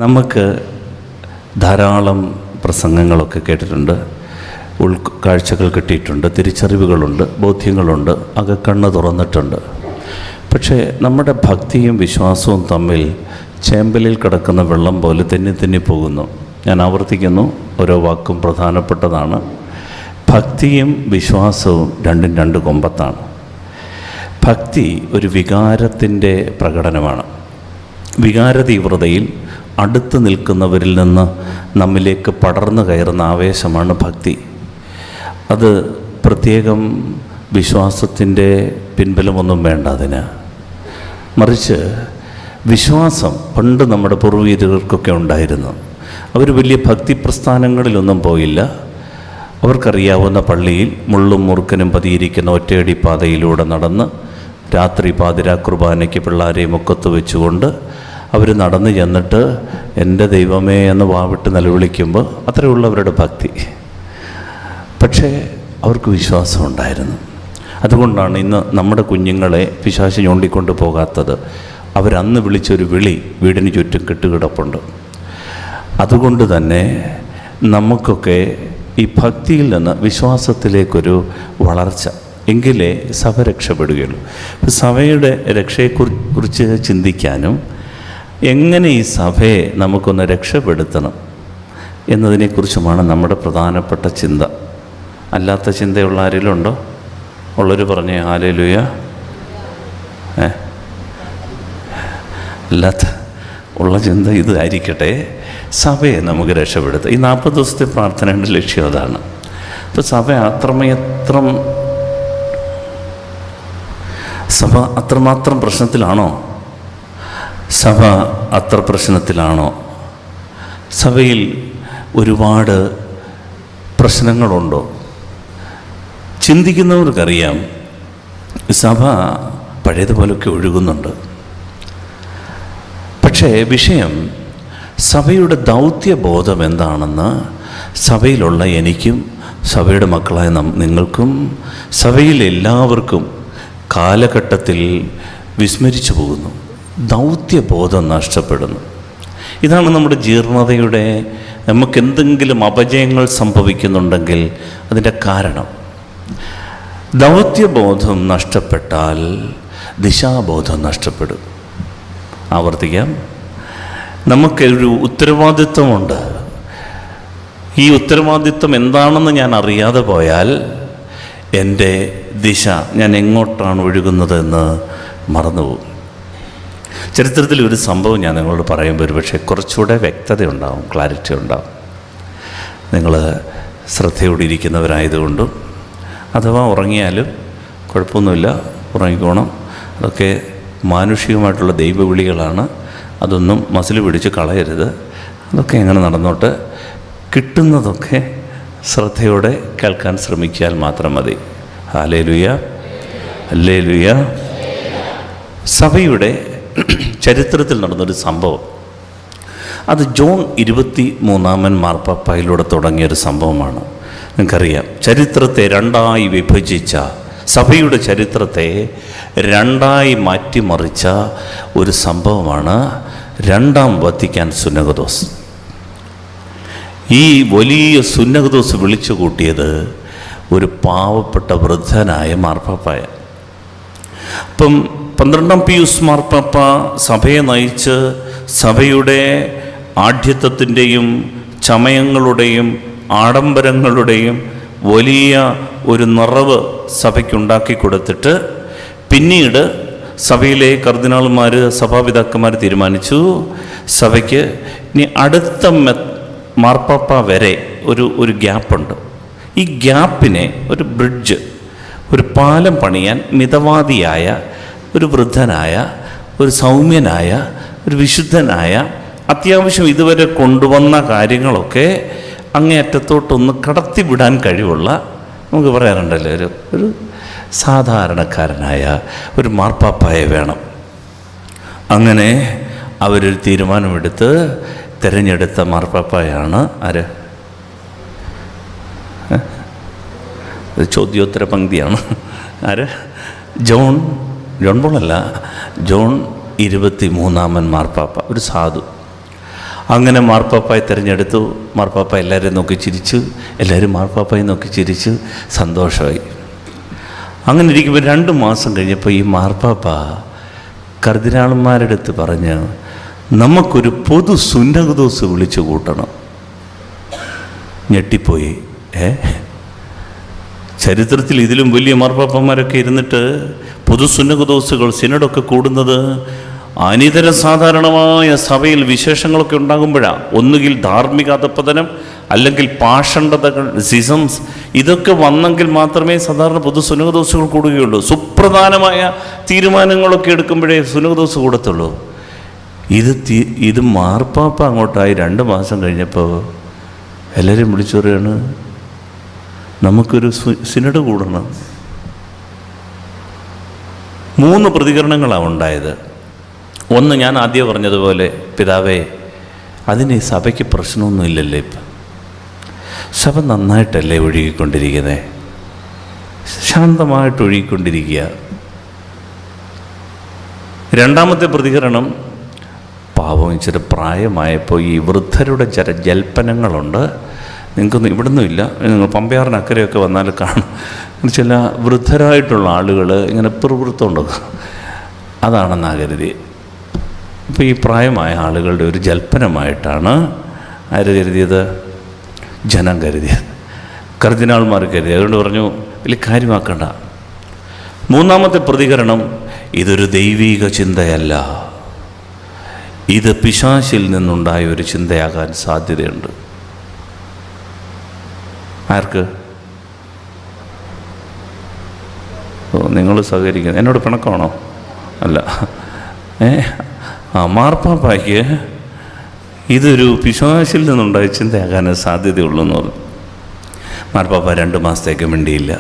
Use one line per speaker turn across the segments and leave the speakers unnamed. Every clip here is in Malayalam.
നമുക്ക് ധാരാളം പ്രസംഗങ്ങളൊക്കെ കേട്ടിട്ടുണ്ട്, ഉൾക്കാഴ്ചകൾ കിട്ടിയിട്ടുണ്ട്, തിരിച്ചറിവുകളുണ്ട്, ബോധ്യങ്ങളുണ്ട്, അകക്കണ്ണ് തുറന്നിട്ടുണ്ട്. പക്ഷേ നമ്മുടെ ഭക്തിയും വിശ്വാസവും തമ്മിൽ ചേമ്പലിൽ കിടക്കുന്ന വെള്ളം പോലെ തെന്നി പോകുന്നു. ഞാൻ ആവർത്തിക്കുന്നു, ഓരോ വാക്കും പ്രധാനപ്പെട്ടതാണ്. ഭക്തിയും വിശ്വാസവും രണ്ടും രണ്ട് കൊമ്പത്താണ്. ഭക്തി ഒരു വികാരത്തിൻ്റെ പ്രകടനമാണ്. വികാര തീവ്രതയിൽ അടുത്ത് നിൽക്കുന്നവരിൽ നിന്ന് നമ്മിലേക്ക് പടർന്നു കയറുന്ന ആവേശമാണ് ഭക്തി. അത് പ്രത്യേകം വിശ്വാസത്തിൻ്റെ പിൻബലമൊന്നും വേണ്ട അതിന്. മറിച്ച് വിശ്വാസം പണ്ട് നമ്മുടെ പൂർവ്വീകർക്കൊക്കെ ഉണ്ടായിരുന്നു. അവർ വലിയ ഭക്തി പ്രസ്ഥാനങ്ങളിലൊന്നും പോയില്ല. അവർക്കറിയാവുന്ന പള്ളിയിൽ മുള്ളും മുറുക്കനും പതിയിരിക്കുന്ന ഒറ്റയടി പാതയിലൂടെ നടന്ന് രാത്രി പാതിരാ കുർബാനയ്ക്ക് പിള്ളേരെ മുക്കത്ത് വെച്ചുകൊണ്ട് അവർ നടന്നു ചെന്നിട്ട് എൻ്റെ ദൈവമേ എന്ന് വാവിട്ട് നിലവിളിക്കുമ്പോൾ അത്രയുള്ളവരുടെ ഭക്തി. പക്ഷേ അവർക്ക് വിശ്വാസം ഉണ്ടായിരുന്നു. അതുകൊണ്ടാണ് ഇന്ന് നമ്മുടെ കുഞ്ഞുങ്ങളെ പിശാച് ഞോണ്ടിക്കൊണ്ട് പോകാത്തത്. അവരന്ന് വിളിച്ചൊരു വിളി വീടിന് ചുറ്റും കെട്ടുകിടപ്പുണ്ട്. അതുകൊണ്ട് തന്നെ നമുക്കൊക്കെ ഈ ഭക്തിയിൽ നിന്ന് വിശ്വാസത്തിലേക്കൊരു വളർച്ച, എങ്കിലേ സഭ രക്ഷപ്പെടുകയുള്ളൂ. സഭയുടെ രക്ഷയെക്കുറിച്ച് ചിന്തിക്കാനും എങ്ങനെ ഈ സഭയെ നമുക്കൊന്ന് രക്ഷപ്പെടുത്തണം എന്നതിനെക്കുറിച്ചുമാണ് നമ്മുടെ പ്രധാനപ്പെട്ട ചിന്ത. അല്ലാത്ത ചിന്തയുള്ള ആരെങ്കിലും ഉണ്ടോ? ഉള്ളൊരു പറഞ്ഞേ ഹല്ലേലൂയ. അല്ലാത്ത ഉള്ള ചിന്ത ഇതായിരിക്കട്ടെ, സഭയെ നമുക്ക് രക്ഷപ്പെടുത്തുക. ഈ 40 ദിവസത്തെ പ്രാർത്ഥനയുടെ ലക്ഷ്യം അതാണ്. ഇപ്പോൾ സഭ അത്രമാത്രം പ്രശ്നത്തിലാണോ? സഭ അത്ര പ്രശ്നത്തിലാണോ? സഭയിൽ ഒരുപാട് പ്രശ്നങ്ങളുണ്ടോ? ചിന്തിക്കുന്നവർക്കറിയാം സഭ പഴയതുപോലൊക്കെ ഒഴുകുന്നുണ്ട്. പക്ഷേ വിഷയം സഭയുടെ ദൗത്യബോധം എന്താണെന്ന് സഭയിലുള്ള എനിക്കും സഭയുടെ മക്കളായ നിങ്ങൾക്കും സഭയിലെ എല്ലാവർക്കും കാലഘട്ടത്തിൽ വിസ്മരിച്ചു പോകുന്നു. ദൗത്യബോധം നഷ്ടപ്പെടുന്നു. ഇതാണ് നമ്മുടെ ജീർണതയുടെ, നമുക്കെന്തെങ്കിലും അപജയങ്ങൾ സംഭവിക്കുന്നുണ്ടെങ്കിൽ അതിൻ്റെ കാരണം. ദൗത്യബോധം നഷ്ടപ്പെട്ടാൽ ദിശാബോധം നഷ്ടപ്പെടും. ആവർത്തിക്കാം, നമുക്കൊരു ഉത്തരവാദിത്വമുണ്ട്. ഈ ഉത്തരവാദിത്വം എന്താണെന്ന് ഞാൻ അറിയാതെ പോയാൽ എൻ്റെ ദിശ, ഞാൻ എങ്ങോട്ടാണ് ഒഴുകുന്നതെന്ന് മറന്നുപോകും. ചരിത്രത്തിൽ ഒരു സംഭവം ഞാൻ നിങ്ങളോട് പറയുമ്പോൾ ഒരു പക്ഷേ കുറച്ചുകൂടെ വ്യക്തത ഉണ്ടാവും, ക്ലാരിറ്റി ഉണ്ടാവും. നിങ്ങൾ ശ്രദ്ധയോടെ ഇരിക്കുന്നവരായതുകൊണ്ടും അഥവാ ഉറങ്ങിയാലും കുഴപ്പമൊന്നുമില്ല, ഉറങ്ങിക്കോണം. അതൊക്കെ മാനുഷികമായിട്ടുള്ള ദൈവവിളികളാണ്. അതൊന്നും മസിൽ പിടിച്ച് കളയരുത്. അതൊക്കെ എങ്ങനെ നടന്നോട്ട്, കിട്ടുന്നതൊക്കെ ശ്രദ്ധയോടെ കേൾക്കാൻ ശ്രമിച്ചാൽ മാത്രം മതി. Hallelujah, hallelujah. സഭയുടെ ചരിത്രത്തിൽ നടന്നൊരു സംഭവം, അത് ജോൺ 23 മാർപ്പാപ്പായിലൂടെ തുടങ്ങിയൊരു സംഭവമാണ്. നിങ്ങൾക്കറിയാം, ചരിത്രത്തെ രണ്ടായി വിഭജിച്ച, സഭയുടെ ചരിത്രത്തെ രണ്ടായി മാറ്റിമറിച്ച ഒരു സംഭവമാണ് രണ്ടാം വത്തിക്കാൻ സുന്നഹദോസ്. ഈ വലിയ സുന്നഹദോസ് വിളിച്ചു കൂട്ടിയത് ഒരു പാവപ്പെട്ട വൃദ്ധനായ മാർപ്പാപ്പായ. അപ്പം 12 പിയൂസ് മാർപ്പാപ്പ സഭയെ നയിച്ച് സഭയുടെ ആഢ്യത്വത്തിൻ്റെയും ചമയങ്ങളുടെയും ആഡംബരങ്ങളുടെയും വലിയ ഒരു നിറവ് സഭയ്ക്കുണ്ടാക്കി കൊടുത്തിട്ട് പിന്നീട് സഭയിലെ കർദിനാൾമാർ, സഭാപിതാക്കന്മാർ തീരുമാനിച്ചു സഭയ്ക്ക് ഇനി അടുത്ത മാർപ്പാപ്പ വരെ ഒരു ഗ്യാപ്പുണ്ട്. ഈ ഗ്യാപ്പിനെ ഒരു ബ്രിഡ്ജ്, ഒരു പാലം പണിയാൻ മിതവാദിയായ ഒരു വൃദ്ധനായ, ഒരു സൗമ്യനായ, ഒരു വിശുദ്ധനായ, അത്യാവശ്യം ഇതുവരെ കൊണ്ടുവന്ന കാര്യങ്ങളൊക്കെ അങ്ങേയറ്റത്തോട്ടൊന്ന് കടത്തിവിടാൻ കഴിവുള്ള, നമുക്ക് പറയാറുണ്ടല്ലോ, ഒരു സാധാരണക്കാരനായ ഒരു മാർപ്പാപ്പായെ വേണം. അങ്ങനെ അവരൊരു തീരുമാനമെടുത്ത് തിരഞ്ഞെടുത്ത മാർപ്പാപ്പായാണ് ആര്? ചോദ്യോത്തര പങ്ക്തിയാണ്. ആര്? ജോൺ പോളല്ല, ജോൺ 23 മാർപ്പാപ്പ, ഒരു സാധു. അങ്ങനെ മാർപ്പാപ്പായെ തിരഞ്ഞെടുത്തു. മാർപ്പാപ്പ എല്ലാവരെയും നോക്കി ചിരിച്ചു, എല്ലാവരും മാർപ്പാപ്പായെ നോക്കി ചിരിച്ചു, സന്തോഷമായി. അങ്ങനെ ഇരിക്കുമ്പോൾ 2 മാസം കഴിഞ്ഞപ്പോൾ ഈ മാർപ്പാപ്പ കർദിനാളന്മാരുടെ അടുത്ത് പറഞ്ഞ്, നമുക്കൊരു പൊതു സുന്നഹദോസ് വിളിച്ചു കൂട്ടണം. ഞെട്ടിപ്പോയി. ചരിത്രത്തിൽ ഇതിലും വലിയ മാർപ്പാപ്പന്മാരൊക്കെ ഇരുന്നിട്ട് പൊതു സുന്നഹദോസുകൾ, സിനഡൊക്കെ കൂടുന്നത് അനിതര സാധാരണമായ സഭയിൽ വിശേഷങ്ങളൊക്കെ ഉണ്ടാകുമ്പോഴാണ്. ഒന്നുകിൽ ധാർമ്മിക അധപ്പതനം, അല്ലെങ്കിൽ പാഷണ്ഡതകൾ, സിസംസ്, ഇതൊക്കെ വന്നെങ്കിൽ മാത്രമേ സാധാരണ പൊതു സുന്നഹദോസുകൾ കൂടുകയുള്ളൂ. സുപ്രധാനമായ തീരുമാനങ്ങളൊക്കെ എടുക്കുമ്പോഴേ സുന്നഹദോസ് കൂടത്തുള്ളൂ. ഇത് മാർപ്പാപ്പ അങ്ങോട്ടായി 2 മാസം കഴിഞ്ഞപ്പോൾ എല്ലാവരും വിളിച്ചു പറയുകയാണ്, നമുക്കൊരു സിനഡ് കൂടണം. 3 പ്രതികരണങ്ങളാണ് ഉണ്ടായത്. ഒന്ന്, ഞാൻ ആദ്യം പറഞ്ഞതുപോലെ, പിതാവേ, അതിന് ഈ സഭയ്ക്ക് പ്രശ്നമൊന്നുമില്ലല്ലേ, ഇപ്പം സഭ നന്നായിട്ടല്ലേ ഒഴുകിക്കൊണ്ടിരിക്കുന്നത്, ശാന്തമായിട്ട് ഒഴുകിക്കൊണ്ടിരിക്കുക. രണ്ടാമത്തെ പ്രതികരണം, പാവം ഇച്ചിരി പ്രായമായപ്പോൾ ഈ വൃദ്ധരുടെ ചില ജൽപ്പനങ്ങളുണ്ട്, നിങ്ങൾക്കൊന്നും ഇവിടുന്നും ഇല്ല, നിങ്ങൾ പമ്പയാറിനക്കരയൊക്കെ വന്നാൽ കാണും, ചില വൃദ്ധരായിട്ടുള്ള ആളുകൾ ഇങ്ങനെ പിറുപിറുത്തുകൊണ്ടൊക്കെ, അതാണെന്നാണ് കരുതി. ഇപ്പോൾ ഈ പ്രായമായ ആളുകളുടെ ഒരു ജൽപ്പനമായിട്ടാണ് ആര് കരുതിയത്? ജനം കരുതിയത്, കർദിനാൾമാർ കരുതിയത്. അതുകൊണ്ട് പറഞ്ഞു, വലിയ കാര്യമാക്കണ്ട. മൂന്നാമത്തെ പ്രതികരണം, ഇതൊരു ദൈവീക ചിന്തയല്ല, ഇത് പിശാചിൽ നിന്നുണ്ടായ ഒരു ചിന്തയാകാൻ സാധ്യതയുണ്ട്. ആർക്ക്? നിങ്ങൾ സഹകരിക്കുന്നത് എന്നോട് പിണക്കമാണോ? അല്ല, മാർപ്പാപ്പായ്ക്ക് ഇതൊരു പിശാചിൽ നിന്നുണ്ടായ ചിന്തയാകാൻ സാധ്യതയുള്ളൂ എന്ന് പറഞ്ഞു. മാർപ്പാപ്പ 2 മാസത്തേക്ക് മിണ്ടിയില്ല.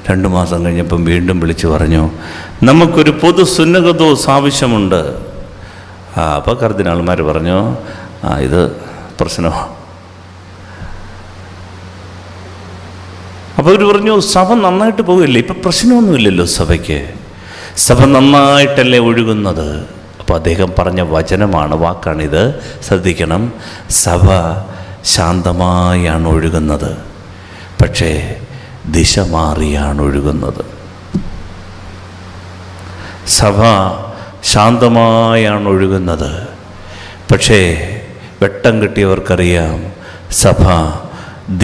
2 മാസം കഴിഞ്ഞപ്പം വീണ്ടും വിളിച്ചു പറഞ്ഞു, നമുക്കൊരു പൊതു സുന്നഹദോസ് ആവശ്യമുണ്ട്. അപ്പോൾ കർദിനാൾമാർ പറഞ്ഞു, ഇത് പ്രശ്നമാണ്. അപ്പോൾ അവർ പറഞ്ഞു, സഭ നന്നായിട്ട് പോകില്ലേ, ഇപ്പം പ്രശ്നമൊന്നുമില്ലല്ലോ സഭയ്ക്ക്, സഭ നന്നായിട്ടല്ലേ ഒഴുകുന്നത്. അപ്പോൾ അദ്ദേഹം പറഞ്ഞ വചനമാണ്, വാക്കാണിത്, ശ്രദ്ധിക്കണം. സഭ ശാന്തമായാണ് ഒഴുകുന്നത്, പക്ഷേ ദിശ മാറിയാണ് ഒഴുകുന്നത്. സഭ ശാന്തമായാണ് ഒഴുകുന്നത്, പക്ഷേ വെട്ടം കിട്ടിയവർക്കറിയാം സഭ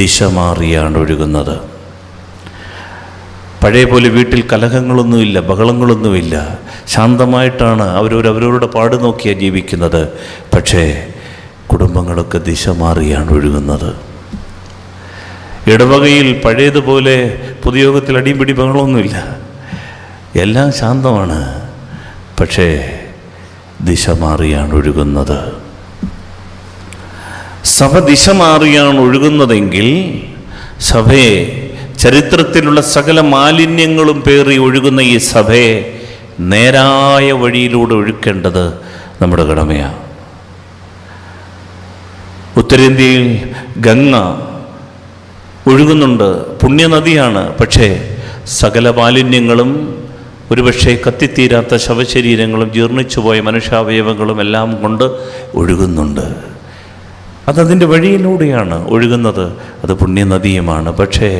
ദിശ മാറിയാണ് ഒഴുകുന്നത്. പഴയ പോലെ വീട്ടിൽ കലഹങ്ങളൊന്നുമില്ല, ബഹളങ്ങളൊന്നുമില്ല, ശാന്തമായിട്ടാണ് അവരവരുടെ പാട് നോക്കിയാണ് ജീവിക്കുന്നത്. പക്ഷേ കുടുംബങ്ങളൊക്കെ ദിശ മാറിയാണ് ഒഴുകുന്നത്. ഇടവകയിൽ പഴയതുപോലെ പൊതുയോഗത്തിൽ അടിയും പിടി ബഹളമൊന്നുമില്ല, എല്ലാം ശാന്തമാണ്, പക്ഷേ ദിശ മാറിയാണ് ഒഴുകുന്നത്. സഭ ദിശ മാറിയാണ് ഒഴുകുന്നതെങ്കിൽ സഭയെ, ചരിത്രത്തിലുള്ള സകല മാലിന്യങ്ങളും പേറി ഒഴുകുന്ന ഈ സഭയെ നേരായ വഴിയിലൂടെ ഒഴുക്കേണ്ടത് നമ്മുടെ കടമയാണ്. ഉത്തരേന്ത്യയിൽ ഗംഗ ഒഴുകുന്നുണ്ട്, പുണ്യനദിയാണ്. പക്ഷേ സകല മാലിന്യങ്ങളും, ഒരുപക്ഷെ കത്തിത്തീരാത്ത ശവശരീരങ്ങളും ജീർണിച്ചുപോയ മനുഷ്യാവയവങ്ങളും എല്ലാം കൊണ്ട് ഒഴുകുന്നുണ്ട്. അതതിൻ്റെ വഴിയിലൂടെയാണ് ഒഴുകുന്നത്, അത് പുണ്യനദിയുമാണ്. പക്ഷേ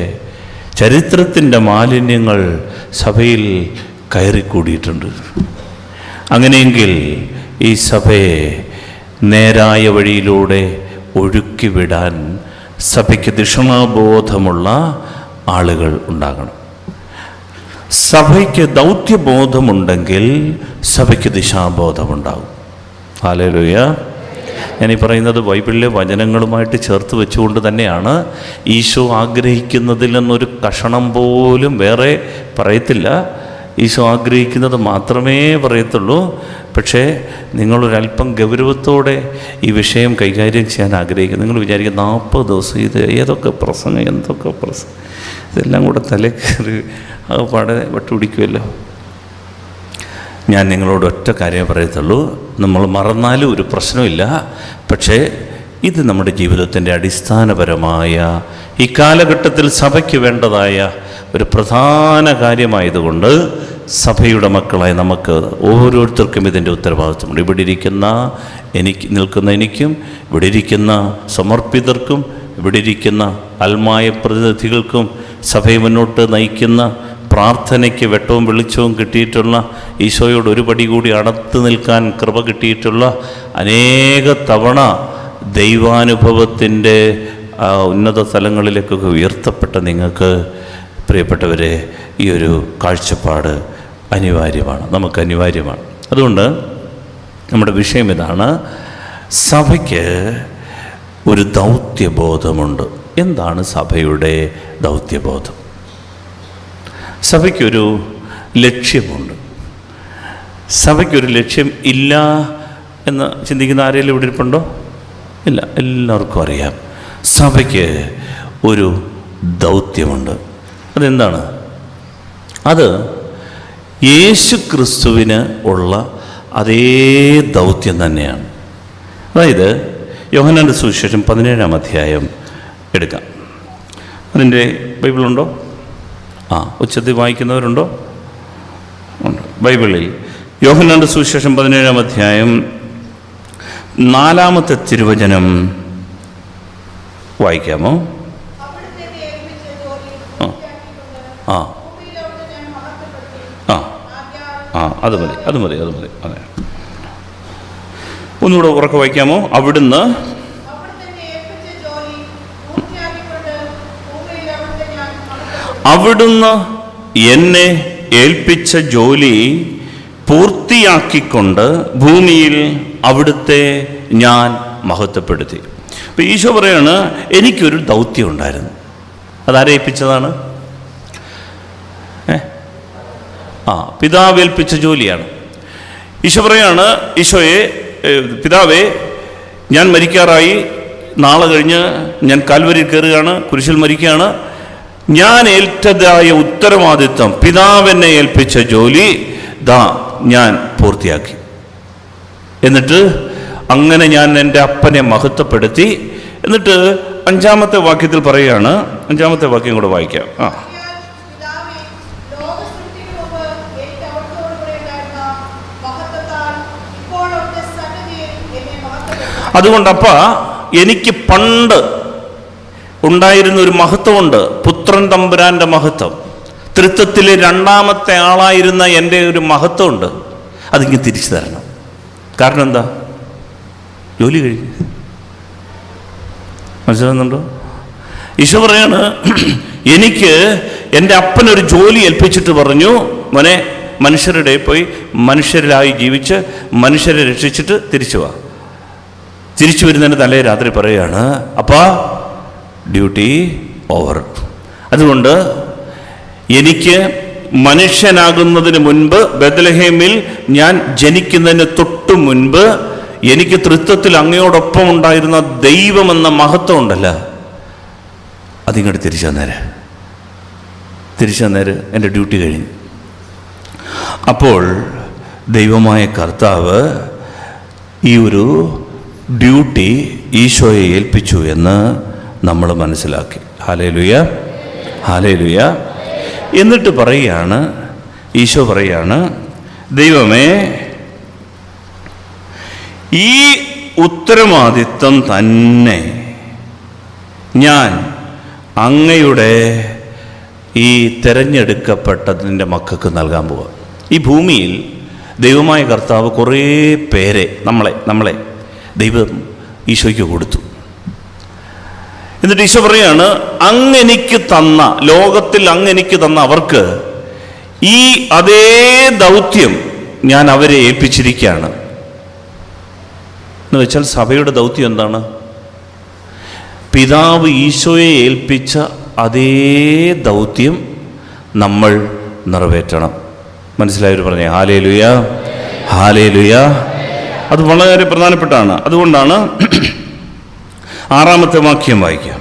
ചരിത്രത്തിൻ്റെ മാലിന്യങ്ങൾ സഭയിൽ കയറിക്കൂടിയിട്ടുണ്ട്. അങ്ങനെയെങ്കിൽ ഈ സഭയെ നേരായ വഴിയിലൂടെ ഒഴുക്കിവിടാൻ സഭയ്ക്ക് ദിഷണാബോധമുള്ള ആളുകൾ ഉണ്ടാകണം. സഭയ്ക്ക് ദൗത്യബോധമുണ്ടെങ്കിൽ സഭയ്ക്ക് ദിശാബോധമുണ്ടാകും. ഹല്ലേലൂയ. ഞാനീ പറയുന്നത് ബൈബിളിലെ വചനങ്ങളുമായിട്ട് ചേർത്ത് വെച്ചുകൊണ്ട് തന്നെയാണ്. ഈശോ ആഗ്രഹിക്കുന്നതിൽ നിന്നൊരു കഷണം പോലും വേറെ പറയത്തില്ല. ഈശോ ആഗ്രഹിക്കുന്നത് മാത്രമേ പറയത്തുള്ളൂ. പക്ഷേ നിങ്ങളൊരല്പം ഗൗരവത്തോടെ ഈ വിഷയം കൈകാര്യം ചെയ്യാൻ ആഗ്രഹിക്കുന്നു. നിങ്ങൾ വിചാരിക്കുക 40 ദിവസം ഇത് ഏതൊക്കെ പ്രസംഗം, എന്തൊക്കെ പ്രസംഗം, ഇതെല്ലാം കൂടെ തലക്കേറി പാടെ വട്ടുപിടിക്കുമല്ലോ. ഞാൻ നിങ്ങളോട് ഒറ്റ കാര്യമേ പറയത്തുള്ളൂ, നമ്മൾ മറന്നാലും ഒരു പ്രശ്നമില്ല. പക്ഷേ ഇത് നമ്മുടെ ജീവിതത്തിൻ്റെ അടിസ്ഥാനപരമായ ഈ കാലഘട്ടത്തിൽ സഭയ്ക്ക് വേണ്ടതായ ഒരു പ്രധാന കാര്യമായതുകൊണ്ട് സഭയുടെ മക്കളായ നമുക്ക് ഓരോരുത്തർക്കും ഇതിൻ്റെ ഉത്തരവാദിത്വമുണ്ട്. ഇവിടെ ഇരിക്കുന്ന എനിക്കും ഇവിടെ ഇരിക്കുന്ന സമർപ്പിതർക്കും ഇവിടെ ഇരിക്കുന്ന ആത്മായ പ്രതിനിധികൾക്കും സഭയെ മുന്നോട്ട് നയിക്കുന്ന പ്രാർത്ഥനയ്ക്ക് വെട്ടവും വെളിച്ചവും കിട്ടിയിട്ടുള്ള ഈശോയോട് ഒരു പടി കൂടി അടുത്ത് നിൽക്കാൻ കൃപ കിട്ടിയിട്ടുള്ള അനേക തവണ ദൈവാനുഭവത്തിൻ്റെ ഉന്നത തലങ്ങളിലേക്കൊക്കെ ഉയർത്തപ്പെട്ട നിങ്ങൾക്ക് പ്രിയപ്പെട്ടവരെ ഈ ഒരു കാഴ്ചപ്പാട് അനിവാര്യമാണ്, നമുക്ക് അനിവാര്യമാണ്. അതുകൊണ്ട് നമ്മുടെ വിഷയം ഇതാണ്, സഭയ്ക്ക് ഒരു ദൗത്യബോധമുണ്ട്. എന്താണ് സഭയുടെ ദൗത്യബോധം? സഭയ്ക്കൊരു ലക്ഷ്യമുണ്ട്. സഭയ്ക്കൊരു ലക്ഷ്യം ഇല്ല എന്ന് ചിന്തിക്കുന്ന ആരെങ്കിലും ഇവിടെ ഇരിപ്പുണ്ടോ? ഇല്ല, എല്ലാവർക്കും അറിയാം സഭയ്ക്ക് ഒരു ദൗത്യമുണ്ട്. അതെന്താണ്? അത് യേശു ക്രിസ്തുവിന് ഉള്ള അതേ ദൗത്യം തന്നെയാണ്. അതായത് യോഹന്നാന്റെ സുവിശേഷം 17-ാം അധ്യായം എടുക്കാം. അതിൻ്റെ ബൈബിളുണ്ടോ? ഉച്ചത്തിൽ വായിക്കുന്നവരുണ്ടോ? ഉണ്ട്. ബൈബിളിൽ യോഹന്നാന്റെ സുവിശേഷം 17-ാം അധ്യായം 4-ാമത്തെ തിരുവചനം വായിക്കാമോ? അത് മതി. അതെ, ഒന്നുകൂടെ ഉറക്കെ വായിക്കാമോ? അവിടുന്ന് എന്നെ ഏൽപ്പിച്ച ജോലി പൂർത്തിയാക്കിക്കൊണ്ട് ഭൂമിയിൽ അവിടുത്തെ ഞാൻ മഹത്വപ്പെടുത്തി. അപ്പോൾ ഈശോ പറയാണ്, എനിക്കൊരു ദൗത്യം ഉണ്ടായിരുന്നു. അതാരെ ഏൽപ്പിച്ചതാണ്? പിതാവ് ഏൽപ്പിച്ച ജോലിയാണ്. ഈശോ പറയാണ്, പിതാവേ, ഞാൻ മരിക്കാറായി, നാളെ കഴിഞ്ഞ് ഞാൻ കാൽവരിയിൽ കയറുകയാണ്, കുരിശിൽ മരിക്കുകയാണ്. ഞാൻ ഏറ്റതായ ഉത്തരവാദിത്വം, പിതാവെന്നെ ഏൽപ്പിച്ച ജോലി ഞാൻ പൂർത്തിയാക്കി. എന്നിട്ട് അങ്ങനെ ഞാൻ എൻ്റെ അപ്പനെ മഹത്വപ്പെടുത്തി. എന്നിട്ട് 5-ാമത്തെ വാക്യത്തിൽ പറയുകയാണ്, 5-ാമത്തെ വാക്യം കൂടെ വായിക്കാം. അതുകൊണ്ടപ്പ എനിക്ക് പണ്ട് ഉണ്ടായിരുന്ന ഒരു മഹത്വമുണ്ട്, പുത്രൻ തമ്പുരാൻ്റെ മഹത്വം. തൃത്വത്തിലെ 2-ാമത്തെ ആളായിരുന്ന എൻ്റെ ഒരു മഹത്വമുണ്ട്. അതിങ്ങനെ തിരിച്ചു തരണം. കാരണം എന്താ? ജോലി കഴിഞ്ഞു. മനസ്സിലാകുന്നുണ്ടോ? ഈശോ പറയാണ്, എനിക്ക് എൻ്റെ അപ്പനൊരു ജോലി ഏൽപ്പിച്ചിട്ട് പറഞ്ഞു, മോനെ, മനുഷ്യരുടെ പോയി മനുഷ്യരായി ജീവിച്ച് മനുഷ്യരെ രക്ഷിച്ചിട്ട് തിരിച്ചു വാ. തിരിച്ചു വരുന്നതിന് തലേ രാത്രി പറയുകയാണ്, അപ്പാ ഡ്യൂട്ടി ഓവർ. അതുകൊണ്ട് എനിക്ക് മനുഷ്യനാകുന്നതിന് മുൻപ്, ബെത്ലഹേമിൽ ഞാൻ ജനിക്കുന്നതിന് തൊട്ടു മുൻപ് എനിക്ക് തൃത്വത്തിൽ അങ്ങയോടൊപ്പം ഉണ്ടായിരുന്ന ദൈവമെന്ന മഹത്വം ഉണ്ടല്ലോ, അതിങ്ങോട്ട് തിരിച്ചു തന്നേര് എൻ്റെ ഡ്യൂട്ടി കഴിഞ്ഞു. അപ്പോൾ ദൈവമായ കർത്താവ് ഈ ഒരു ഡ്യൂട്ടി ഈശോയെ ഏൽപ്പിച്ചു എന്ന് നമ്മൾ മനസ്സിലാക്കി. ഹല്ലേലൂയ. എന്നിട്ട് പറയുകയാണ്, ഈശോ പറയാണ്, ദൈവമേ, ഈ ഉത്തരവാദിത്വം തന്നെ ഞാൻ അങ്ങയുടെ ഈ തിരഞ്ഞെടുക്കപ്പെട്ടതിൻ്റെ മക്കൾക്ക് നൽകാൻ പോവുക. ഈ ഭൂമിയിൽ ദൈവമായ കർത്താവ് കുറേ പേരെ നമ്മളെ ദൈവം ഈശോയ്ക്ക് കൊടുത്തു. എന്നിട്ട് ഈശോ പറയാണ്, അങ്ങെനിക്ക് തന്ന, ലോകത്തിൽ അങ്ങെനിക്ക് തന്ന അവർക്ക് ഈ അതേ ദൗത്യം ഞാൻ അവരെ ഏൽപ്പിച്ചിരിക്കുകയാണ്. എന്ന് വെച്ചാൽ സഭയുടെ ദൗത്യം എന്താണ്? പിതാവ് ഈശോയെ ഏൽപ്പിച്ച അതേ ദൗത്യം നമ്മൾ നിറവേറ്റണം. മനസ്സിലായവർ പറഞ്ഞേ ഹല്ലേലൂയ. അത് വളരെ പ്രധാനപ്പെട്ടാണ്. അതുകൊണ്ടാണ് 6-ാമത്തെ വാക്യം വായിക്കാം.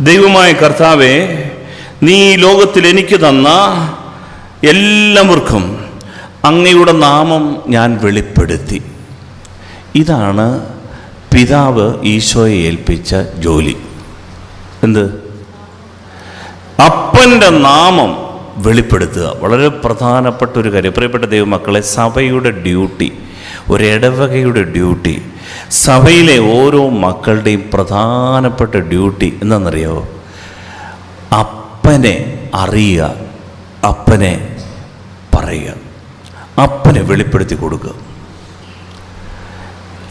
ദൈവമായ കർത്താവേ, നീ ലോകത്തിൽ എനിക്ക് തന്ന എല്ലാവർക്കും അങ്ങയുടെ നാമം ഞാൻ വെളിപ്പെടുത്തി. ഇതാണ് പിതാവ് ഈശോയെ ഏൽപ്പിച്ച ജോലി. എന്ത്? അപ്പൻ്റെ നാമം വെളിപ്പെടുത്തുക. വളരെ പ്രധാനപ്പെട്ട ഒരു കാര്യം. പ്രിയപ്പെട്ട ദൈവമക്കളെ, സഭയുടെ ഡ്യൂട്ടി, ഒരിടവകയുടെ ഡ്യൂട്ടി, സഭയിലെ ഓരോ മക്കളുടെയും പ്രധാനപ്പെട്ട ഡ്യൂട്ടി എന്താണെന്നറിയാമോ? അപ്പനെ അറിയുക, അപ്പനെ പറയുക, അപ്പനെ വെളിപ്പെടുത്തി കൊടുക്കുക.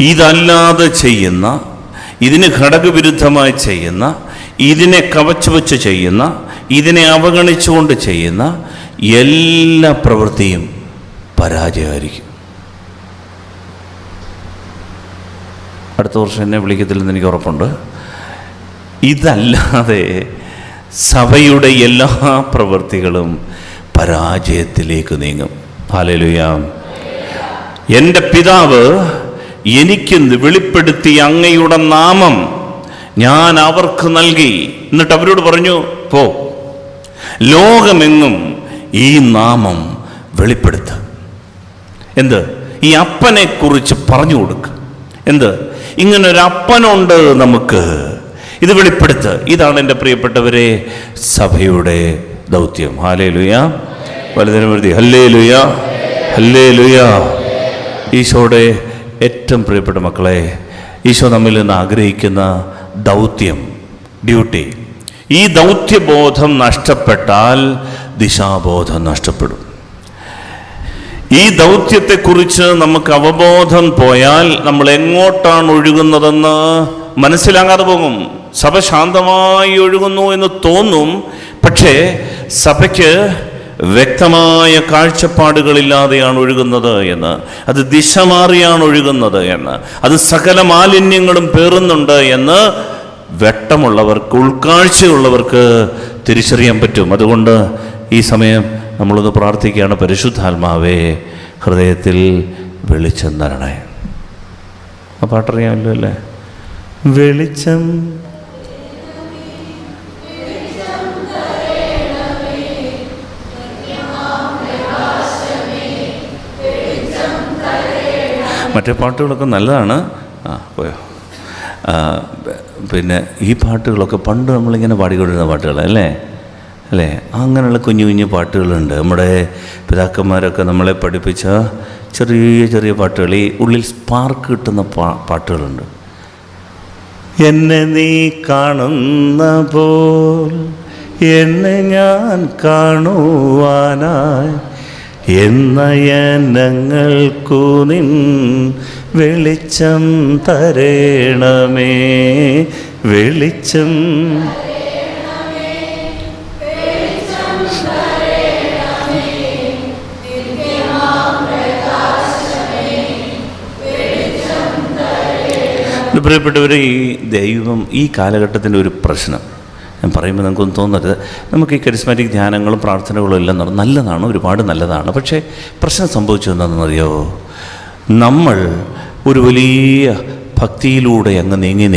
ഇതല്ലാതെ ചെയ്യുന്ന, ഇതിന് ഘടകവിരുദ്ധമായി ചെയ്യുന്ന, ഇതിനെ കവച്ചു വച്ച് ചെയ്യുന്ന, ഇതിനെ അവഗണിച്ചുകൊണ്ട് ചെയ്യുന്ന എല്ലാ പ്രവൃത്തിയും പരാജയമായിരിക്കും. അടുത്ത വർഷം എന്നെ വിളിക്കത്തില്ലെന്ന് എനിക്ക് ഉറപ്പുണ്ട്. ഇതല്ലാതെ സഭയുടെ എല്ലാ പ്രവൃത്തികളും പരാജയത്തിലേക്ക് നീങ്ങും. ഹല്ലേലൂയ. എൻ്റെ പിതാവ് എനിക്ക് വെളിപ്പെടുത്തി അങ്ങയുടെ നാമം ഞാൻ അവർക്ക് നൽകി. എന്നിട്ട് അവരോട് പറഞ്ഞു, പോ, ലോകമെങ്ങും ഈ നാമം വെളിപ്പെടുത്ത. എന്ത്? ഈ അപ്പനെ കുറിച്ച് പറഞ്ഞു കൊടുക്കുക. എന്ത്? ഇങ്ങനൊരു അപ്പനുണ്ട് നമുക്ക്, ഇത് വെളിപ്പെടുത്ത്. ഇതാണ് എൻ്റെ പ്രിയപ്പെട്ടവരെ സഭയുടെ ദൗത്യം. ഹല്ലേലൂയ. വലുതിനെ വരുത്തി ഹല്ലേലൂയ, ഹല്ലേലൂയ. ഈശോയുടെ ഏറ്റവും പ്രിയപ്പെട്ട മക്കളെ, ഈശോ നമ്മിൽ നിന്ന് ആഗ്രഹിക്കുന്ന ദൗത്യം, ഡ്യൂട്ടി, ഈ ദൗത്യബോധം നഷ്ടപ്പെട്ടാൽ ദിശാബോധം നഷ്ടപ്പെടും. ഈ ദൗത്യത്തെക്കുറിച്ച് നമുക്ക് അവബോധം പോയാൽ നമ്മൾ എങ്ങോട്ടാണ് ഒഴുകുന്നതെന്ന് മനസ്സിലാകാതെ പോകും. സഭ ശാന്തമായി ഒഴുകുന്നു എന്ന് തോന്നും, പക്ഷേ സഭയ്ക്ക് വ്യക്തമായ കാഴ്ചപ്പാടുകളില്ലാതെയാണ് ഒഴുകുന്നത് എന്ന്, അത് ദിശ മാറിയാണ് ഒഴുകുന്നത് എന്ന്, അത് സകല മാലിന്യങ്ങളും പേറുന്നുണ്ട് എന്ന് വെട്ടമുള്ളവർക്ക്, ഉൾക്കാഴ്ചയുള്ളവർക്ക് തിരിച്ചറിയാൻ പറ്റും. അതുകൊണ്ട് ഈ സമയം നമ്മളൊന്ന് പ്രാർത്ഥിക്കുകയാണ്, പരിശുദ്ധാത്മാവേ ഹൃദയത്തിൽ വെളിച്ചം തരണേ. ആ പാട്ടറിയാമല്ലോ അല്ലേ? വെളിച്ചം മറ്റേ പാട്ടുകളൊക്കെ നല്ലതാണ്. പോയോ? പിന്നെ ഈ പാട്ടുകളൊക്കെ പണ്ട് നമ്മളിങ്ങനെ പാടിക്കൊണ്ടിരുന്ന പാട്ടുകളല്ലേ അല്ലേ? അങ്ങനെയുള്ള കുഞ്ഞു കുഞ്ഞു പാട്ടുകളുണ്ട്. നമ്മുടെ പിതാക്കന്മാരൊക്കെ നമ്മളെ പഠിപ്പിച്ച ചെറിയ ചെറിയ പാട്ടുകൾ, ഈ ഉള്ളിൽ സ്പാർക്ക് കിട്ടുന്ന പാട്ടുകളുണ്ട്. എന്നെ നീ കാണുന്ന പോൽ എന്നെ ഞാൻ കാണുവാനായി എന്നയനങ്ങൾക്കു നിൻ വെളിച്ചം തരേണമേ, വെളിച്ചം പ്രിയപ്പെട്ടവരെ, ഈ ദൈവം ഈ കാലഘട്ടത്തിൻ്റെ ഒരു പ്രശ്നം ഞാൻ പറയുമ്പോൾ നമുക്കൊന്നും തോന്നരുത്. നമുക്ക് ഈ കരിസ്മാറ്റിക് ധ്യാനങ്ങളും പ്രാർത്ഥനകളും എല്ലാം നല്ലതാണ്, ഒരുപാട് നല്ലതാണ്. പക്ഷേ പ്രശ്നം സംഭവിച്ചതെന്താണെന്നറിയോ? നമ്മൾ ഒരു വലിയ ഭക്തിയിലൂടെ അങ്ങ് നീങ്ങി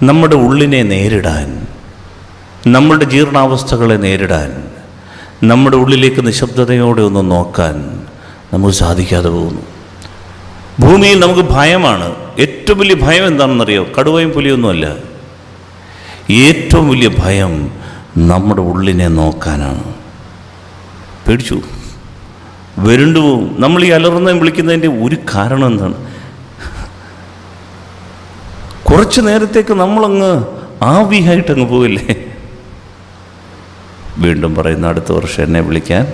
നമ്മുടെ ഉള്ളിനെ നേരിടാൻ, നമ്മുടെ ജീർണാവസ്ഥകളെ നേരിടാൻ, നമ്മുടെ ഉള്ളിലേക്ക് നിശബ്ദതയോടെ ഒന്ന് നോക്കാൻ നമുക്ക് സാധിക്കാതെ പോകുന്നു. ഭൂമിയിൽ നമുക്ക് ഭയമാണ്. ഏറ്റവും വലിയ ഭയം എന്താണെന്നറിയോ? കടുവയും പുലിയൊന്നുമല്ല. ഏറ്റവും വലിയ ഭയം നമ്മുടെ ഉള്ളിനെ നോക്കാനാണ്. പേടിച്ചു, വരുണ്ടു പോവും. നമ്മൾ ഈ അലറുന്നതും വിളിക്കുന്നതിൻ്റെ ഒരു കാരണം എന്താണ്? കുറച്ച് നേരത്തേക്ക് നമ്മളങ്ങ് ആവിയായിട്ടങ്ങ് പോവില്ലേ? വീണ്ടും പറയുന്ന അടുത്ത വർഷം എന്നെ വിളിക്കാൻ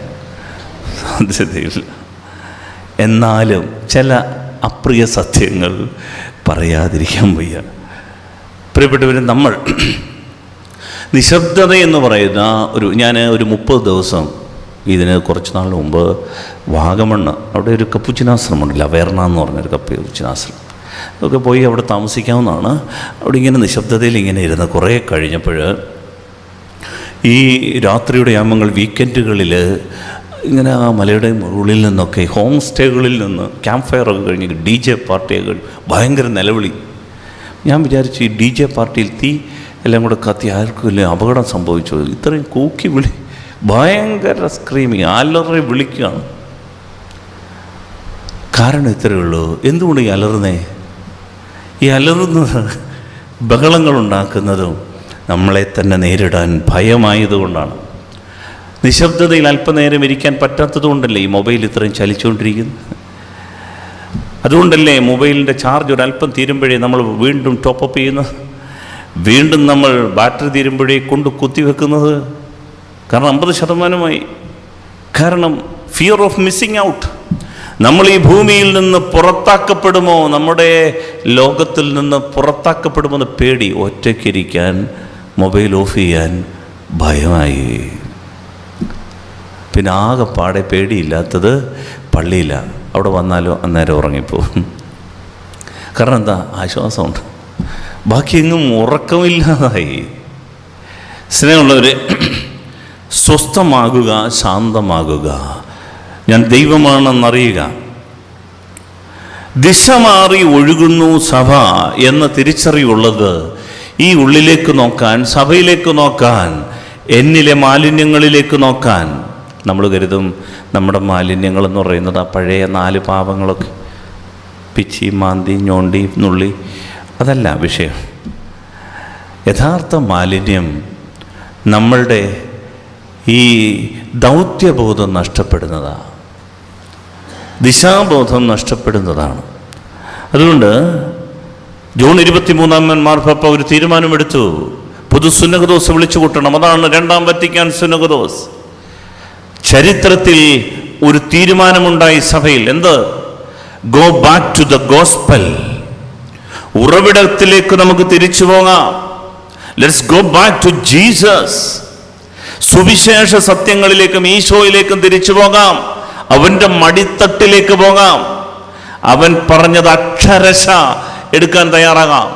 സാധ്യതയില്ല. എന്നാലും ചില അപ്രിയ സത്യങ്ങൾ പറയാതിരിക്കാൻ വയ്യ. പ്രിയപ്പെട്ടവർ, നമ്മൾ നിശബ്ദത എന്ന് പറയുന്ന ഞാൻ ഒരു 30 ദിവസം ഇതിന് കുറച്ച് നാൾ മുമ്പ് വാഗമണ്ണ് അവിടെ ഒരു കപ്പുച്ചിനാശ്രമമുണ്ട്, ലവേർണ എന്ന് പറഞ്ഞൊരു കപ്പുച്ചിനാശ്രമം. അതൊക്കെ പോയി അവിടെ താമസിക്കാവുന്നതാണ്. അവിടെ ഇങ്ങനെ നിശബ്ദതയിൽ ഇങ്ങനെ ഇരുന്ന് കുറേ കഴിഞ്ഞപ്പോൾ ഈ രാത്രിയുടെ യാമങ്ങൾ, വീക്കെൻഡുകളിൽ ഇങ്ങനെ ആ മലയുടെ ഉള്ളിൽ നിന്നൊക്കെ ഹോം സ്റ്റേകളിൽ നിന്ന് ക്യാമ്പ് ഫയറൊക്കെ കഴിഞ്ഞ് DJ പാർട്ടിയൊക്കെ ഭയങ്കര നിലവിളി. ഞാൻ വിചാരിച്ചു ഈ DJ പാർട്ടിയിൽ തീ എല്ലാം കൂടെ കത്തി ആർക്കും ഇല്ല അപകടം സംഭവിച്ചു. ഇത്രയും കൂക്കി വിളി, ഭയങ്കര സ്ക്രീമിങ്, അലറി വിളിക്കുകയാണ്. കാരണം ഇത്രയേ ഉള്ളൂ. എന്തുകൊണ്ട് ഈ അലറുന്നേ? ഈ അലറുന്നത് ബഹളങ്ങളുണ്ടാക്കുന്നതും നമ്മളെ തന്നെ നേരിടാൻ ഭയമായതുകൊണ്ടാണ്. നിശബ്ദതയിൽ അല്പനേരം ഇരിക്കാൻ പറ്റാത്തത് കൊണ്ടല്ലേ ഈ മൊബൈൽ ഇത്രയും ചലിച്ചുകൊണ്ടിരിക്കുന്നത്. അതുകൊണ്ടല്ലേ മൊബൈലിൻ്റെ ചാർജ് ഒരല്പം തീരുമ്പോഴേ നമ്മൾ വീണ്ടും ടോപ്പപ്പ് ചെയ്യുന്നത്, വീണ്ടും നമ്മൾ ബാറ്ററി തീരുമ്പോഴേ കൊണ്ട് കുത്തിവെക്കുന്നത്. കാരണം 50%. കാരണം ഫിയർ ഓഫ് മിസ്സിങ് ഔട്ട്. നമ്മൾ ഈ ഭൂമിയിൽ നിന്ന് പുറത്താക്കപ്പെടുമോ, നമ്മുടെ ലോകത്തിൽ നിന്ന് പുറത്താക്കപ്പെടുമോ എന്ന് പേടി. ഒറ്റയ്ക്കിരിക്കാൻ, മൊബൈൽ ഓഫ് ചെയ്യാൻ ഭയമായി. പിന്നെ ആകെപ്പാടെ പേടിയില്ലാത്തത് പള്ളിയിലാണ്. അവിടെ വന്നാലോ അന്നേരം ഉറങ്ങിപ്പോവും. കാരണം എന്താ? ആശ്വാസമുണ്ട്. ബാക്കിയെങ്ങും ഉറക്കമില്ലാതായി. സ്നേഹമുള്ളവർ, സ്വസ്ഥമാകുക, ശാന്തമാകുക. ഞാൻ ദൈവമാണെന്നറിയുക. ദിശ മാറി ഒഴുകുന്നു സഭ എന്ന തിരിച്ചറിവുള്ളത് ഈ ഉള്ളിലേക്ക് നോക്കാൻ, സഭയിലേക്ക് നോക്കാൻ, എന്നിലെ മാലിന്യങ്ങളിലേക്ക് നോക്കാൻ. നമ്മൾ കരുതും നമ്മുടെ മാലിന്യങ്ങളെന്ന് പറയുന്നത് ആ പഴയ 4 പാപങ്ങളൊക്കെ, പിച്ചി, മാന്തി, ഞോണ്ടി, നുള്ളി, അതല്ല വിഷയം. യഥാർത്ഥ മാലിന്യം നമ്മളുടെ ഈ ദൗത്യബോധം നഷ്ടപ്പെടുന്നതാണ്, ദിശാബോധം നഷ്ടപ്പെടുന്നതാണ്. അതുകൊണ്ട് ജൂൺ 23 മാർപ്പാപ്പ ഒരു തീരുമാനമെടുത്തു. പുതു സുന്നഹദോസ് വിളിച്ചു കൂട്ടണം. അതാണ് 2ാം വത്തിക്കാൻ സുന്നഹദോസ്. ചരിത്രത്തിൽ ഒരു തീരുമാനമുണ്ടായി സഭയിൽ. എന്ത്? Go back to the gospel. ഉറവിടത്തിലേക്ക് നമുക്ക് തിരിച്ചു പോകാം. Let's go back to Jesus. സുവിശേഷ സത്യങ്ങളിലേക്കും ഈശോയിലേക്കും തിരിച്ചു പോകാം. അവൻ്റെ മടിത്തട്ടിലേക്ക് പോകാം. അവൻ പറഞ്ഞത് അക്ഷരശ എടുക്കാൻ തയ്യാറാകാം.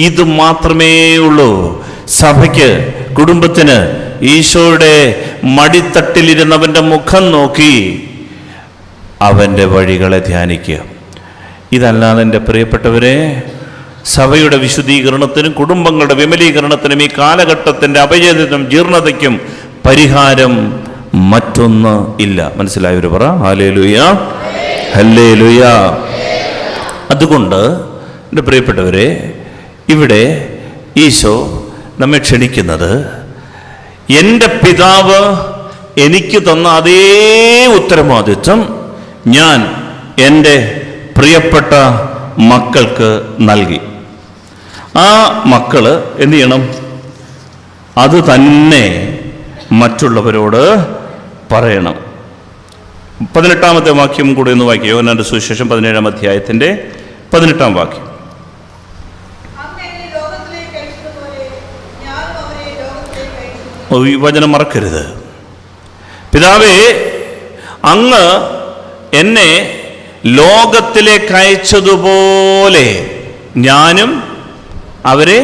ഇത് മാത്രമേ ഉള്ളൂ സഭയ്ക്ക്, കുടുംബത്തിന്. ഈശോയുടെ മടിത്തട്ടിലിരുന്നവൻ്റെ മുഖം നോക്കി അവൻ്റെ വഴികളെ ധ്യാനിക്കുക. ഇതല്ലാതെ എൻ്റെ പ്രിയപ്പെട്ടവരെ, സഭയുടെ വിശുദ്ധീകരണത്തിനും കുടുംബങ്ങളുടെ വിമലീകരണത്തിനും ഈ കാലഘട്ടത്തിൻ്റെ അപജയത്തിനും ജീർണതയ്ക്കും പരിഹാരം മറ്റൊന്ന് ഇല്ല. മനസ്സിലായവർ പറ ഹല്ലേലൂയ, ഹല്ലേലൂയ. അതുകൊണ്ട് എൻ്റെ പ്രിയപ്പെട്ടവരെ, ഇവിടെ ഈശോ നമ്മെ ക്ഷണിക്കുന്നത്, എൻ്റെ പിതാവ് എനിക്ക് തന്ന അതേ ഉത്തരവാദിത്വം ഞാൻ എൻ്റെ പ്രിയപ്പെട്ട മക്കൾക്ക് നൽകി. ആ മക്കൾ എന്ത് ചെയ്യണം? അത് തന്നെ മറ്റുള്ളവരോട് പറയണം. 18ാമത്തെ വാക്യം കൂടെ ഒന്ന് വായിക്കുക. യോഹന്നാന്റെ സുവിശേഷം 17ാം അധ്യായത്തിൻ്റെ 18ാം വാക്യം. ഈ വചനം മറക്കരുത്. പിതാവേ, അങ്ങ് എന്നെ ലോകത്തിലേക്ക് അയച്ചതുപോലെ ഞാനും അവരെ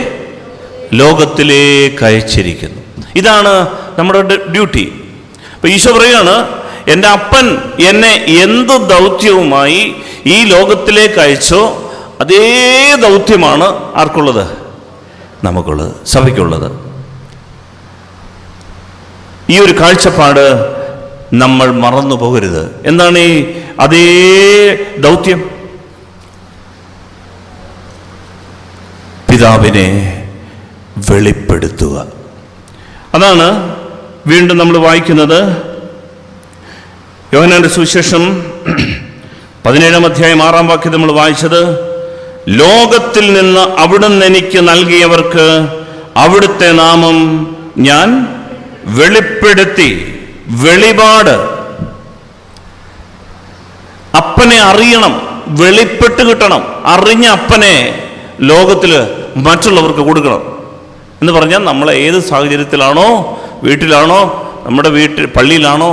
ലോകത്തിലേക്ക് അയച്ചിരിക്കുന്നു. ഇതാണ് നമ്മുടെ ഡ്യൂട്ടി. അപ്പോൾ ഈശോ പറയുകയാണ്, എൻ്റെ അപ്പൻ എന്നെ എന്ത് ദൗത്യവുമായി ഈ ലോകത്തിലേക്ക് അയച്ചോ അതേ ദൗത്യമാണ് ആർക്കുള്ളത്? നമുക്കുള്ളത്, സഭയ്ക്കുള്ളത്. ഈ ഒരു കാഴ്ചപ്പാട് നമ്മൾ മറന്നു പോകരുത്. എന്താണ് ഈ അതേ ദൗത്യം? പിതാവിനെ വെളിപ്പെടുത്തുക. അതാണ് വീണ്ടും നമ്മൾ വായിക്കുന്നത്. യോഹന്നാന്റെ സുവിശേഷം 17ാം അധ്യായം 6ാം വാക്യം നമ്മൾ വായിച്ചത്, ലോകത്തിൽ നിന്ന് അവിടുന്ന് എനിക്ക് നൽകിയവർക്ക് അവിടുത്തെ നാമം ഞാൻ വെളിപ്പെടുത്തി. വെളിപാട്. അപ്പനെ അറിയണം, വെളിപ്പെട്ട് കിട്ടണം. അറിഞ്ഞ അപ്പനെ ലോകത്തിൽ മറ്റുള്ളവർക്ക് കൊടുക്കണം എന്ന് പറഞ്ഞാൽ, നമ്മളെ ഏത് സാഹചര്യത്തിലാണോ, വീട്ടിലാണോ, നമ്മുടെ പള്ളിയിലാണോ,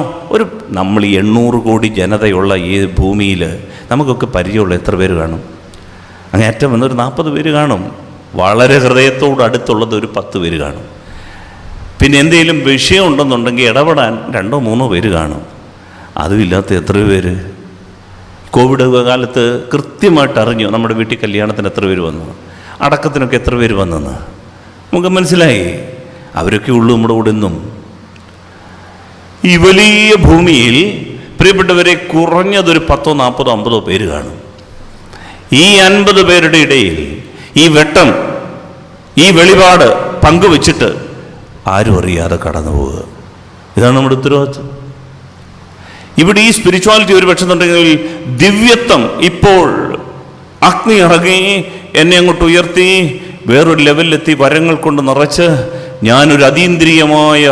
നമ്മൾ 800 കോടി ജനതയുള്ള ഈ ഭൂമിയിൽ നമുക്കൊക്കെ പരിചയമുള്ള എത്ര പേര് കാണും? അങ്ങേറ്റം വന്നൊരു 40 പേര് കാണും. വളരെ ഹൃദയത്തോട് അടുത്തുള്ളത് ഒരു 10 പേര് കാണും. പിന്നെ എന്തെങ്കിലും വിഷയം ഉണ്ടെന്നുണ്ടെങ്കിൽ ഇടപെടാൻ 2 or 3 പേര് കാണും. അതും ഇല്ലാത്ത എത്രയോ പേര്. കോവിഡ് കാലത്ത് കൃത്യമായിട്ട് അറിഞ്ഞു നമ്മുടെ വീട്ടിൽ കല്യാണത്തിന് എത്ര പേര് വന്നു, അടക്കത്തിനൊക്കെ എത്ര പേര് വന്നെന്ന് നമുക്ക് മനസ്സിലായി. അവരൊക്കെ ഉള്ളൂ നമ്മുടെ കൂടെ. എന്നും ഈ വലിയ ഭൂമിയിൽ പ്രിയപ്പെട്ടവരെ, കുറഞ്ഞതൊരു 10, 40, 50 പേര് കാണും. ഈ 50 പേരുടെ ഇടയിൽ ഈ വെട്ടം, ഈ വെളിപാട് പങ്കുവെച്ചിട്ട് ആരും അറിയാതെ കടന്നു പോവുക. ഇതാണ് നമ്മുടെ ഉത്തരവാദിത്വം. ഇവിടെ ഈ സ്പിരിച്വാലിറ്റി ഒരു പക്ഷെന്നുണ്ടെങ്കിൽ ദിവ്യത്വം ഇപ്പോൾ അഗ്നി ഇറങ്ങി എന്നെ അങ്ങോട്ട് ഉയർത്തി വേറൊരു ലെവലിലെത്തി വരങ്ങൾ കൊണ്ട് നിറച്ച് ഞാനൊരു അതീന്ദ്രിയമായ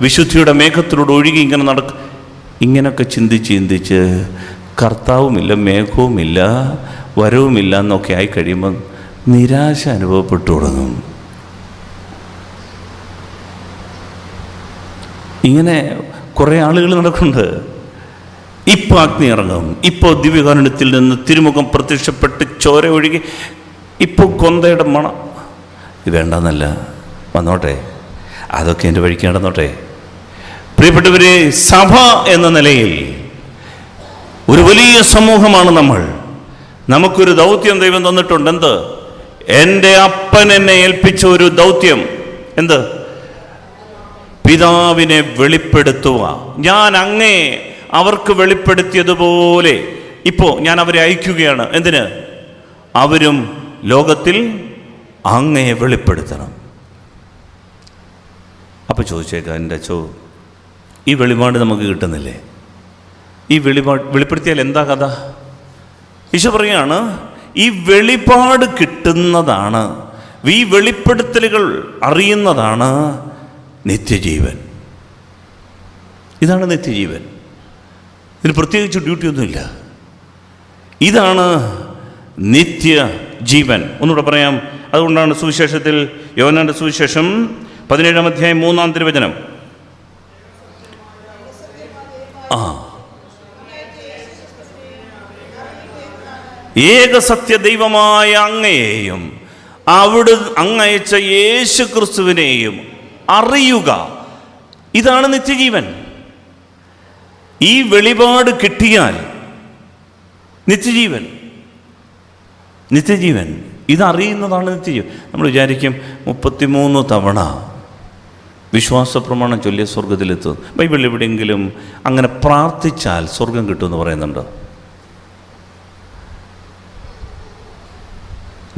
വിശുദ്ധിയുടെ മേഘത്തിലൂടെ ഒഴുകി ഇങ്ങനെ ഇങ്ങനെയൊക്കെ ചിന്തിച്ച് കർത്താവുമില്ല, മേഘവുമില്ല, വരവുമില്ല എന്നൊക്കെ ആയി കഴിയുമ്പം നിരാശ അനുഭവപ്പെട്ടു തുടങ്ങും. ഇങ്ങനെ കുറേ ആളുകൾ നടക്കുന്നുണ്ട്. ഇപ്പോൾ അഗ്നി ഇറങ്ങും, ഇപ്പോൾ ദിവ്യകാരുണ്യത്തിൽ നിന്ന് തിരുമുഖം പ്രത്യക്ഷപ്പെട്ട് ചോര ഒഴുകി, ഇപ്പോൾ കൊന്തയുടെ മണം. ഇത് വേണ്ടെന്നല്ല, വന്നോട്ടെ, അതൊക്കെ എൻ്റെ വഴിക്ക് നടന്നോട്ടെ. പ്രിയപ്പെട്ടവരെ, സഭ എന്ന നിലയിൽ ഒരു വലിയ സമൂഹമാണ് നമ്മൾ. നമുക്കൊരു ദൗത്യം ദൈവം തന്നിട്ടുണ്ട്. എന്ത്? എൻ്റെ അപ്പൻ എന്നെ ഏൽപ്പിച്ച ഒരു ദൗത്യം. എന്ത്? പിതാവിനെ വെളിപ്പെടുത്തുക. ഞാൻ അങ്ങേ അവർക്ക് വെളിപ്പെടുത്തിയതുപോലെ ഇപ്പോൾ ഞാൻ അവരെ അയക്കുകയാണ്. എന്തിന്? അവരും ലോകത്തിൽ അങ്ങയെ വെളിപ്പെടുത്തണം. അപ്പോൾ ചോദിച്ചേക്കാം, എൻ്റെ അച്ചോ, ഈ വെളിപാട് നമുക്ക് കിട്ടുന്നില്ലേ? ഈ വെളിപ്പെടുത്തിയാൽ എന്താ കഥ? ഈശോ പറയുകയാണ്, ഈ വെളിപാട് കിട്ടുന്നതാണ്, ഈ വെളിപ്പെടുത്തലുകൾ അറിയുന്നതാണ് നിത്യജീവൻ. ഇതാണ് നിത്യജീവൻ. ഇതിന് പ്രത്യേകിച്ച് ഡ്യൂട്ടിയൊന്നുമില്ല. ഇതാണ് നിത്യജീവൻ. ഒന്നുകൂടെ പറയാം. അതുകൊണ്ടാണ് സുവിശേഷത്തിൽ, യോഹന്നാന്റെ സുവിശേഷം 17-ാം അധ്യായം 3-ാം തിരുവചനം, ഏകസത്യ ദൈവമായ അങ്ങയെയും അങ്ങയച്ച യേശു ക്രിസ്തുവിനെയും അറിയുക. ഇതാണ് നിത്യജീവൻ. ഈ വെളിപാട് കിട്ടിയാൽ നിത്യജീവൻ ഇതറിയുന്നതാണ് നിത്യജീവൻ. നമ്മൾ വിചാരിക്കും 33 തവണ വിശ്വാസ പ്രമാണം ചൊല്ലിയ സ്വർഗത്തിലെത്തും. ബൈബിളിൽ എവിടെയെങ്കിലും അങ്ങനെ പ്രാർത്ഥിച്ചാൽ സ്വർഗം കിട്ടുമെന്ന് പറയുന്നുണ്ടോ?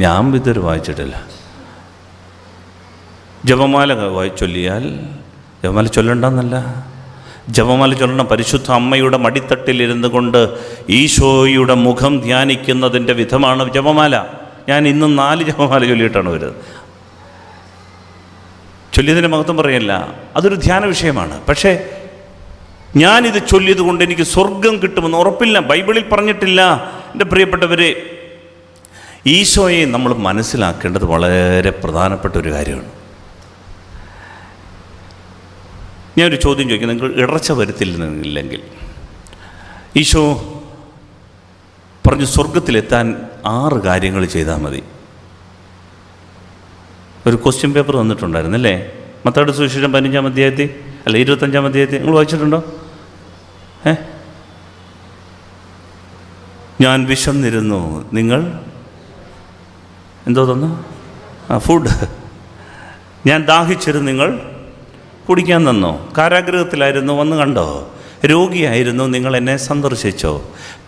ഞാൻ ഇതുവരെ വായിച്ചിട്ടില്ല. ജപമാല ചൊല്ലിയാൽ, ജപമാല ചൊല്ലണ്ടെന്നല്ല, ജപമാല ചൊല്ലണം. പരിശുദ്ധ അമ്മയുടെ മടിത്തട്ടിലിരുന്ന് കൊണ്ട് ഈശോയുടെ മുഖം ധ്യാനിക്കുന്നതിൻ്റെ വിധമാണ് ജപമാല. ഞാൻ ഇന്ന് 4 ജപമാല ചൊല്ലിയിട്ടാണ് വരുന്നത്. ചൊല്ലിയതിൻ്റെ മഹത്വം പറയല്ല, അതൊരു ധ്യാന വിഷയമാണ്. പക്ഷേ ഞാനിത് ചൊല്ലിയത് കൊണ്ട് എനിക്ക് സ്വർഗം കിട്ടുമെന്ന് ഉറപ്പില്ല. ബൈബിളിൽ പറഞ്ഞിട്ടില്ല. എൻ്റെ പ്രിയപ്പെട്ടവരെ, ഈശോയെ നമ്മൾ മനസ്സിലാക്കേണ്ടത് വളരെ പ്രധാനപ്പെട്ട ഒരു കാര്യമാണ്. ഞാനൊരു ചോദ്യം ചോദിക്കും, നിങ്ങൾ ഇടർച്ച വരുത്തില്ലെങ്കിൽ, ഈശോ പറഞ്ഞു സ്വർഗത്തിലെത്താൻ 6 കാര്യങ്ങൾ ചെയ്താൽ മതി. ഒരു ക്വസ്റ്റ്യൻ പേപ്പർ തന്നിട്ടുണ്ടായിരുന്നല്ലേ? മത്തായിയുടെ സുവിശേഷം 15-ാം അധ്യായത്തിൽ, അല്ല 25-ാം അധ്യായത്തിൽ നിങ്ങൾ വായിച്ചിട്ടുണ്ടോ? ഞാൻ വിശന്നിരുന്നു, നിങ്ങൾ എന്തോ തന്നു? ഫുഡ്. ഞാൻ ദാഹിച്ചിരുന്നു, നിങ്ങൾ കുടിക്കാൻ തന്നോ? കാരാഗൃഹത്തിലായിരുന്നു, വന്ന് കണ്ടോ? രോഗിയായിരുന്നു, നിങ്ങൾ എന്നെ സന്ദർശിച്ചോ?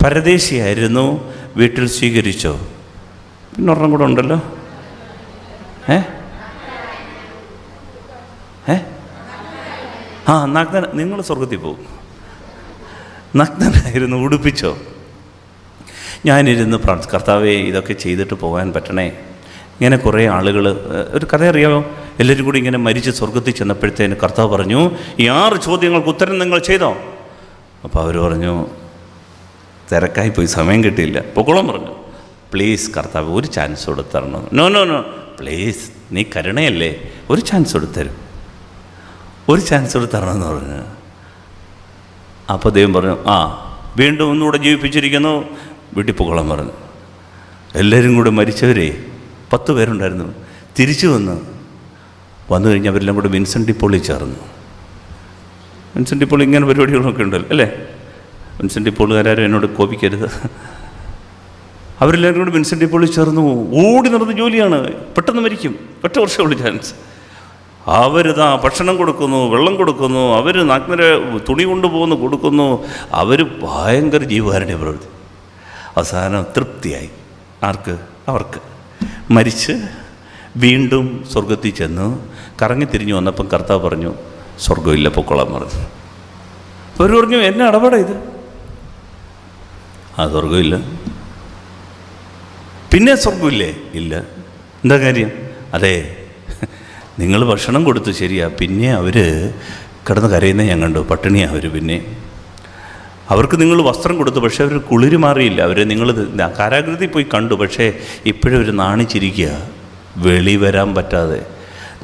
പരദേശിയായിരുന്നു, വീട്ടിൽ സ്വീകരിച്ചോ? പിന്നെ ഒരെണ്ണം കൂടെ ഉണ്ടല്ലോ. നഗ്നൻ. നിങ്ങൾ സ്വർഗത്തിൽ പോകും. നഗ്നനായിരുന്നു, ഉടുപ്പിച്ചോ? ഞാനിരുന്ന് കർത്താവേ ഇതൊക്കെ ചെയ്തിട്ട് പോകാൻ പറ്റണേ. ഇങ്ങനെ കുറേ ആളുകൾ, ഒരു കഥ അറിയാമോ? എല്ലാവരും കൂടി ഇങ്ങനെ മരിച്ച് സ്വർഗത്തിൽ ചെന്നപ്പോഴത്തേന് കർത്താവ് പറഞ്ഞു, ഈ 6 ചോദ്യങ്ങൾക്ക് ഉത്തരം നിങ്ങൾ ചെയ്തോ? അപ്പോൾ അവർ പറഞ്ഞു, തിരക്കായി പോയി, സമയം കിട്ടിയില്ല, പൊക്കോളം പറഞ്ഞു. പ്ലീസ് കർത്താവ്, ഒരു ചാൻസ് കൊടുത്തരണം. നോ പ്ലീസ്, നീ കരുണയല്ലേ, ഒരു ചാൻസ് കൊടുത്തരും, ഒരു ചാൻസ് കൊടുത്തരണമെന്ന് പറഞ്ഞു. അപ്പോൾ ദൈവം പറഞ്ഞു, വീണ്ടും ഒന്നുകൂടെ ജീവിപ്പിച്ചിരിക്കുന്നു, വീട്ടിൽ പൊക്കോളം പറഞ്ഞു. എല്ലാവരും കൂടെ മരിച്ചവരെ 10 പേരുണ്ടായിരുന്നു. തിരിച്ചു വന്നു കഴിഞ്ഞ് അവരെല്ലാം കൂടെ വിൻസെൻ്റ് ഡി പോളിൽ ചേർന്നു. വിൻസെൻ്റ് ഡി പോൾ ഇങ്ങനെ പരിപാടികളൊക്കെ ഉണ്ടല്ലോ അല്ലേ? വിൻസെൻ്റ് ഡി പോളുകാരും എന്നോട് കോപിക്കരുത്. അവരെല്ലാവരും കൂടെ വിൻസെൻ്റ് ഡി പോളിൽ ചേർന്നു. ഓടി നടന്ന ജോലിയാണ്. പെട്ടെന്ന് മരിക്കും, 8 വർഷമുള്ള ചാൻസ്. അവരിതാ ഭക്ഷണം കൊടുക്കുന്നു, വെള്ളം കൊടുക്കുന്നു, അവർ നഗ്നരെ തുണി കൊണ്ടുപോകുന്നു കൊടുക്കുന്നു, അവർ ഭയങ്കര ജീവകാരുണ്യ പ്രവൃത്തി. അവസാനം തൃപ്തിയായി. ആർക്ക്? അവർക്ക്. മരിച്ച് വീണ്ടും സ്വർഗത്തിൽ ചെന്ന് കറങ്ങി തിരിഞ്ഞു വന്നപ്പം കർത്താവ് പറഞ്ഞു, സ്വർഗമില്ല, പൊക്കോളാൻ പറഞ്ഞു. അവർ പറഞ്ഞു, എന്നെ ഇടപെടാ ഇത്? ആ, സ്വർഗമില്ല. പിന്നെ സ്വർഗമില്ലേ? ഇല്ല. എന്താ കാര്യം? അതെ, നിങ്ങൾ ഭക്ഷണം കൊടുത്തു, ശരിയാ, പിന്നെ അവർ കിടന്ന് കരയുന്നത് ഞാൻ കണ്ടു, പട്ടിണിയാണ് അവർ. പിന്നെ അവർക്ക് നിങ്ങൾ വസ്ത്രം കൊടുത്തു, പക്ഷേ അവർ കുളിര് മാറിയില്ല. അവർ നിങ്ങൾ കാരാഗൃഹത്തിൽ പോയി കണ്ടു, പക്ഷേ ഇപ്പോഴും അവർ നാണിച്ചിരിക്കുക, വെളി വരാൻ പറ്റാതെ.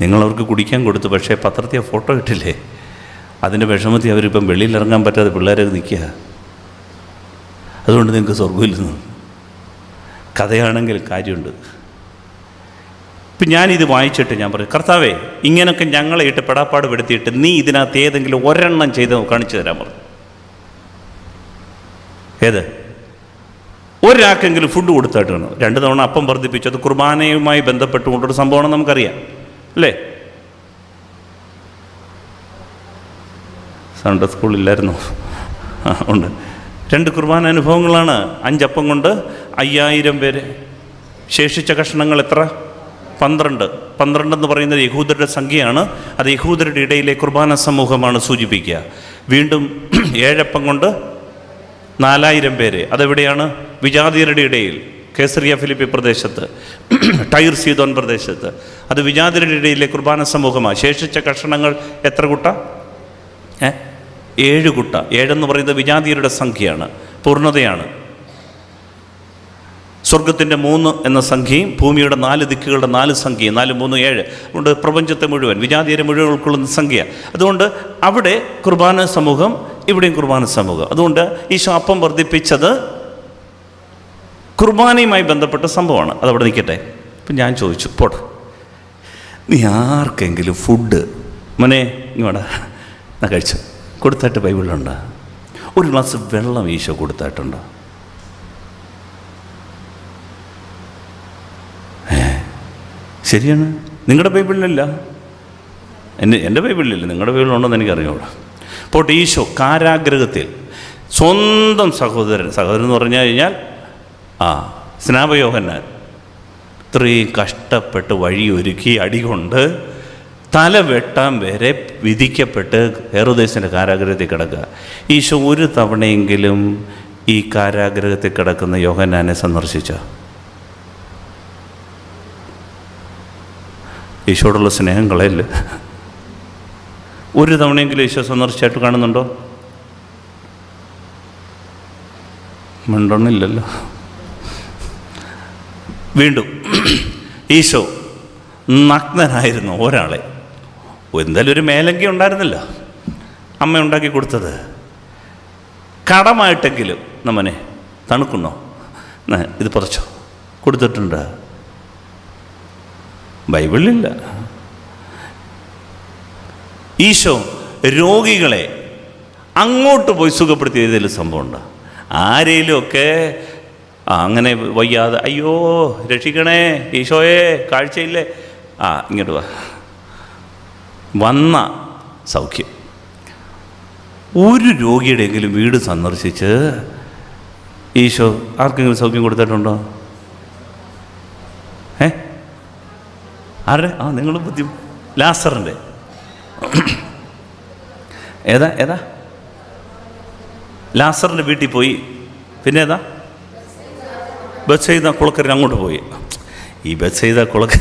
നിങ്ങളവർക്ക് കുടിക്കാൻ കൊടുത്തു, പക്ഷേ പത്രത്തിൽ ഫോട്ടോ ഇട്ടില്ലേ, അതിൻ്റെ വിഷമത്തിൽ അവരിപ്പം വെളിയിലിറങ്ങാൻ പറ്റാതെ പിള്ളേരൊക്കെ നിൽക്കുക. അതുകൊണ്ട് നിങ്ങൾക്ക് സ്വർഗമില്ലെന്ന്. കഥയാണെങ്കിൽ കാര്യമുണ്ട്. ഇപ്പം ഞാനിത് വായിച്ചിട്ട് ഞാൻ പറയും, കർത്താവേ, ഇങ്ങനെയൊക്കെ ഞങ്ങളെ ഇട്ട് പെടാപ്പാട് പെടുത്തിയിട്ട് നീ ഇതിനകത്ത് ഏതെങ്കിലും ഒരെണ്ണം ചെയ്ത് കാണിച്ചു തരാൻ പറഞ്ഞു. ഏത്? ഒരാൾക്കെങ്കിലും ഫുഡ് കൊടുത്തായിട്ട് വേണം. 2 തവണ അപ്പം വർദ്ധിപ്പിച്ചു. അത് കുർബാനയുമായി ബന്ധപ്പെട്ടുകൊണ്ടൊരു സംഭവമാണെന്ന് നമുക്കറിയാം, അല്ലേ? സൺഡേ സ്കൂളില്ലായിരുന്നു? ഉണ്ട്. 2 കുർബാന അനുഭവങ്ങളാണ്. 5 അപ്പം കൊണ്ട് 5000 പേര്. ശേഷിച്ച കഷ്ണങ്ങൾ എത്ര? 12. 12 എന്ന് പറയുന്നത് യഹൂദരുടെ സംഖ്യയാണ്. അത് യഹൂദരുടെ ഇടയിലെ കുർബാന സമൂഹമാണ് സൂചിപ്പിക്കുക. വീണ്ടും 7 അപ്പം കൊണ്ട് 4000 പേര്. അതെവിടെയാണ്? വിജാതിയരുടെ ഇടയിൽ, കേസറിയ ഫിലിപ്പി പ്രദേശത്ത്, ടൈർ സീദോൻ പ്രദേശത്ത്. അത് വിജാതിയരുടെ ഇടയിലെ കുർബാന സമൂഹമാണ്. ശേഷിച്ച കഷണങ്ങൾ എത്ര കുട്ട? 7 കുട്ട. 7 എന്ന് പറയുന്നത് വിജാതിയരുടെ സംഖ്യയാണ്, പൂർണ്ണതയാണ്. സ്വർഗത്തിൻ്റെ 3 എന്ന സംഖ്യയും ഭൂമിയുടെ 4 ദിക്കുകളുടെ 4 സംഖ്യയും, 4, 3, 7 അതുകൊണ്ട് പ്രപഞ്ചത്തെ മുഴുവൻ, വിജാതിയരെ മുഴുവൻ ഉൾക്കൊള്ളുന്ന സംഖ്യ. അതുകൊണ്ട് അവിടെ കുർബാന സമൂഹം, ഇവിടെയും കുർബാന സമൂഹം. അതുകൊണ്ട് ഈശോ അപ്പം വർദ്ധിപ്പിച്ചത് കുർബാനയുമായി ബന്ധപ്പെട്ട സംഭവമാണ്. അതവിടെ നിൽക്കട്ടെ. ഇപ്പം ഞാൻ ചോദിച്ചു, പോട്ടെ, നീ ആർക്കെങ്കിലും ഫുഡ് മോനെ ഇങ്ങോട്ടാ ഞാൻ കഴിച്ചു കൊടുത്തായിട്ട് ബൈബിളിലുണ്ടോ? ഒരു ഗ്ലാസ് വെള്ളം ഈശോ കൊടുത്തായിട്ടുണ്ടോ? ശരിയാണ്, നിങ്ങളുടെ ബൈബിളിലില്ല, എൻ്റെ ബൈബിളിലില്ല, നിങ്ങളുടെ ബൈബിളിലുണ്ടോയെന്ന് എനിക്കറിഞ്ഞൂടാ. പോട്ടെ, ഈശോ കാരാഗ്രഹത്തിൽ സ്വന്തം സഹോദരൻ എന്ന് പറഞ്ഞു കഴിഞ്ഞാൽ സ്നാപയോഹന്നാൻ ഇത്രയും കഷ്ടപ്പെട്ട് വഴിയൊരുക്കി അടികൊണ്ട് തല വെട്ടാൻ വരെ വിധിക്കപ്പെട്ട് ഹെറോദേസിൻ്റെ കാരാഗ്രഹത്തിൽ കിടക്കുക. ഈശോ ഒരു തവണയെങ്കിലും ഈ കാരാഗ്രഹത്തിൽ കിടക്കുന്ന യോഹന്നാനെ സന്ദർശിച്ച? ഈശോയോടുള്ള സ്നേഹം കളയല്ലേ? ഒരു തവണയെങ്കിലും ഈശോ സന്ദർശിച്ചായിട്ട് കാണുന്നുണ്ടോ? മിണ്ടണില്ലല്ലോ. വീണ്ടും ഈശോ നഗ്നനായിരുന്നു ഒരാളെ. എന്തായാലും ഒരു മേലങ്കി ഉണ്ടായിരുന്നില്ല, അമ്മ ഉണ്ടാക്കി കൊടുത്തത്. കടമായിട്ടെങ്കിലും നമ്മനെ തണുക്കുന്നോ, ഇത് പുറച്ചോ കൊടുത്തിട്ടുണ്ട്. ബൈബിളിലില്ല. ഈശോ രോഗികളെ അങ്ങോട്ട് പോയി സുഖപ്പെടുത്തി ഏതെങ്കിലും സംഭവമുണ്ടോ? ആരെങ്കിലുമൊക്കെ അങ്ങനെ വയ്യാതെ, അയ്യോ രക്ഷിക്കണേ ഈശോയെ, കാഴ്ചയില്ലേ, ഇങ്ങോട്ട് വന്ന സൗഖ്യം. ഒരു രോഗിയുടെയെങ്കിലും വീട് സന്ദർശിച്ച് ഈശോ ആർക്കെങ്കിലും സൗഖ്യം കൊടുത്തിട്ടുണ്ടോ? ആരുടെ? നിങ്ങൾ ബുദ്ധി ലാസറിൻ്റെ ഏതാ ലാസറിൻ്റെ വീട്ടിൽ പോയി. പിന്നെ ബത്സയിദ കുളക്കരൻ അങ്ങോട്ട് പോയി. ഈ ബത്സയിദ കുളക്കര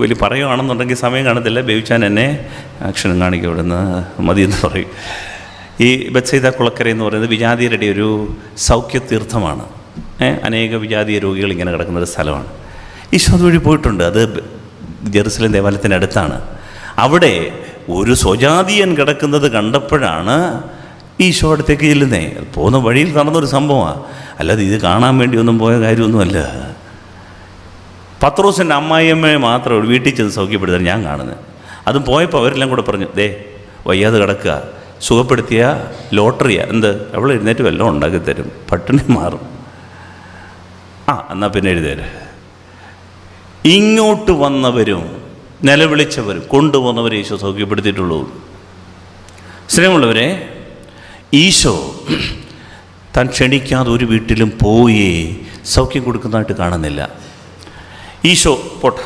വലിയ പറയുകയാണെന്നുണ്ടെങ്കിൽ സമയം കാണത്തില്ല, ബേബിച്ചാൻ എന്നെ അക്ഷരം കാണിക്കും ഇവിടുന്ന് മതിയെന്ന് പറയും. ഈ ബത്സയിദ കുളക്കര എന്ന് പറയുന്നത് വിജാതിയരുടെ ഒരു സൗഖ്യ തീർത്ഥമാണ്. അനേക വിജാതീയ രോഗികൾ ഇങ്ങനെ കിടക്കുന്നൊരു സ്ഥലമാണ്. ഈശോ അതുവഴി പോയിട്ടുണ്ട്. അത് ജെറുസലേം ദേവാലയത്തിൻ്റെ അടുത്താണ്. അവിടെ ഒരു സ്വജാതീയൻ കിടക്കുന്നത് കണ്ടപ്പോഴാണ് ഈശോ അടുത്തേക്ക് ചെല്ലുന്നേ. പോകുന്ന വഴിയിൽ നടന്നൊരു സംഭവമാണ്, അല്ലാതെ ഇത് കാണാൻ വേണ്ടി ഒന്നും പോയ കാര്യമൊന്നുമല്ല. പത്രോസിൻ്റെ അമ്മായിയമ്മയെ മാത്രമേ വീട്ടിൽ ചെന്ന് സൗഖ്യപ്പെടുത്താൻ ഞാൻ കാണുന്നത്. അതും പോയപ്പോൾ അവരെല്ലാം കൂടെ പറഞ്ഞു, വയ്യാതെ കിടക്കുക, സുഖപ്പെടുത്തിയ ലോട്ടറിയാ, അവൾ എഴുന്നേറ്റ് വല്ലതും ഉണ്ടാക്കി തരും, പട്ടിണി മാറും. എന്നാൽ പിന്നെ എഴുതേര്. ഇങ്ങോട്ട് വന്നവരും നിലവിളിച്ചവരും കൊണ്ടുപോകുന്നവരെ ഈശോ സൗഖ്യപ്പെടുത്തിയിട്ടുള്ളൂ. സ്നേഹമുള്ളവരെ, ഈശോ താൻ ക്ഷണിക്കാതെ ഒരു വീട്ടിലും പോയി സൗഖ്യം കൊടുക്കുന്നതായിട്ട് കാണുന്നില്ല. ഈശോ പോട്ടെ,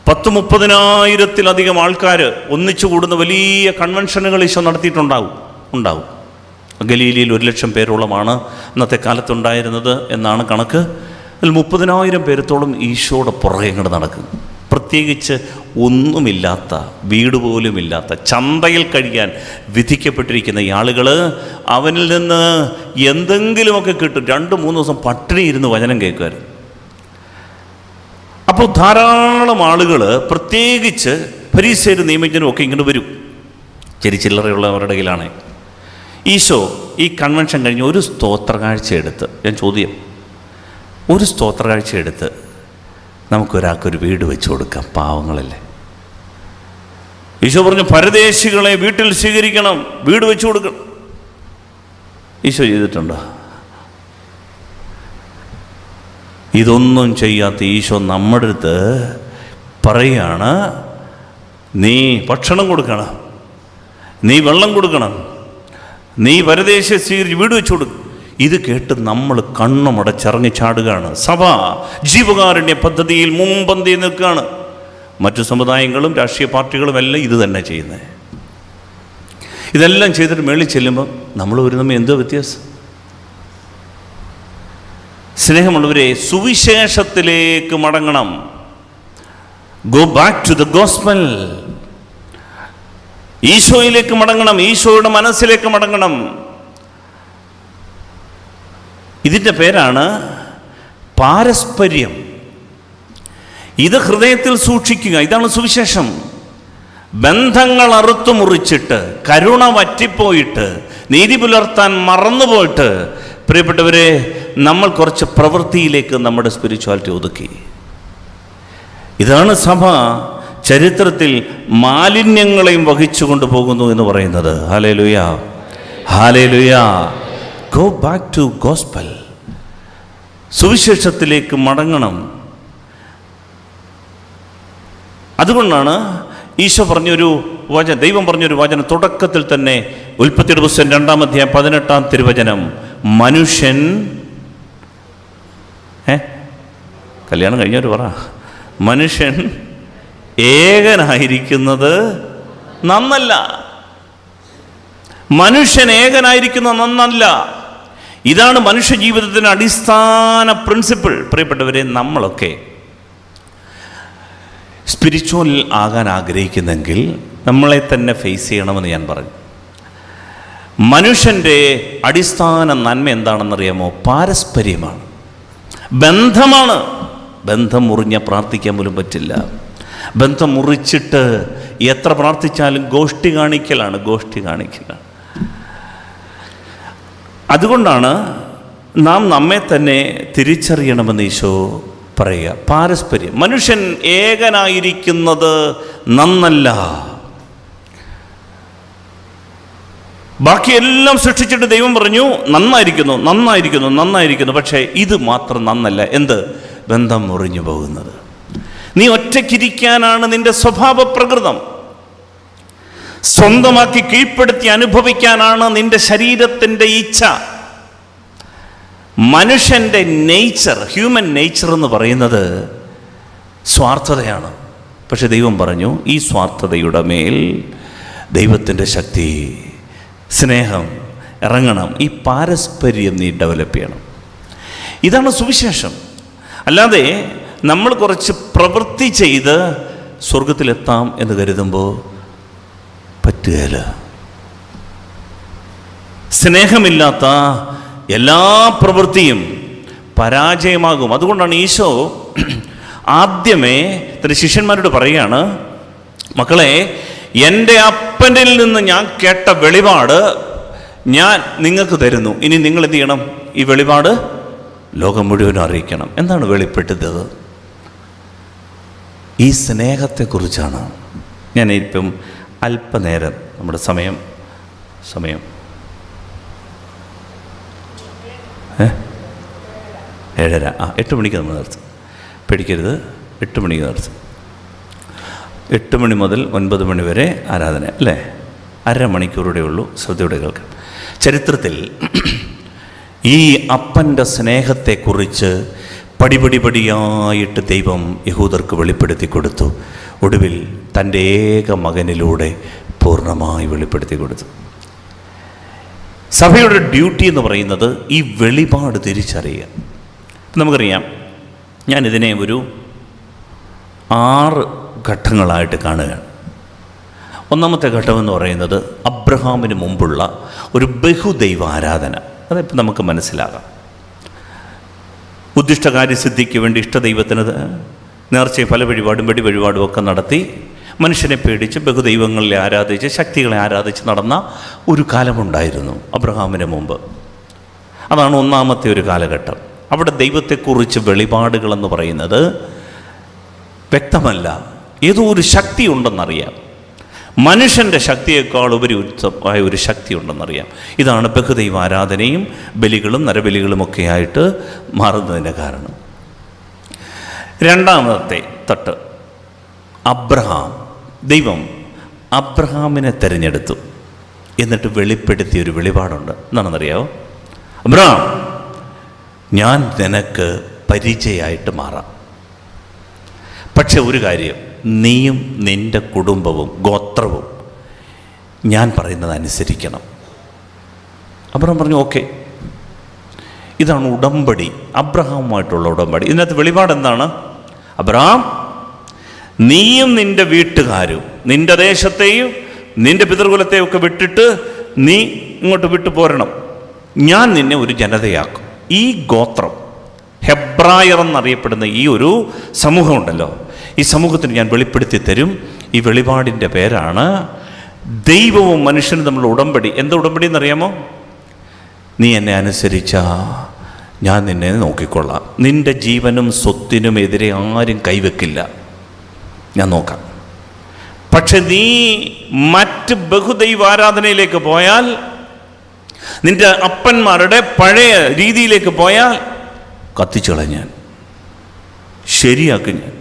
10-30,000-ത്തിലധികം ആൾക്കാർ ഒന്നിച്ചു കൂടുന്ന വലിയ കൺവെൻഷനുകൾ ഈശോ നടത്തിയിട്ടുണ്ടാവും. ഗലീലയിൽ 100,000 പേരോളമാണ് അന്നത്തെ കാലത്തുണ്ടായിരുന്നത് എന്നാണ് കണക്ക്. അതിൽ 30,000 പേരത്തോളം ഈശോയുടെ പുറകെ ഇങ്ങോട്ട് നടക്കും. പ്രത്യേകിച്ച് ഒന്നുമില്ലാത്ത, വീട് പോലുമില്ലാത്ത, ചന്തയിൽ കഴിയാൻ വിധിക്കപ്പെട്ടിരിക്കുന്ന ഈ ആളുകൾ അവനിൽ നിന്ന് എന്തെങ്കിലുമൊക്കെ കിട്ടും. 2-3 ദിവസം പട്ടിണി ഇരുന്ന് വചനം കേൾക്കുമായിരുന്നു. അപ്പോൾ ധാരാളം ആളുകൾ, പ്രത്യേകിച്ച് ഫരീസേരും നിയമജ്ഞരും ഒക്കെ ഇങ്ങോട്ട് വരും. ചില്ലറയുള്ളവരുടെ കയ്യിലാണ്. ഈശോ ഈ കൺവെൻഷൻ കഴിഞ്ഞ് ഒരു സ്തോത്രകാഴ്ച എടുത്ത്, ഞാൻ ചോദ്യം, ഒരു സ്തോത്രകാഴ്ച എടുത്ത് നമുക്കൊരാൾക്കൊരു വീട് വെച്ച് കൊടുക്കാം, പാവങ്ങളല്ലേ. ഈശോ പറഞ്ഞു, പരദേശികളെ വീട്ടിൽ സ്വീകരിക്കണം, വീട് വെച്ച് കൊടുക്കണം. ഈശോ ചെയ്തിട്ടുണ്ടോ? ഇതൊന്നും ചെയ്യാത്ത ഈശോ നമ്മുടെ അടുത്ത് പറയുകയാണ്, നീ ഭക്ഷണം കൊടുക്കണം, നീ വെള്ളം കൊടുക്കണം, നീ പരദേശിയെ സ്വീകരിച്ച് വീട് വെച്ച് കൊടുക്കും. ഇത് കേട്ട് നമ്മൾ കണ്ണുമടച്ചിറങ്ങി ചാടുകയാണ്. സഭ ജീവകാരുണ്യ പദ്ധതിയിൽ മുമ്പന്തി നിൽക്കുകയാണ്. മറ്റു സമുദായങ്ങളും രാഷ്ട്രീയ പാർട്ടികളും എല്ലാം ഇത് തന്നെ ചെയ്യുന്നത്. ഇതെല്ലാം ചെയ്തിട്ട് മേളിൽ ചെല്ലുമ്പോൾ നമ്മൾ ഒരു തമ്മിൽ എന്തോ വ്യത്യാസം. സ്നേഹമുള്ളവരെ, സുവിശേഷത്തിലേക്ക് മടങ്ങണം. Go back to the gospel. ഈശോയിലേക്ക് മടങ്ങണം, ഈശോയുടെ മനസ്സിലേക്ക് മടങ്ങണം. ഇതിൻ്റെ പേരാണ് പാരസ്പര്യം. ഇത് ഹൃദയത്തിൽ സൂക്ഷിക്കുക. ഇതാണ് സുവിശേഷം. ബന്ധങ്ങൾ അറുത്തു മുറിച്ചിട്ട്, കരുണ വറ്റിപ്പോയിട്ട്, നീതി പുലർത്താൻ മറന്നുപോയിട്ട്, പ്രിയപ്പെട്ടവരെ, നമ്മൾ കുറച്ച് പ്രവൃത്തിയിലേക്ക് നമ്മുടെ സ്പിരിച്വാലിറ്റി ഒതുക്കി. ഇതാണ് സഭ ചരിത്രത്തിൽ മാലിന്യങ്ങളെയും വഹിച്ചു കൊണ്ടുപോകുന്നു എന്ന് പറയുന്നത്. Hallelujah, hallelujah. Go back to gospel. സുവിശേഷത്തിലേക്ക് മടങ്ങണം. അതുകൊണ്ടാണ് ഈശോ പറഞ്ഞൊരു വചനം, ദൈവം പറഞ്ഞൊരു വചനം തുടക്കത്തിൽ തന്നെ, ഉൽപ്പത്തിയുടെ പുസ്തകം 2-ാം അധ്യായം 18-ാം തിരുവചനം, മനുഷ്യൻ കല്യാണം കഴിഞ്ഞവർ പറ, മനുഷ്യൻ ഏകനായിരിക്കുന്നത് നന്നല്ല. മനുഷ്യൻ ഏകനായിരിക്കുന്നത് നന്നല്ല. ഇതാണ് മനുഷ്യ ജീവിതത്തിൻ്റെ അടിസ്ഥാന പ്രിൻസിപ്പിൾ. പ്രിയപ്പെട്ടവരെ, നമ്മളൊക്കെ സ്പിരിച്വൽ ആകാൻ ആഗ്രഹിക്കുന്നെങ്കിൽ നമ്മളെ തന്നെ ഫേസ് ചെയ്യണമെന്ന് ഞാൻ പറഞ്ഞു. മനുഷ്യൻ്റെ അടിസ്ഥാന നന്മ എന്താണെന്നറിയാമോ? പാരസ്പര്യമാണ്, ബന്ധമാണ്. ബന്ധം മുറിഞ്ഞാൽ പ്രാർത്ഥിക്കാൻ പോലും പറ്റില്ല. ബന്ധം മുറിച്ചിട്ട് എത്ര പ്രാർത്ഥിച്ചാലും ഗോഷ്ഠി കാണിക്കലാണ്. അതുകൊണ്ടാണ് നാം നമ്മെ തന്നെ തിരിച്ചറിയണമെന്ന് ഈശോ പറയുക. പാരസ്പര്യം. മനുഷ്യൻ ഏകനായിരിക്കുന്നത് നന്നല്ല. ബാക്കിയെല്ലാം സൃഷ്ടിച്ചിട്ട് ദൈവം പറഞ്ഞു നന്നായിരിക്കുന്നു. പക്ഷേ ഇത് മാത്രം നന്നല്ല. എന്ത്? ബന്ധം മുറിഞ്ഞു പോകുന്നത്. നീ ഒറ്റയ്ക്കിരിക്കാനാണ് നിന്റെ സ്വഭാവ പ്രകൃതം. സ്വന്തമാക്കി കീഴ്പ്പെടുത്തി അനുഭവിക്കാനാണ് നിന്റെ ശരീരത്തിൻ്റെ ഇച്ഛ. മനുഷ്യൻ്റെ നേച്ചർ, ഹ്യൂമൻ നേച്ചർ എന്ന് പറയുന്നത് സ്വാർത്ഥതയാണ്. പക്ഷെ ദൈവം പറഞ്ഞു, ഈ സ്വാർത്ഥതയുടെ മേൽ ദൈവത്തിൻ്റെ ശക്തി, സ്നേഹം ഇറങ്ങണം. ഈ പാരസ്പര്യം നീ ഡെവലപ്പ് ചെയ്യണം. ഇതാണ് സുവിശേഷം. അല്ലാതെ നമ്മൾ കുറച്ച് പ്രവൃത്തി ചെയ്ത് സ്വർഗത്തിലെത്താം എന്ന് കരുതുമ്പോൾ പറ്റുകയില്ല. സ്നേഹമില്ലാത്ത എല്ലാ പ്രവൃത്തിയും പരാജയമാകും. അതുകൊണ്ടാണ് ഈശോ ആദ്യമേ തന്റെ ശിഷ്യന്മാരോട് പറയുകയാണ്, മക്കളെ, എൻ്റെ അപ്പനിൽ നിന്ന് ഞാൻ കേട്ട വെളിപാട് ഞാൻ നിങ്ങൾക്ക് തരുന്നു. ഇനി നിങ്ങൾ എന്ത് ചെയ്യണം? ഈ വെളിപാട് ലോകം മുഴുവനും അറിയിക്കണം. എന്താണ് വെളിപ്പെട്ടത്? ഈ സ്നേഹത്തെക്കുറിച്ചാണ്. ഞാൻ ഇപ്പം അല്പനേരം, നമ്മുടെ സമയം 7:30, 8 മണിക്ക് നമ്മൾ നിർത്തും. പേടിക്കരുത്, 8 മണിക്ക് നിർത്തും. 8 മണി മുതൽ 9 മണി വരെ ആരാധന അല്ലേ? 1/2 മണിക്കൂറുടെ ഉള്ളൂ. ശ്രദ്ധയോടെ കേൾക്കാം. ചരിത്രത്തിൽ ഈ അപ്പൻ്റെ സ്നേഹത്തെക്കുറിച്ച് പടിപടിയായിട്ട് ദൈവം യഹൂദർക്ക് വെളിപ്പെടുത്തി കൊടുത്തു. ഒടുവിൽ തൻ്റെ ഏക മകനിലൂടെ പൂർണ്ണമായി വെളിപ്പെടുത്തി കൊടുത്തു. സഭയുടെ ഡ്യൂട്ടി എന്ന് പറയുന്നത് ഈ വെളിപാട് തിരിച്ചറിയുക. നമുക്കറിയാം, ഞാനിതിനെ ഒരു 6 ഘട്ടങ്ങളായിട്ട് കാണുകയാണ്. ഒന്നാമത്തെ ഘട്ടമെന്ന് പറയുന്നത് അബ്രഹാമിന് മുമ്പുള്ള ഒരു ബഹുദൈവ ആരാധന. അതിപ്പോൾ നമുക്ക് മനസ്സിലാകാം. ഉദ്ദിഷ്ടകാര്യസിദ്ധിക്ക് വേണ്ടി ഇഷ്ടദൈവത്തിന് നേർച്ചയും ഫല വഴിപാടും വെടി വഴിപാടും ഒക്കെ നടത്തി മനുഷ്യനെ പേടിച്ച് ബഹുദൈവങ്ങളെ ആരാധിച്ച് ശക്തികളെ ആരാധിച്ച് നടന്ന ഒരു കാലമുണ്ടായിരുന്നു അബ്രഹാമിന് മുമ്പ്. അതാണ് ഒന്നാമത്തെ ഒരു കാലഘട്ടം. അവിടെ ദൈവത്തെക്കുറിച്ച് വെളിപാടുകളെന്ന് പറയുന്നത് വ്യക്തമല്ല. ഏതോ ഒരു ശക്തി ഉണ്ടെന്നറിയാം. മനുഷ്യൻ്റെ ശക്തിയേക്കാൾ ഉപരിയുക്തമായ ഒരു ശക്തി ഉണ്ടെന്നറിയാം. ഇതാണ് ബഹുദൈവ ആരാധനയും ബലികളും നരബലികളുമൊക്കെ ആയിട്ട് മാറുന്നതിൻ്റെ കാരണം. രണ്ടാമത്തെ തട്ട് അബ്രഹാം. ദൈവം അബ്രഹാമിനെ തിരഞ്ഞെടുത്തു. എന്നിട്ട് വെളിപ്പെടുത്തിയൊരു വെളിപാടുണ്ട്. എന്താണെന്നറിയാമോ? അബ്രഹാം, ഞാൻ നിനക്ക് പരിചയമായിട്ട് മാറാം. പക്ഷെ ഒരു കാര്യം, നീയും നിൻ്റെ കുടുംബവും ഗോത്രവും ഞാൻ പറയുന്നത് അനുസരിക്കണം. അബ്രഹാം പറഞ്ഞു, ഓക്കെ. ഇതാണ് ഉടമ്പടി, അബ്രഹാമുമായിട്ടുള്ള ഉടമ്പടി. ഇതിനകത്ത് വെളിപാട് എന്താണ്? അബ്രഹാം, നീയും നിൻ്റെ വീട്ടുകാരും നിൻ്റെ ദേശത്തെയും നിൻ്റെ പിതൃകുലത്തെയും ഒക്കെ വിട്ടിട്ട് നീ ഇങ്ങോട്ട് വിട്ടു പോരണം. ഞാൻ നിന്നെ ഒരു ജനതയാക്കും. ഈ ഗോത്രം, ഹെബ്രായർ എന്നറിയപ്പെടുന്ന ഈ ഒരു സമൂഹമുണ്ടല്ലോ, ഈ സമൂഹത്തിന് ഞാൻ വെളിപ്പെടുത്തി തരും. ഈ വെളിപാടിൻ്റെ പേരാണ് ദൈവവും മനുഷ്യനും തമ്മിലുള്ള ഉടമ്പടി. എന്താ ഉടമ്പടി എന്നറിയാമോ? നീ എന്നെ അനുസരിച്ചാ ഞാൻ നിന്നെ നോക്കിക്കൊള്ളാം. നിൻ്റെ ജീവനും സ്വത്തിനും എതിരെ ആരും കൈവെക്കില്ല, ഞാൻ നോക്കാം. പക്ഷെ നീ മറ്റ് ബഹുദൈവ ആരാധനയിലേക്ക് പോയാൽ, നിൻ്റെ അപ്പന്മാരുടെ പഴയ രീതിയിലേക്ക് പോയാൽ കത്തിച്ചു കളഞ്ഞാൻ, ശരിയാക്കും ഞാൻ.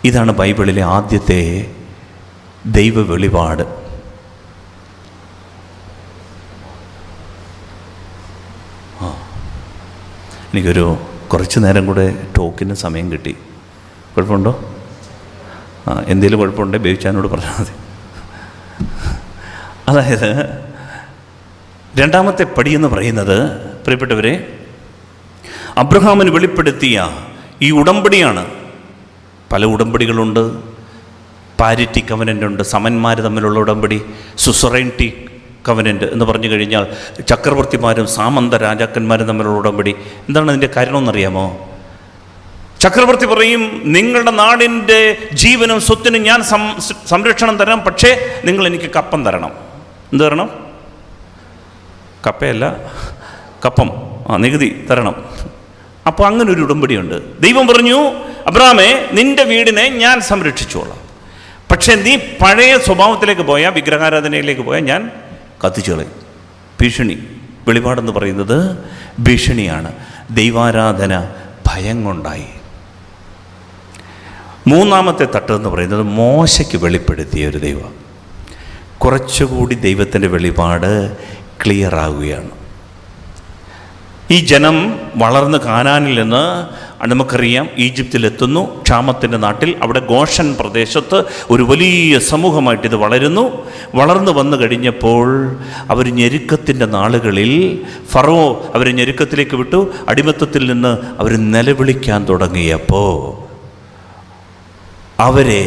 ഇതാണ് ബൈബിളിലെ ആദ്യത്തെ ദൈവ വെളിപാട്. എനിക്കൊരു കുറച്ച് നേരം കൂടെ ടോക്കിന് സമയം കിട്ടി. കുഴപ്പമുണ്ടോ? എന്തെങ്കിലും കുഴപ്പമുണ്ടെങ്കിൽ ബേബിച്ചാനോട് പറഞ്ഞാൽ മതി. അതായത് രണ്ടാമത്തെ പടിയെന്ന് പറയുന്നത്, പ്രിയപ്പെട്ടവരെ, അബ്രഹാമിന് വെളിപ്പെടുത്തിയ ഈ ഉടമ്പടിയാണ്. പല ഉടമ്പടികളുണ്ട്. പാരിറ്റി കവനൻ്റ് ഉണ്ട്, സമന്മാർ തമ്മിലുള്ള ഉടമ്പടി. സുസറൈൻറ്റി കവനൻ്റ് എന്ന് പറഞ്ഞു കഴിഞ്ഞാൽ ചക്രവർത്തിമാരും സാമന്ത രാജാക്കന്മാരും തമ്മിലുള്ള ഉടമ്പടി. എന്താണ് അതിൻ്റെ കാരണമെന്നറിയാമോ? ചക്രവർത്തി പറയും, നിങ്ങളുടെ നാടിൻ്റെ ജീവനും സ്വത്തിനും ഞാൻ സംരക്ഷണം തരാം, പക്ഷേ നിങ്ങൾ എനിക്ക് കപ്പം തരണം. എന്ത് തരണം? കപ്പയല്ല, കപ്പം, നികുതി തരണം. അപ്പോൾ അങ്ങനെ ഒരു ഉടമ്പടിയുണ്ട്. ദൈവം പറഞ്ഞു, അബ്രഹാമേ, നിൻ്റെ വീടിനെ ഞാൻ സംരക്ഷിച്ചോളാം, പക്ഷേ നീ പഴയ സ്വഭാവത്തിലേക്ക് പോയാൽ, വിഗ്രഹാരാധനയിലേക്ക് പോയാൽ ഞാൻ കത്തിച്ചു കളയും. ഭീഷണി. വെളിപാടെന്ന് പറയുന്നത് ഭീഷണിയാണ്. ദൈവാരാധന ഭയം കൊണ്ടായി. മൂന്നാമത്തെ തട്ട് എന്ന് പറയുന്നത് മോശയ്ക്ക് വെളിപ്പെടുത്തിയ ഒരു ദൈവം. കുറച്ചുകൂടി ദൈവത്തിൻ്റെ വെളിപാട് ക്ലിയർ ആവുകയാണ്. ഈ ജനം വളർന്ന് കാനാനിൽ നിന്ന് നമുക്കറിയാം ഈജിപ്തിലെത്തുന്നു, ക്ഷാമത്തിൻ്റെ നാട്ടിൽ. അവിടെ ഗോഷൻ പ്രദേശത്ത് ഒരു വലിയ സമൂഹമായിട്ട് ഇത് വളർന്നു വന്നു കഴിഞ്ഞപ്പോൾ അവർ ഞെരുക്കത്തിൻ്റെ നാളുകളിൽ ഫറോ അവരെ ഞെരുക്കത്തിലേക്ക് വിട്ടു. അടിമത്തത്തിൽ നിന്ന് അവർ നിലവിളിക്കാൻ തുടങ്ങിയപ്പോൾ അവരെ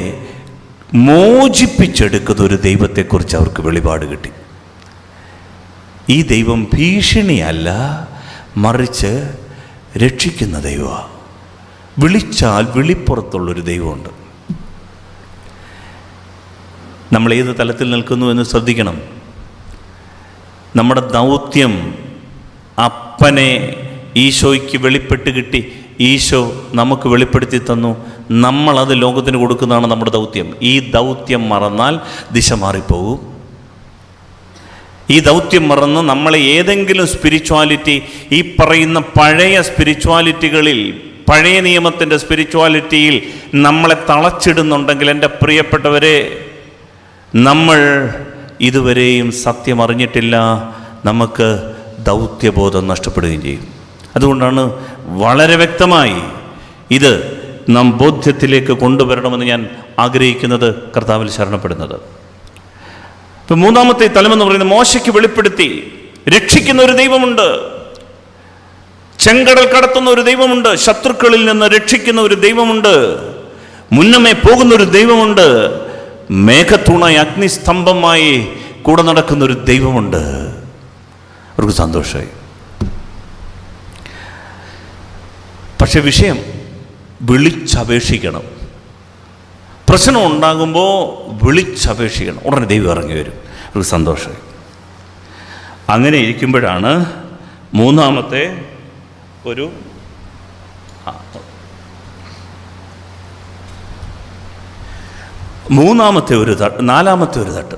മോചിപ്പിച്ചെടുക്കുന്ന ഒരു ദൈവത്തെക്കുറിച്ച് അവർക്ക് വെളിപാട് കിട്ടി. ഈ ദൈവം ഭീഷണിയല്ല, മറിച്ച് രക്ഷിക്കുന്ന ദൈവമാണ്. വിളിച്ചാൽ വിളിപ്പുറത്തുള്ളൊരു ദൈവമുണ്ട്. നമ്മൾ ഏത് തലത്തിൽ നിൽക്കുന്നു എന്ന് ശ്രദ്ധിക്കണം. നമ്മുടെ ദൗത്യം അപ്പനെ ഈശോയ്ക്ക് വെളിപ്പെട്ട് കിട്ടി. ഈശോ നമുക്ക് വെളിപ്പെടുത്തി തന്നു. നമ്മളത് ലോകത്തിന് കൊടുക്കുന്നതാണ് നമ്മുടെ ദൗത്യം. ഈ ദൗത്യം മറന്നാൽ ദിശ മാറിപ്പോകും. ഈ ദൗത്യം മറന്ന് നമ്മളെ ഏതെങ്കിലും സ്പിരിച്വാലിറ്റി, ഈ പറയുന്ന പഴയ സ്പിരിച്വാലിറ്റികളിൽ പഴയ നിയമത്തിൻ്റെ സ്പിരിച്വാലിറ്റിയിൽ നമ്മളെ തളച്ചിടുന്നുണ്ടെങ്കിൽ എൻ്റെ പ്രിയപ്പെട്ടവരെ, നമ്മൾ ഇതുവരെയും സത്യം അറിഞ്ഞിട്ടില്ല, നമുക്ക് ദൗത്യബോധം നഷ്ടപ്പെടുകയും ചെയ്യും. അതുകൊണ്ടാണ് വളരെ വ്യക്തമായി ഇത് നാം ബോധ്യത്തിലേക്ക് കൊണ്ടുവരണമെന്ന് ഞാൻ ആഗ്രഹിക്കുന്നത്, കർത്താവിൽ ശരണപ്പെടുന്നത്. ഇപ്പം മൂന്നാമത്തെ തലമെന്ന് പറയുന്നത്, മോശയ്ക്ക് വെളിപ്പെടുത്തി രക്ഷിക്കുന്ന ഒരു ദൈവമുണ്ട്, ചെങ്കടൽ കടത്തുന്ന ഒരു ദൈവമുണ്ട്, ശത്രുക്കളിൽ നിന്ന് രക്ഷിക്കുന്ന ഒരു ദൈവമുണ്ട്, മുന്നമേ പോകുന്ന ഒരു ദൈവമുണ്ട്, മേഘത്തൂണായി അഗ്നിസ്തംഭമായി കൂടെ നടക്കുന്ന ഒരു ദൈവമുണ്ട്. അവർക്ക് സന്തോഷമായി. പക്ഷെ വിഷയം വിളിച്ചപേക്ഷിക്കണം. പ്രശ്നം ഉണ്ടാകുമ്പോൾ വിളിച്ചപേക്ഷിക്കണം. ഉടനെ ദൈവം ഇറങ്ങി വരും. അവർക്ക് സന്തോഷമായി. അങ്ങനെ ഇരിക്കുമ്പോഴാണ് മൂന്നാമത്തെ ഒരു നാലാമത്തെ ഒരു തട്ട്.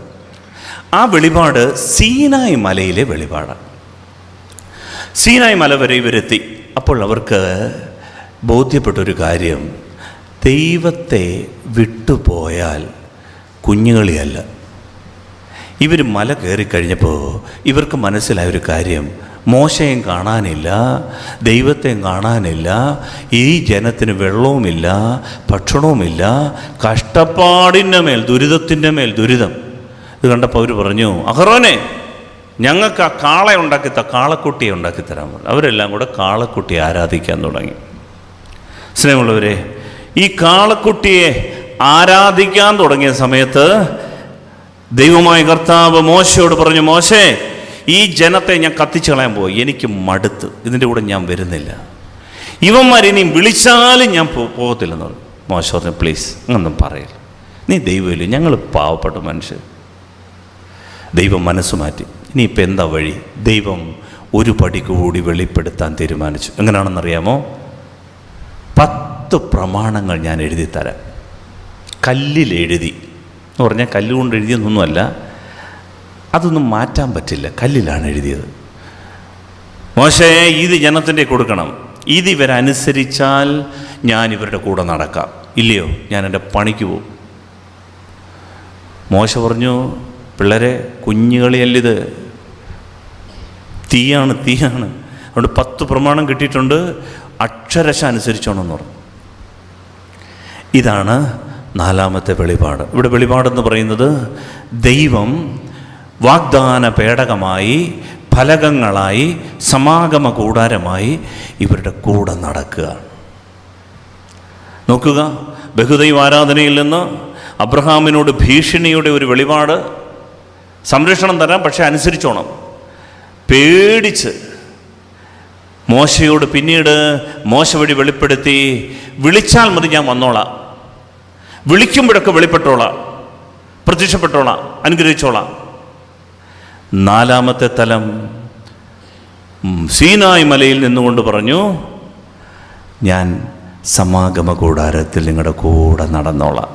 ആ വെളിപാട് സീനായ് മലയിലെ വെളിപാടാണ്. സീനായ് മല വരെ ഇവരെത്തി. അപ്പോൾ അവർക്ക് ബോധ്യപ്പെട്ടൊരു കാര്യം, ദൈവത്തെ വിട്ടുപോയാൽ കുഞ്ഞുകളിയല്ല. ഇവർ മല കയറിക്കഴിഞ്ഞപ്പോൾ ഇവർക്ക് മനസ്സിലായൊരു കാര്യം, മോശയും കാണാനില്ല, ദൈവത്തെയും കാണാനില്ല, ഈ ജനത്തിന് വെള്ളവുമില്ല, ഭക്ഷണവുമില്ല, കഷ്ടപ്പാടിൻ്റെ മേൽ ദുരിതത്തിൻ്റെ മേൽ ദുരിതം. ഇത് കണ്ടപ്പോൾ അവർ പറഞ്ഞു, അഹറോനെ, ഞങ്ങൾക്ക് ആ കാളക്കുട്ടിയെ ഉണ്ടാക്കിത്തരാൻ പറഞ്ഞു. അവരെല്ലാം കൂടെ കാളക്കുട്ടിയെ ആരാധിക്കാൻ തുടങ്ങി. സ്നേഹമുള്ളവരെ, ഈ കാളക്കുട്ടിയെ ആരാധിക്കാൻ തുടങ്ങിയ സമയത്ത് ദൈവമായ കർത്താവ് മോശയോട് പറഞ്ഞു, മോശേ, ഈ ജനത്തെ ഞാൻ കത്തിച്ചു കളയാൻ പോയി, എനിക്ക് മടുത്ത്, ഇതിൻ്റെ കൂടെ ഞാൻ വരുന്നില്ല, ഇവന്മാരിനിയും വിളിച്ചാലും ഞാൻ പോകത്തില്ലെന്ന് പറഞ്ഞു. മോശ പറഞ്ഞു, പ്ലീസ് അങ്ങൊന്നും പറയില്ല, നീ ദൈവമില്ല, ഞങ്ങൾ പാവപ്പെട്ട മനുഷ്യർ. ദൈവം മനസ്സ് മാറ്റി. ഇനിയിപ്പോൾ എന്താ വഴി? ദൈവം ഒരു പടി കൂടി വെളിപ്പെടുത്താൻ തീരുമാനിച്ചു. എങ്ങനെയാണെന്നറിയാമോ? 10 പ്രമാണങ്ങൾ ഞാൻ എഴുതി തരാം. കല്ലിലെഴുതി എന്ന് പറഞ്ഞാൽ കല്ലുകൊണ്ട് എഴുതിയെന്നൊന്നുമല്ല, അതൊന്നും മാറ്റാൻ പറ്റില്ല, കല്ലിലാണ് എഴുതിയത്. മോശയെ ഇത് ജനത്തിൻ്റെ കൊടുക്കണം, ഇത് ഇവരനുസരിച്ചാൽ ഞാൻ ഇവരുടെ കൂടെ നടക്കാം, ഇല്ലയോ ഞാൻ എൻ്റെ പണിക്ക് പോകും. മോശ പറഞ്ഞു, പിള്ളേരെ, കുഞ്ഞുകളിയല്ലിത്, തീയാണ്. അതുകൊണ്ട് 10 പ്രമാണം കിട്ടിയിട്ടുണ്ട്, അക്ഷരശ അനുസരിച്ചോണമെന്ന് പറഞ്ഞു. ഇതാണ് നാലാമത്തെ വെളിപാട്. ഇവിടെ വെളിപാടെന്ന് പറയുന്നത്, ദൈവം വാഗ്ദാന പേടകമായി, ഫലകങ്ങളായി, സമാഗമ കൂടാരമായി ഇവരുടെ കൂടെ നടക്കുക. നോക്കുക, ബഹുദൈവ ആരാധനയിൽ നിന്ന് അബ്രഹാമിനോട് ഭീഷണിയുടെ ഒരു വെളിപാട്, സംരക്ഷണം തരാം, പക്ഷെ അനുസരിച്ചോണം. പേടിച്ച് മോശയോട് പിന്നീട് മോശ വഴി വെളിപ്പെടുത്തി, വിളിച്ചാൽ മതി, ഞാൻ വന്നോളാം, വിളിക്കുമ്പോഴൊക്കെ വെളിപ്പെട്ടോളാം, പ്രത്യക്ഷപ്പെട്ടോളാം, അനുഗ്രഹിച്ചോളാം. നാലാമത്തെ തലം സീനായ് മലയിൽ നിന്നുകൊണ്ട് പറഞ്ഞു, ഞാൻ സമാഗമ കൂടാരത്തിൽ നിങ്ങളുടെ കൂടെ നടന്നോളാം.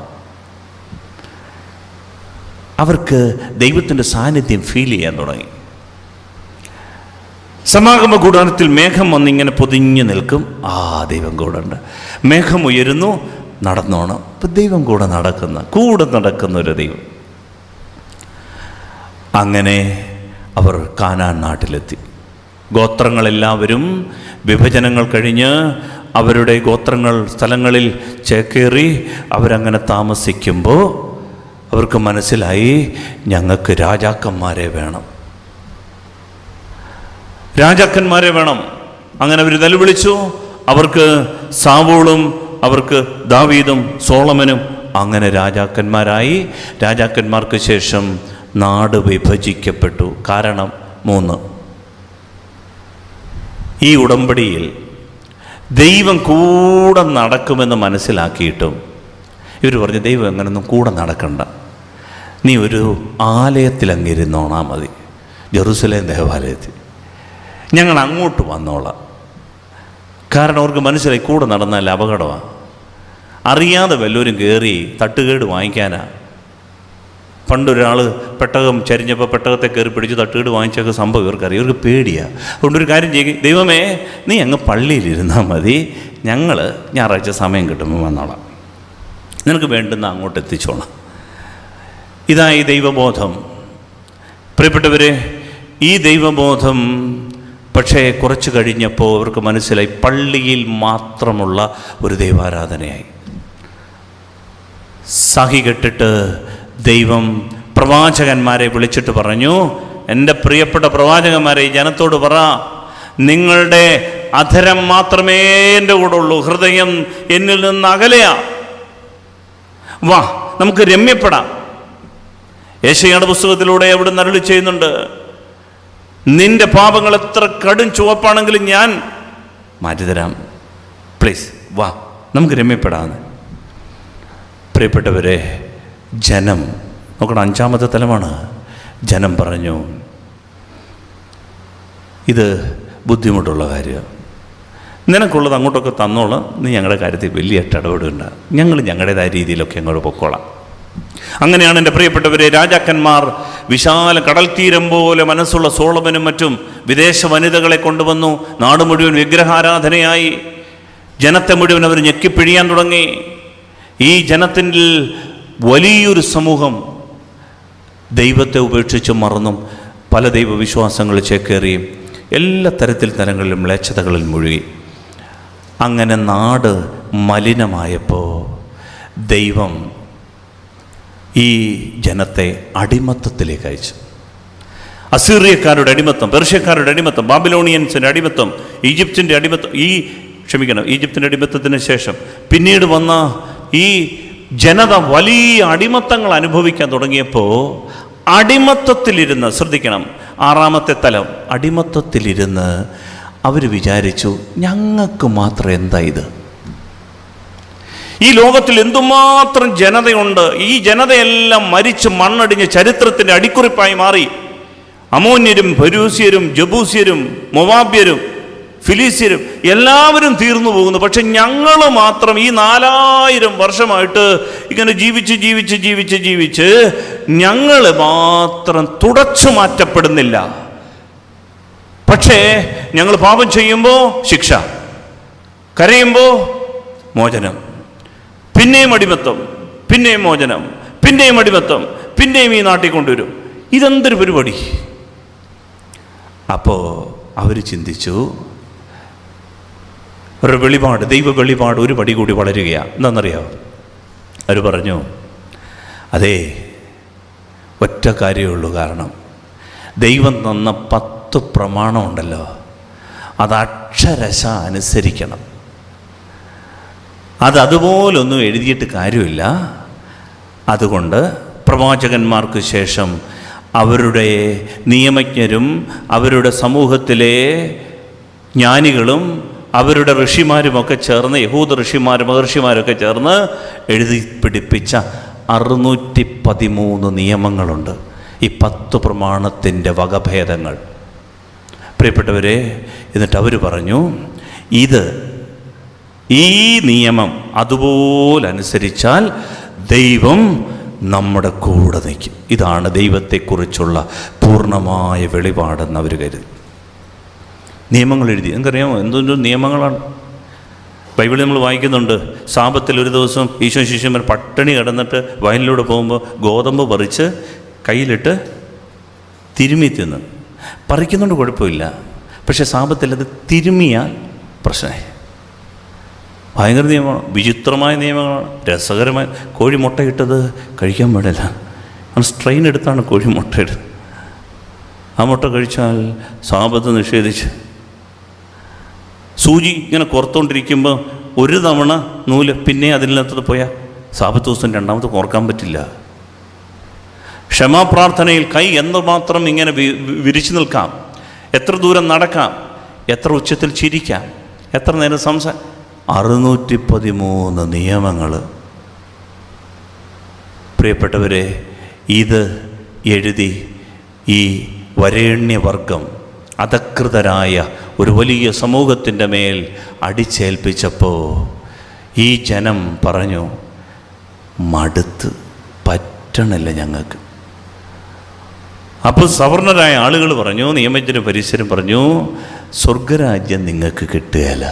അവർക്ക് ദൈവത്തിൻ്റെ സാന്നിധ്യം ഫീൽ ചെയ്യാൻ തുടങ്ങി. സമാഗമ കൂടാരത്തിൽ മേഘം വന്നിങ്ങനെ പൊതിഞ്ഞു നിൽക്കും. ദൈവം കൂടെ ഉണ്ട്. മേഘം ഉയരുന്നു, നടന്നോണം. ഇപ്പം ദൈവം കൂടെ നടക്കുന്ന ഒരു ദൈവം. അങ്ങനെ അവർ കാനാൻ നാട്ടിലെത്തി. ഗോത്രങ്ങളെല്ലാവരും വിഭജനങ്ങൾ കഴിഞ്ഞ് അവരുടെ സ്ഥലങ്ങളിൽ ചേക്കേറി അവരങ്ങനെ താമസിക്കുമ്പോൾ അവർക്ക് മനസ്സിലായി, ഞങ്ങൾക്ക് രാജാക്കന്മാരെ വേണം. അങ്ങനെ അവർ നിലവിളിച്ചു. അവർക്ക് സാവൂളും, അവർക്ക് ദാവീദും സോളമനും അങ്ങനെ രാജാക്കന്മാരായി. രാജാക്കന്മാർക്ക് ശേഷം നാട് വിഭജിക്കപ്പെട്ടു. കാരണം 3, ഈ ഉടമ്പടിയിൽ ദൈവം കൂടെ നടക്കുമെന്ന് മനസ്സിലാക്കിയിട്ടും ഇവർ പറഞ്ഞു, ദൈവം എങ്ങനെയൊന്നും കൂടെ നടക്കണ്ട, നീ ഒരു ആലയത്തിൽ അങ്ങിരുന്നോണാ മതി, ജെറുസലേം ദേവാലയത്തിൽ, ഞങ്ങൾ അങ്ങോട്ട് വന്നോളാം. കാരണം അവർക്ക് മനസ്സിലായി, കൂടെ നടന്നാൽ അപകടമാണ്, അറിയാതെ വല്ലവരും കയറി തട്ടുകേട് വാങ്ങിക്കാനാ. പണ്ടൊരാൾ പെട്ടകം ചരിഞ്ഞപ്പോൾ പെട്ടകത്തെ കയറി പിടിച്ച് തട്ടുകേട് വാങ്ങിച്ചൊക്കെ സംഭവം ഇവർക്കറിയാം. ഇവർക്ക് പേടിയാണ്. അതുകൊണ്ടൊരു കാര്യം ചെയ്യും, ദൈവമേ നീ അങ്ങ് പള്ളിയിലിരുന്നാൽ മതി, ഞങ്ങൾ ഞായറാഴ്ച സമയം കിട്ടുമ്പോൾ വന്നോളാം, നിനക്ക് വേണ്ടുന്ന അങ്ങോട്ട് എത്തിച്ചോളാം. ഇതായി ദൈവബോധം. പ്രിയപ്പെട്ടവരെ, ഈ ദൈവബോധം പക്ഷേ കുറച്ച് കഴിഞ്ഞപ്പോൾ അവർക്ക് മനസ്സിലായി പള്ളിയിൽ മാത്രമുള്ള ഒരു ദൈവാരാധനയായി. സഹി കെട്ടിട്ട് ദൈവം പ്രവാചകന്മാരെ വിളിച്ചിട്ട് പറഞ്ഞു, എൻ്റെ പ്രിയപ്പെട്ട പ്രവാചകന്മാരെ, ഈ ജനത്തോട് പറ, നിങ്ങളുടെ അധരം മാത്രമേ എൻ്റെ കൂടെ ഉള്ളൂ, ഹൃദയം എന്നിൽ നിന്ന് അകലെയാ. വാ നമുക്ക് രമ്യപ്പെടാം. യെശയ്യായുടെ പുസ്തകത്തിലൂടെ അവിടുന്ന് അരുളി ചെയ്യുന്നുണ്ട്, നിന്റെ പാപങ്ങൾ എത്ര കടും ചുവപ്പാണെങ്കിലും ഞാൻ മാറ്റിത്തരാം, പ്ലീസ് വാ നമുക്ക് രമ്യപ്പെടാമെന്ന്. പ്രിയപ്പെട്ടവരെ, ജനം നോക്കണം, 5-ാമത്തെ തലമാണ്. ജനം പറഞ്ഞു, ഇത് ബുദ്ധിമുട്ടുള്ള കാര്യമാണ്, നിനക്കുള്ളത് അങ്ങോട്ടൊക്കെ തന്നോളാം, നീ ഞങ്ങളുടെ കാര്യത്തിൽ വലിയായിട്ട് ഇടപെടേണ്ട, ഞങ്ങൾ ഞങ്ങളുടേതായ രീതിയിലൊക്കെ അങ്ങോട്ട് പൊക്കോളാം. അങ്ങനെയാണ് എൻ്റെ പ്രിയപ്പെട്ടവരെ, രാജാക്കന്മാർ വിശാല കടൽ തീരം പോലെ മനസ്സുള്ള സോളമനും മറ്റും വിദേശ വനിതകളെ കൊണ്ടുവന്നു. നാട് മുഴുവൻ വിഗ്രഹാരാധനയായി. ജനത്തെ മുഴുവൻ അവർ ഞെക്കിപ്പിഴിയാൻ തുടങ്ങി. ഈ ജനത്തിൽ വലിയൊരു സമൂഹം ദൈവത്തെ ഉപേക്ഷിച്ച് മറന്നും പല ദൈവവിശ്വാസങ്ങൾ ചേക്കേറിയും എല്ലാ തരങ്ങളിലും മ്ലേച്ഛതകളിൽ മുഴുകി. അങ്ങനെ നാട് മലിനമായപ്പോൾ ദൈവം ഈ ജനത്തെ അടിമത്തത്തിലേക്ക് അയച്ചു. അസീറിയക്കാരുടെ അടിമത്തം, പെർഷ്യക്കാരുടെ അടിമത്തം, ബാബിലോണിയൻസിൻ്റെ അടിമത്തം, ഈജിപ്തിൻ്റെ അടിമത്തം, ഈജിപ്തിൻ്റെ അടിമത്തത്തിന് ശേഷം പിന്നീട് വന്ന ഈ ജനത വലിയ അടിമത്തങ്ങൾ അനുഭവിക്കാൻ തുടങ്ങിയപ്പോൾ അടിമത്തത്തിലിരുന്ന്, ശ്രദ്ധിക്കണം, 6-ാമത്തെ തലം, അടിമത്തത്തിലിരുന്ന് അവർ വിചാരിച്ചു, ഞങ്ങൾക്ക് മാത്രം എന്താ ഇത്, ഈ ലോകത്തിൽ എന്തുമാത്രം ജനതയുണ്ട്, ഈ ജനതയെല്ലാം മരിച്ച് മണ്ണടിഞ്ഞ് ചരിത്രത്തിൻ്റെ അടിക്കുറിപ്പായി മാറി. അമോന്യരും ഫെരൂസ്യരും ജബൂസ്യരും മൊവാബ്യരും ഫിലിസ്ത്യരും എല്ലാവരും തീർന്നു പോകുന്നു. പക്ഷെ ഞങ്ങൾ മാത്രം ഈ 4000 വർഷമായിട്ട് ഇങ്ങനെ ജീവിച്ച് ഞങ്ങൾ മാത്രം തുടച്ചു മാറ്റപ്പെടുന്നില്ല. പക്ഷേ ഞങ്ങൾ പാപം ചെയ്യുമ്പോൾ ശിക്ഷ, കരയുമ്പോൾ മോചനം, പിന്നെയും അടിമത്തം, പിന്നെയും മോചനം, പിന്നെയും അടിമത്തം, പിന്നെയും ഈ നാട്ടിൽ കൊണ്ടുവരും. ഇതെന്തൊരു പരിപാടി? അപ്പോൾ അവർ ചിന്തിച്ചു, ഒരു വെളിപാട്, ദൈവ വെളിപാട് ഒരു പടി കൂടി വളരുകയാണ്. എന്താണെന്നറിയാമോ? അവർ പറഞ്ഞു, അതേ ഒറ്റ കാര്യമേ ഉള്ളൂ, കാരണം ദൈവം തന്ന 10 പ്രമാണം ഉണ്ടല്ലോ, അത് അക്ഷരശ അനുസരിക്കണം. അതുപോലൊന്നും എഴുതിയിട്ട് കാര്യമില്ല. അതുകൊണ്ട് പ്രവാചകന്മാർക്ക് ശേഷം അവരുടെ നിയമജ്ഞരും അവരുടെ സമൂഹത്തിലെ ജ്ഞാനികളും അവരുടെ ഋഷിമാരുമൊക്കെ ചേർന്ന്, യഹൂദ ഋഷിമാരും മഹർഷിമാരൊക്കെ ചേർന്ന് എഴുതി പിടിപ്പിച്ച 613 നിയമങ്ങളുണ്ട്. ഈ 10 പ്രമാണത്തിൻ്റെ വകഭേദങ്ങൾ. പ്രിയപ്പെട്ടവരെ, എന്നിട്ട് അവർ പറഞ്ഞു, ഈ നിയമം അതുപോലെ അനുസരിച്ചാൽ ദൈവം നമ്മുടെ കൂടെ നിൽക്കും. ഇതാണ് ദൈവത്തെക്കുറിച്ചുള്ള പൂർണ്ണമായ വെളിപാടെന്ന് അവർ കരുതി. നിയമങ്ങൾ എഴുതി. എനിക്കറിയാമോ എന്തൊരു നിയമങ്ങളാണ്? ബൈബിളിൽ നമ്മൾ വായിക്കുന്നുണ്ട്, സാബത്തിൽ ഒരു ദിവസം ഈശോ ശിഷ്യന്മാർ പട്ടിണി കിടന്നിട്ട് വയലിലൂടെ പോകുമ്പോൾ ഗോതമ്പ് പറിച്ച് കയ്യിലിട്ട് തിരുമ്മി തിന്ന്. പറിക്കുന്നുണ്ട്, കുഴപ്പമില്ല. പക്ഷേ സാബത്തിൽ അത് തിരുമ്മിയാൽ പ്രശ്നമായി. ഭയങ്കര നിയമമാണ്, വിചിത്രമായ നിയമങ്ങളാണ്, രസകരമായ. കോഴി മുട്ടയിട്ടത് കഴിക്കാൻ പാടില്ല. സ്ട്രെയിൻ എടുത്താണ് കോഴി മുട്ടയിടുന്നത്. ആ മുട്ട കഴിച്ചാൽ സാബത്ത് നിഷേധിച്ച്. സൂചി ഇങ്ങനെ കോർത്തുകൊണ്ടിരിക്കുമ്പോൾ ഒരു തവണ നൂല് പിന്നെ അതിനകത്ത് പോയാൽ സാബത്ത് ദിവസം രണ്ടാമത് കോർക്കാൻ പറ്റില്ല. ക്ഷമാപ്രാർത്ഥനയിൽ കൈ എന്തുമാത്രം ഇങ്ങനെ വിരിച്ചു നിൽക്കാം, എത്ര ദൂരം നടക്കാം, എത്ര ഉച്ചത്തിൽ ചിരിക്കാം, എത്ര നേരം 613 നിയമങ്ങൾ. പ്രിയപ്പെട്ടവരെ, ഇത് എഴുതി ഈ വരേണ്യവർഗം അധകൃതരായ ഒരു വലിയ സമൂഹത്തിൻ്റെ മേൽ അടിച്ചേൽപ്പിച്ചപ്പോൾ ഈ ജനം പറഞ്ഞു, മടുത്ത്, പറ്റണില്ല ഞങ്ങൾക്ക്. അപ്പോൾ സവർണരായ ആളുകൾ പറഞ്ഞു, നിയമജ്ഞരും ഫരീസ്യരും പറഞ്ഞു, സ്വർഗരാജ്യം നിങ്ങൾക്ക് കിട്ടുകയില്ല,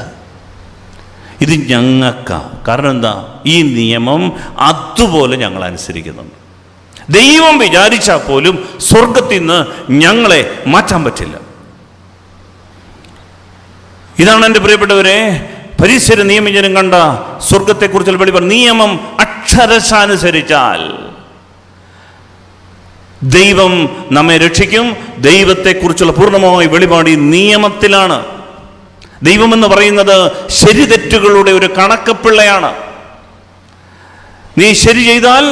ഇത് ഞങ്ങൾക്കാ. കാരണം എന്താ? ഈ നിയമം അതുപോലെ ഞങ്ങൾ അനുസരിക്കുന്നുണ്ട്. ദൈവം വിചാരിച്ചാൽ പോലും സ്വർഗത്തിൽ നിന്ന് ഞങ്ങളെ മാറ്റാൻ പറ്റില്ല. ഇതാണ് എൻ്റെ പ്രിയപ്പെട്ടവരെ ഫരീസ്യരും നിയമജ്ഞരും കണ്ട സ്വർഗത്തെക്കുറിച്ചുള്ള വെളിപാട്. നിയമം അക്ഷരശാനുസരിച്ചാൽ ദൈവം നമ്മെ രക്ഷിക്കും. ദൈവത്തെക്കുറിച്ചുള്ള പൂർണ്ണമായ വെളിപാട് ഈ നിയമത്തിലാണ്. ദൈവമെന്ന് പറയുന്നത് ശരി തെറ്റുകളുടെ ഒരു കണക്കപ്പിള്ളയാണ്. നീ ശരി ചെയ്താൽ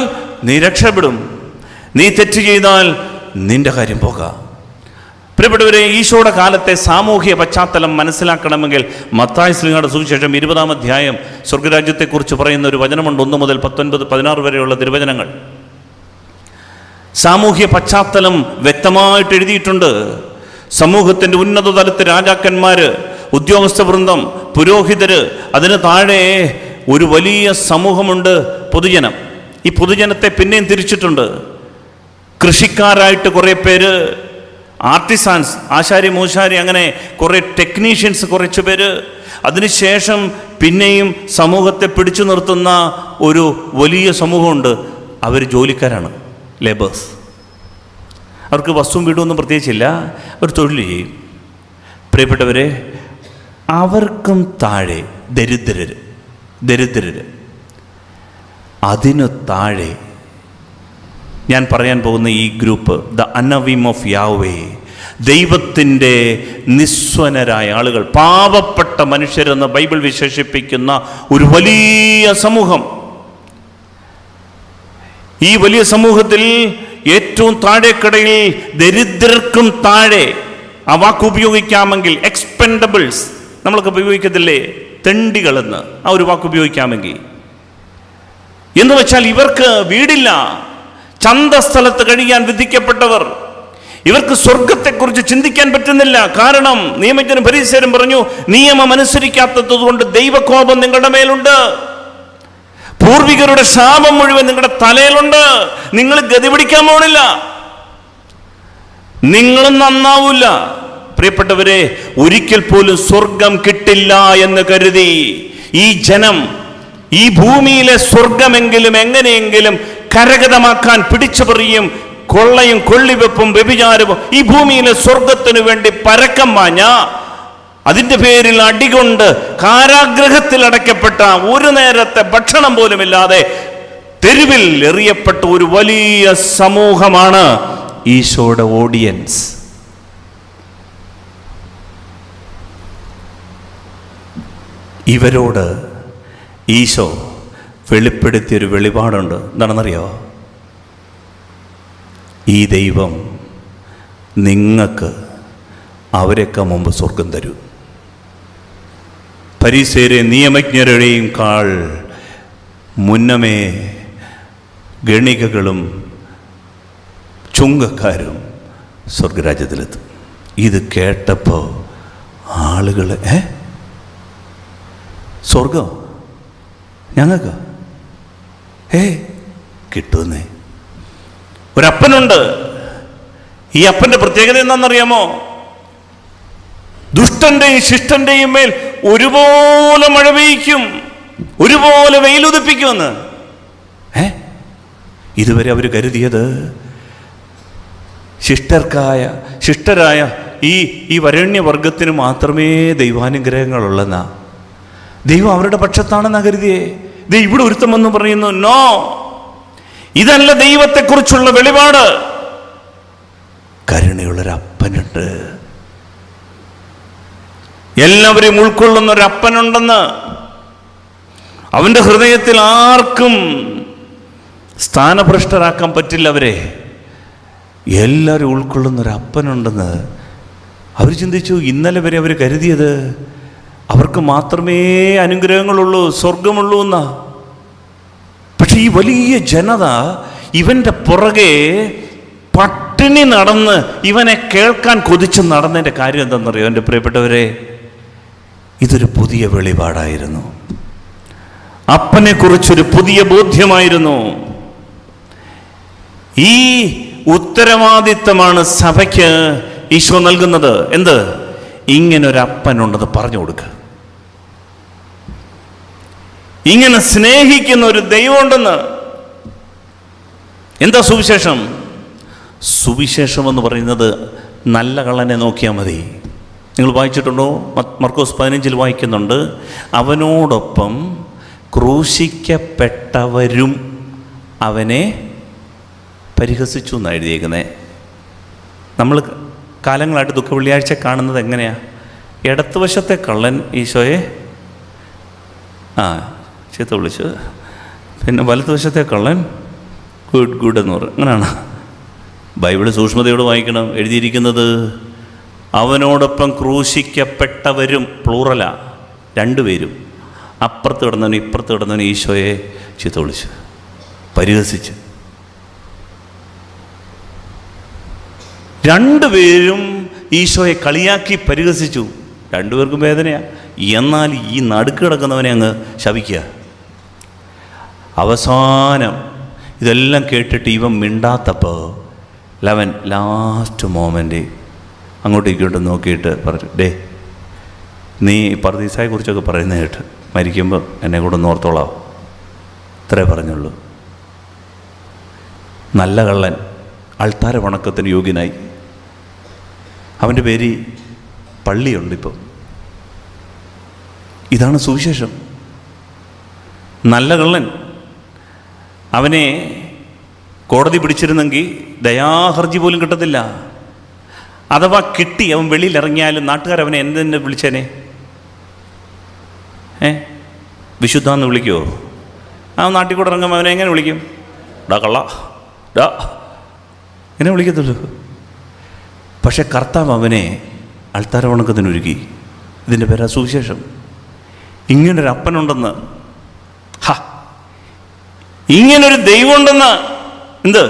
നീ രക്ഷപ്പെടും, നീ തെറ്റ് ചെയ്താൽ നിന്റെ കാര്യം പോകാം. പ്രിയപ്പെട്ടവരെ, ഈശോയുടെ കാലത്തെ സാമൂഹ്യ പശ്ചാത്തലം മനസ്സിലാക്കണമെങ്കിൽ മത്തായി ശ്ലീഹായുടെ സുവിശേഷം 20-ാം അധ്യായം സ്വർഗരാജ്യത്തെക്കുറിച്ച് പറയുന്ന ഒരു വചനമുണ്ട്. 1 മുതൽ 19-16 വരെയുള്ള തിരുവചനങ്ങൾ. സാമൂഹ്യ പശ്ചാത്തലം വ്യക്തമായിട്ട് എഴുതിയിട്ടുണ്ട്. സമൂഹത്തിൻ്റെ ഉന്നത തലത്തിൽ രാജാക്കന്മാര്, ഉദ്യോഗസ്ഥ വൃന്ദം, പുരോഹിതര്, അതിന് താഴെ ഒരു വലിയ സമൂഹമുണ്ട്, പൊതുജനം. ഈ പൊതുജനത്തെ പിന്നെയും തിരിച്ചിട്ടുണ്ട്. കൃഷിക്കാരായിട്ട് കുറേ പേര്, ആർട്ടിസാൻസ്, ആശാരി മൂശാരി, അങ്ങനെ കുറേ ടെക്നീഷ്യൻസ് കുറച്ച് പേര്. അതിനുശേഷം പിന്നെയും സമൂഹത്തെ പിടിച്ചു നിർത്തുന്ന ഒരു വലിയ സമൂഹമുണ്ട്. അവർ ജോലിക്കാരാണ്, ലേബേഴ്സ്. അവർക്ക് വസ്തുവും വീടുമൊന്നും പ്രത്യേകിച്ചില്ല, അവർ തൊഴിൽ ചെയ്യും. പ്രിയപ്പെട്ടവരെ, അവർക്കും താഴെ ദരിദ്രര്, അതിനു താഴെ ഞാൻ പറയാൻ പോകുന്ന ഈ ഗ്രൂപ്പ്, ദ അനവീം ഓഫ് യാഹ്വേ, ദൈവത്തിൻ്റെ നിസ്വനരായ ആളുകൾ, പാവപ്പെട്ട മനുഷ്യരെന്ന് ബൈബിൾ വിശേഷിപ്പിക്കുന്ന ഒരു വലിയ സമൂഹം. ഈ വലിയ സമൂഹത്തിൽ ഏറ്റവും താഴേക്കടയിൽ ദരിദ്രർക്കും താഴെ, ആ വാക്ക് ഉപയോഗിക്കാമെങ്കിൽ എക്സ്പെൻഡബിൾസ്, നമ്മളൊക്കെ ഉപയോഗിക്കത്തില്ലേ തെണ്ടികളെന്ന്, ആ ഒരു വാക്ക് ഉപയോഗിക്കാമെങ്കിൽ, എന്ന് വെച്ചാൽ ഇവർക്ക് വീടില്ല, ചന്തസ്ഥലത്ത് കഴിയാൻ വിധിക്കപ്പെട്ടവർ. ഇവർക്ക് സ്വർഗത്തെക്കുറിച്ച് ചിന്തിക്കാൻ പറ്റുന്നില്ല. കാരണം നിയമജ്ഞരും ഫരീസ്യരും പറഞ്ഞു, നിയമം അനുസരിക്കാത്തത് കൊണ്ട് ദൈവകോപം നിങ്ങളുടെ മേലുണ്ട്, പൂർവികരുടെ ശാപം മുഴുവൻ നിങ്ങളുടെ തലയിലുണ്ട്, നിങ്ങൾ ഗതി പിടിക്കാൻ പോണില്ല, നിങ്ങളും നന്നാവൂല. പ്രിയപ്പെട്ടവരെ, ഒരിക്കൽ പോലും സ്വർഗം കിട്ടില്ല എന്ന് കരുതി ഈ ജനം ഈ ഭൂമിയിലെ സ്വർഗമെങ്കിലും എങ്ങനെയെങ്കിലും കരഗതമാക്കാൻ പിടിച്ചുപറിയും കൊള്ളയും കൊള്ളിവെപ്പും വ്യഭിചാരവും ഈ ഭൂമിയിലെ സ്വർഗത്തിനു വേണ്ടി പരക്കം മാഞ്ഞ, അതിൻ്റെ പേരിൽ അടികൊണ്ട് കാരാഗ്രഹത്തിൽ അടയ്ക്കപ്പെട്ട, ഒരു നേരത്തെ ഭക്ഷണം പോലുമില്ലാതെ തെരുവിൽ എറിയപ്പെട്ട ഒരു വലിയ സമൂഹമാണ് ഈശോയുടെ ഓഡിയൻസ്. ഇവരോട് ഈശോ വെളിപ്പെടുത്തിയൊരു വെളിപാടുണ്ട്. എന്താണെന്നറിയോ? ഈ ദൈവം നിങ്ങൾക്ക് അവരെയൊക്കെ മുമ്പ് സ്വർഗം തരും. ഫരീസേരെ നിയമജ്ഞരുടെയും കാൾ മുന്നമേ ഗണികകളും ചുങ്കക്കാരും സ്വർഗരാജ്യത്തിലെത്തും. ഇത് കേട്ടപ്പോൾ ആളുകൾ സ്വർഗം ഞങ്ങൾക്ക് കിട്ടുന്നേ. ഒരപ്പനുണ്ട്. ഈ അപ്പൻ്റെ പ്രത്യേകത എന്താണെന്നറിയാമോ? ദുഷ്ടന്റെയും ശിഷ്ടന്റെയും മേൽ ഒരുപോലെ മഴ പെയ്യ്ക്കും, ഒരുപോലെ വെയിലുദിപ്പിക്കുമെന്ന്. ഇതുവരെ അവർ കരുതിയത് ശിഷ്ടരായ ഈ വരണ്യവർഗത്തിന് മാത്രമേ ദൈവാനുഗ്രഹങ്ങളുള്ളെന്നാ. ദൈവം അവരുടെ പക്ഷത്താണെന്നാ കരുതിയേ. ഇവിടെ ഒരുത്തമെന്ന് പറയുന്നു, നോ, ഇതല്ല ദൈവത്തെക്കുറിച്ചുള്ള വെളിപാട്. കരുണയുള്ളൊരപ്പനുണ്ട്, എല്ലാവരെയും ഉൾക്കൊള്ളുന്ന ഒരപ്പനുണ്ടെന്ന്. അവൻ്റെ ഹൃദയത്തിൽ ആർക്കും സ്ഥാനഭ്രഷ്ടരാക്കാൻ പറ്റില്ല. അവരെ എല്ലാവരും ഉൾക്കൊള്ളുന്നൊരപ്പനുണ്ടെന്ന് അവർ ചിന്തിച്ചു. ഇന്നലെ വരെ അവർ കരുതിയത് അവർക്ക് മാത്രമേ അനുഗ്രഹങ്ങളുള്ളൂ, സ്വർഗമുള്ളൂ എന്നാ. പക്ഷെ ഈ വലിയ ജനത ഇവൻ്റെ പുറകെ പട്ടിണി നടന്ന് ഇവനെ കേൾക്കാൻ കൊതിച്ച് നടന്നതിൻ്റെ കാര്യം എന്താണെന്നറിയോ എൻ്റെ പ്രിയപ്പെട്ടവരെ? ഇതൊരു പുതിയ വെളിപാടായിരുന്നു. അപ്പനെക്കുറിച്ചൊരു പുതിയ ബോധ്യമായിരുന്നു. ഈ ഉത്തരവാദിത്തമാണ് സഭയ്ക്ക് ഈശോ നൽകുന്നത്. എന്ത്? ഇങ്ങനൊരപ്പനുണ്ടെന്ന് പറഞ്ഞു കൊടുക്കുക. ഇങ്ങനെ സ്നേഹിക്കുന്ന ഒരു ദൈവമുണ്ടെന്ന്. എന്താ സുവിശേഷം? സുവിശേഷം എന്ന് പറയുന്നത് നല്ല കള്ളനെ നോക്കിയാൽ മതി. നിങ്ങൾ വായിച്ചിട്ടുണ്ടോ? മർക്കോസ് 15 വായിക്കുന്നുണ്ട്, അവനോടൊപ്പം ക്രൂശിക്കപ്പെട്ടവരും അവനെ പരിഹസിച്ചു എന്നാണ് എഴുതിയേക്കുന്നത്. നമ്മൾ കാലങ്ങളായിട്ട് ദുഃഖ വെള്ളിയാഴ്ച കാണുന്നത് എങ്ങനെയാണ്? ഇടത്ത് വശത്തെ കള്ളൻ ഈശോയെ ചീത്ത വിളിച്ചു, പിന്നെ വലതുവശത്തെ കള്ളൻ ഗുഡ് ഗുഡ് എന്ന് പറയും. അങ്ങനെയാണ് ബൈബിള് സൂക്ഷ്മതയോട് വായിക്കണം. എഴുതിയിരിക്കുന്നത് അവനോടൊപ്പം ക്രൂശിക്കപ്പെട്ടവരും, പ്ലൂറല, രണ്ടുപേരും. അപ്പുറത്ത് കിടന്നവനും ഇപ്പുറത്ത് കിടന്നവനും ഈശോയെ ചീത്ത വിളിച്ചു, പരിഹസിച്ച്. രണ്ടുപേരും ഈശോയെ കളിയാക്കി പരിഹസിച്ചു. രണ്ടുപേർക്കും വേദനയാണ്. എന്നാൽ ഈ നടുക്ക് കിടക്കുന്നവനെ അങ്ങ് ശപിക്കുക. അവസാനം ഇതെല്ലാം കേട്ടിട്ട് ഇവൻ മിണ്ടാത്തപ്പോൾ അവൻ ലാസ്റ്റ് മോമെൻ്റ് അങ്ങോട്ടും ഇങ്ങോട്ടും നോക്കിയിട്ട് പറഞ്ഞു, ഡേ നീ പർദീസായെക്കുറിച്ചൊക്കെ പറയുന്നത് കേട്ട് മരിക്കുമ്പോൾ എന്നെ കൂടെ ഒന്ന് ഓർത്തോളാം. ഇത്രേ പറഞ്ഞുള്ളൂ. നല്ല കള്ളൻ അൾത്താര വണക്കത്തിന് യോഗ്യനായി. അവൻ്റെ പേര് പള്ളിയുണ്ടിപ്പം. ഇതാണ് സുവിശേഷം. നല്ല കള്ളൻ. അവനെ കോടതി പിടിച്ചിരുന്നെങ്കിൽ ദയാഹർജി പോലും കിട്ടത്തില്ല. അഥവാ കിട്ടി അവൻ വെളിയിൽ ഇറങ്ങിയാലും നാട്ടുകാരവനെ എന്തെന്നെ വിളിച്ചേനെ? വിശുദ്ധാന്ന് വിളിക്കുമോ? ആ നാട്ടിൽ കൂടെ ഇറങ്ങുമ്പോൾ അവനെ എങ്ങനെ വിളിക്കും? ഡാ കള്ള, ഡാ, എങ്ങനെ വിളിക്കത്തുള്ളൂ. പക്ഷെ കർത്താവ് അവനെ അൾത്താര വണക്കത്തിനൊരുക്കി. ഇതിൻ്റെ പേരാ സുവിശേഷം. ഇങ്ങനൊരു അപ്പനുണ്ടെന്ന്, ഇങ്ങനൊരു ദൈവമുണ്ടെന്ന്. എന്ത്?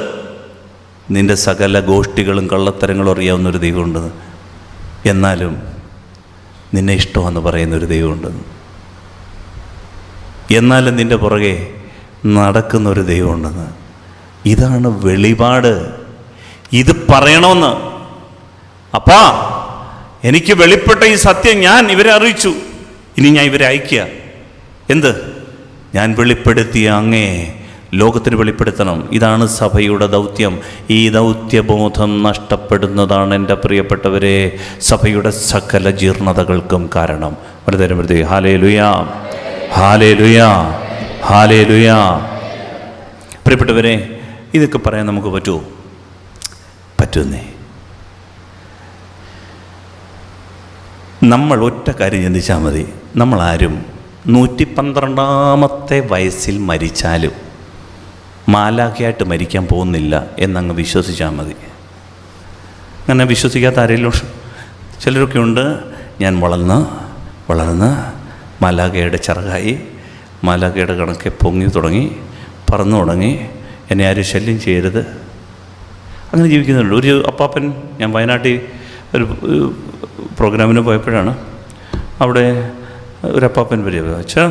നിൻ്റെ സകല ഗോഷ്ഠികളും കള്ളത്തരങ്ങളും അറിയാവുന്നൊരു ദൈവമുണ്ടെന്ന്. എന്നാലും നിന്നെ ഇഷ്ടമെന്ന് പറയുന്നൊരു ദൈവമുണ്ടെന്ന്. എന്നാലും നിൻ്റെ പുറകെ നടക്കുന്നൊരു ദൈവമുണ്ടെന്ന്. ഇതാണ് വെളിപാട്. ഇത് പറയണമെന്ന്. അപ്പാ, എനിക്ക് വെളിപ്പെട്ട ഈ സത്യം ഞാൻ ഇവരെ അറിയിച്ചു, ഇനി ഞാൻ ഇവരെ അയക്കുക. എന്ത്? ഞാൻ വെളിപ്പെടുത്തിയ അങ്ങേ ലോകത്തിന് വെളിപ്പെടുത്തണം. ഇതാണ് സഭയുടെ ദൗത്യം. ഈ ദൗത്യബോധം നഷ്ടപ്പെടുന്നതാണ് എൻ്റെ പ്രിയപ്പെട്ടവരെ സഭയുടെ സകല ജീർണതകൾക്കും കാരണം. വരുതരുമ്പഴത്തേ ഹല്ലേലൂയാ, ഹല്ലേലൂയാ, ഹല്ലേലൂയാ. പ്രിയപ്പെട്ടവരെ, ഇതൊക്കെ പറയാൻ നമുക്ക് പറ്റുമോ? പറ്റുന്നേ. നമ്മൾ ഒറ്റ കാര്യം ചിന്തിച്ചാൽ മതി. നമ്മളാരും 112 വയസ്സിൽ മരിച്ചാലും മാലാഖയായിട്ട് മരിക്കാൻ പോകുന്നില്ല എന്നങ്ങ് വിശ്വസിച്ചാൽ മതി. അങ്ങനെ വിശ്വസിക്കാത്ത ആരെങ്കിലും ചിലരൊക്കെ ഉണ്ട്. ഞാൻ വളർന്ന് മാലാഖയുടെ ചിറകായി, മാലാഖയുടെ കണക്കെ പൊങ്ങി തുടങ്ങി, പറന്നു തുടങ്ങി, എന്നെ ആരും ശല്യം ചെയ്യരുത്, അങ്ങനെ ജീവിക്കുന്നുണ്ട്. ഒരു അപ്പാപ്പൻ, ഞാൻ വയനാട്ടിൽ ഒരു പ്രോഗ്രാമിന് പോയപ്പോഴാണ് അവിടെ ഒരു അപ്പാപ്പൻ വരിക. അച്ഛാ,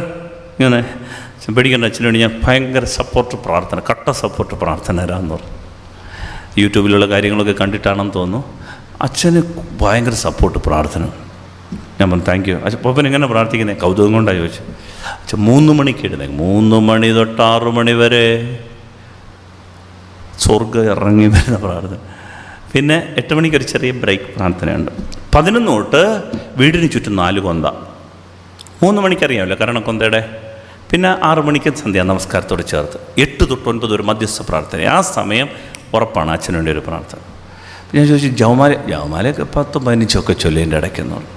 ഇങ്ങനെ പേടിക്കേണ്ട, അച്ഛന് വേണ്ടി ഞാൻ ഭയങ്കര സപ്പോർട്ട് പ്രാർത്ഥന, കട്ട സപ്പോർട്ട് പ്രാർത്ഥന തരാമെന്ന് പറഞ്ഞു. യൂട്യൂബിലുള്ള കാര്യങ്ങളൊക്കെ കണ്ടിട്ടാണെന്ന് തോന്നുന്നു. അച്ഛന് ഭയങ്കര സപ്പോർട്ട് പ്രാർത്ഥന. ഞാൻ പറഞ്ഞു താങ്ക് യു. അപ്പൻ എങ്ങനെ പ്രാർത്ഥിക്കുന്നത്? കൗതുകം കൊണ്ടാണ് ചോദിച്ചു. അച്ഛൻ 3 മണിക്ക് എഴുന്നേക്കും. 3 മണി തൊട്ട് 6 മണി വരെ സ്വർഗ്ഗം ഇറങ്ങി വരുന്ന പ്രാർത്ഥന. പിന്നെ 8 മണിക്കൊരു ചെറിയ ബ്രേക്ക് പ്രാർത്ഥനയുണ്ട്. 11 തൊട്ട് വീടിന് ചുറ്റും 4 കൊന്ത. 3 മണിക്കറിയാമല്ലോ കരണക്കൊന്തയുടെ. പിന്നെ 6 മണിക്ക് സന്ധ്യ നമസ്കാരത്തോട് ചേർത്ത് 8 തൊട്ട് 9 ഒരു മധ്യസ്ഥ പ്രാർത്ഥന. ആ സമയം ഉറപ്പാണ് അച്ഛന് വേണ്ടി ഒരു പ്രാർത്ഥന. ഞാൻ ചോദിച്ചു, ജവമാലയൊക്കെ 10-15 ചൊല്ലേൻ്റെ ഇടയ്ക്കെന്ന് പറഞ്ഞു.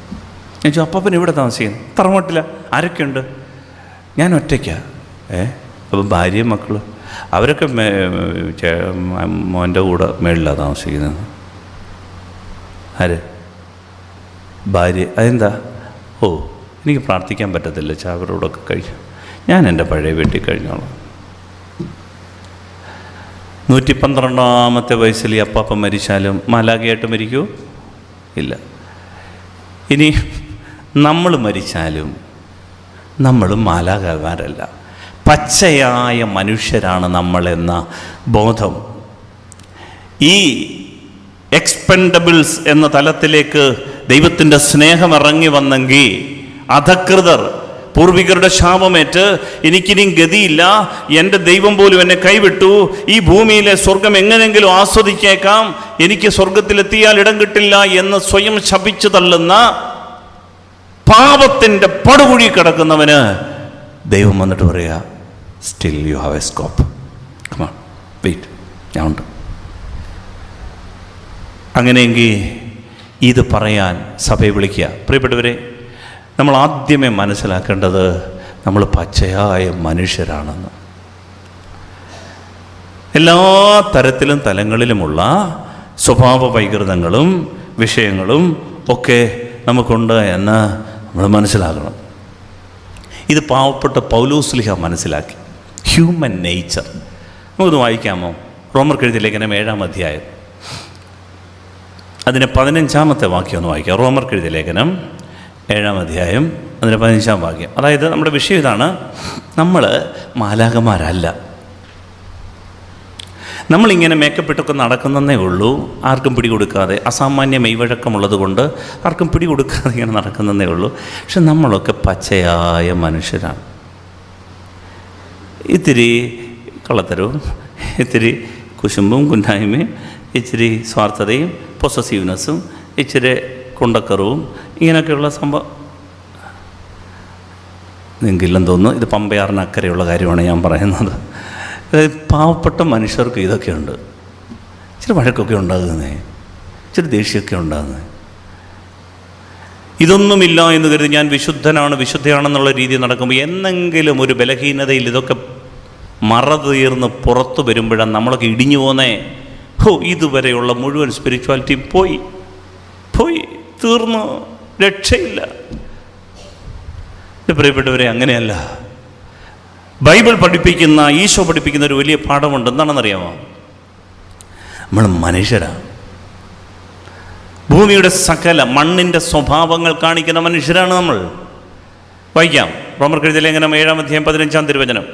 ഞാൻ ചോദിച്ചു, അപ്പാപ്പൻ ഇവിടെ താമസിക്കുന്നു? തറവാട്ടില്ല. ആരൊക്കെയുണ്ട്? ഞാൻ ഒറ്റയ്ക്കാണ്. അപ്പം ഭാര്യയും മക്കളും അവരൊക്കെ മോൻ്റെ കൂടെ മേളിലാണ് താമസിക്കുന്നത്. ആര്? ഭാര്യ. അതെന്താ? ഓ, എനിക്ക് പ്രാർത്ഥിക്കാൻ പറ്റത്തില്ല, അവരോടൊക്കെ കഴിഞ്ഞു, ഞാൻ എൻ്റെ പഴയ വീട്ടിൽ കഴിഞ്ഞോളാം. 112 വയസ്സിൽ ഈ അപ്പാപ്പൻ മരിച്ചാലും മാലാഖയായിട്ട് മരിക്കുമോ? ഇല്ല. ഇനി നമ്മൾ മരിച്ചാലും നമ്മളും മാലാഖമാരല്ല, പച്ചയായ മനുഷ്യരാണ് നമ്മളെന്ന ബോധം ഈ എക്സ്പെൻഡബിൾസ് എന്ന തലത്തിലേക്ക് ദൈവത്തിൻ്റെ സ്നേഹം ഇറങ്ങി വന്നെങ്കിൽ അധകൃതർ പൂർവികരുടെ ശാപമേറ്റ് എനിക്കിനിയും ഗതിയില്ല, എൻ്റെ ദൈവം പോലും എന്നെ കൈവിട്ടു, ഈ ഭൂമിയിലെ സ്വർഗം എങ്ങനെയെങ്കിലും ആസ്വദിച്ചേക്കാം, എനിക്ക് സ്വർഗത്തിലെത്തിയാൽ ഇടം കിട്ടില്ല എന്ന് സ്വയം ശപിച്ചു തള്ളുന്ന പാപത്തിൻ്റെ പടുകുഴി കിടക്കുന്നവന് ദൈവം വന്നിട്ട് പറയുക, still you have a scope, come on wait, ഞാൻ ഉണ്ട്. അങ്ങനെയെങ്കിൽ ഇത് പറയാൻ സഭയെ വിളിക്കുക. പ്രിയപ്പെട്ടവരെ, നമ്മൾ ആദ്യമേ മനസ്സിലാക്കേണ്ടത് നമ്മൾ പച്ചയായ മനുഷ്യരാണെന്ന്. എല്ലാ തരത്തിലും തലങ്ങളിലുമുള്ള സ്വഭാവ വൈകൃതങ്ങളും വിഷയങ്ങളും ഒക്കെ നമുക്കുണ്ട് എന്ന് നമ്മൾ മനസ്സിലാക്കണം. ഇത് പാവപ്പെട്ട പൗലോസ്ലീഹ മനസ്സിലാക്കി. Human nature. നമുക്കൊന്ന് വായിക്കാമോ? റോമർക്ക് എഴുതിയ ലേഖനം 7-ാം അധ്യായം അതിന് 15-ാമത്തെ വാക്യം ഒന്ന് വായിക്കാം. റോമർക്ക് എഴുതിയ ലേഖനം 7-ാം അധ്യായം അതിന് 15-ാം വാക്യം. അതായത് നമ്മുടെ വിഷയം ഇതാണ്, നമ്മൾ മാലാഖമാരല്ല. നമ്മളിങ്ങനെ മേക്കപ്പിട്ടൊക്കെ നടക്കുന്നതേ ഉള്ളൂ, ആർക്കും പിടികൊടുക്കാതെ, അസാമാന്യ മെയ്വഴക്കമുള്ളത് കൊണ്ട് ആർക്കും പിടികൊടുക്കാതെ ഇങ്ങനെ നടക്കുന്നതേ ഉള്ളൂ. പക്ഷെ നമ്മളൊക്കെ പച്ചയായ മനുഷ്യരാണ്. ഇത്തിരി കള്ളത്തരവും, ഇത്തിരി കുശുമ്പും കുന്നായ്മയും, ഇച്ചിരി സ്വാർത്ഥതയും പൊസസീവ്നെസ്സും, ഇച്ചിരി കൊണ്ടക്കറവും, ഇങ്ങനെയൊക്കെയുള്ള സംഭവം നിങ്ങൾക്കില്ലെന്ന് തോന്നുന്നു. ഇത് പമ്പയാറിന് അക്കരെയുള്ള കാര്യമാണ് ഞാൻ പറയുന്നത്. പാവപ്പെട്ട മനുഷ്യർക്ക് ഇതൊക്കെയുണ്ട്. ഇച്ചിരി വഴക്കൊക്കെ ഉണ്ടാകുന്നേ, ഇച്ചിരി ദേഷ്യമൊക്കെ ഉണ്ടാകുന്നത്. ഇതൊന്നുമില്ല എന്ന് കരുതി ഞാൻ വിശുദ്ധനാണ് വിശുദ്ധയാണെന്നുള്ള രീതി നടക്കുമ്പോൾ എന്നെങ്കിലും ഒരു ബലഹീനതയിൽ ഇതൊക്കെ മറതീർന്ന് പുറത്തു വരുമ്പോഴാണ് നമ്മളൊക്കെ ഇടിഞ്ഞു പോന്നേ. ഇതുവരെയുള്ള മുഴുവൻ സ്പിരിച്വാലിറ്റി പോയി തീർന്നു, രക്ഷയില്ല. പ്രിയപ്പെട്ടവരെ, അങ്ങനെയല്ല. ബൈബിൾ പഠിപ്പിക്കുന്ന, ഈശോ പഠിപ്പിക്കുന്ന ഒരു വലിയ പാഠമുണ്ട്. എന്താണെന്നറിയാമോ? നമ്മൾ മനുഷ്യരാണ്. ഭൂമിയുടെ സകല മണ്ണിൻ്റെ സ്വഭാവങ്ങൾ കാണിക്കുന്ന മനുഷ്യരാണ് നമ്മൾ. വായിക്കാം, റോമർക്ക് എഴുതിയ ലേഖനം 7-ാം അധ്യായം 15-ാം തിരുവചനം.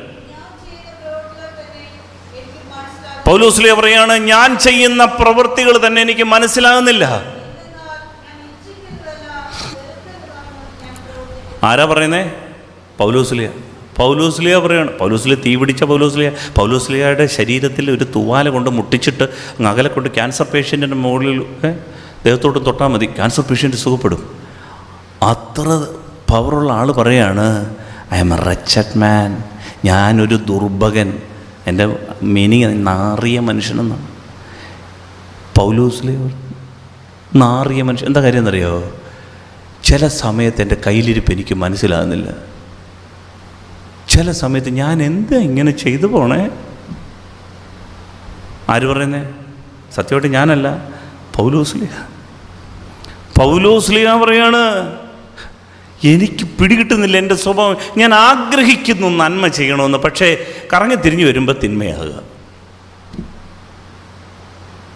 പൗലോസ്ലീഹ പറയാണ്, ഞാൻ ചെയ്യുന്ന പ്രവൃത്തികൾ തന്നെ എനിക്ക് മനസ്സിലാകുന്നില്ല. ആരാ പറയുന്നേ? പൗലോസ്ലീഹ പറയാണ്. പൗലോസ്ലീഹ തീ പിടിച്ച പൗലോസ്ലീഹയുടെ ശരീരത്തിൽ ഒരു തൂവാല കൊണ്ട് മുട്ടിച്ചിട്ട് അകലെ കൊണ്ട് ക്യാൻസർ പേഷ്യൻറ്റിൻ്റെ മുകളിൽ ദേഹത്തോട്ടും തൊട്ടാൽ മതി, ക്യാൻസർ പേഷ്യൻ്റ് സുഖപ്പെടും. അത്ര പവറുള്ള ആൾ പറയാണ്, ഐ എം എ റച്ചഡ് മാൻ, ഞാനൊരു ദുർഭകൻ. എൻ്റെ മീനിങ് നാറിയ മനുഷ്യനെന്നാണ്. പൗലോസ്ലീഹ നാറിയ മനുഷ്യൻ. എന്താ കാര്യം എന്നറിയോ? ചില സമയത്ത് എൻ്റെ കയ്യിലിരിപ്പ് എനിക്ക് മനസ്സിലാകുന്നില്ല. ചില സമയത്ത് ഞാൻ എന്താ ഇങ്ങനെ ചെയ്തു പോണേ? ആര് പറയുന്നേ? സത്യമായിട്ട് ഞാനല്ല, പൗലോസ്ലീഹ പറയാണ്, എനിക്ക് പിടികിട്ടുന്നില്ല എൻ്റെ സ്വഭാവം. ഞാൻ ആഗ്രഹിക്കുന്നു നന്മ ചെയ്യണമെന്ന്, പക്ഷേ കറങ്ങി തിരിഞ്ഞു വരുമ്പോൾ തിന്മയാകുക.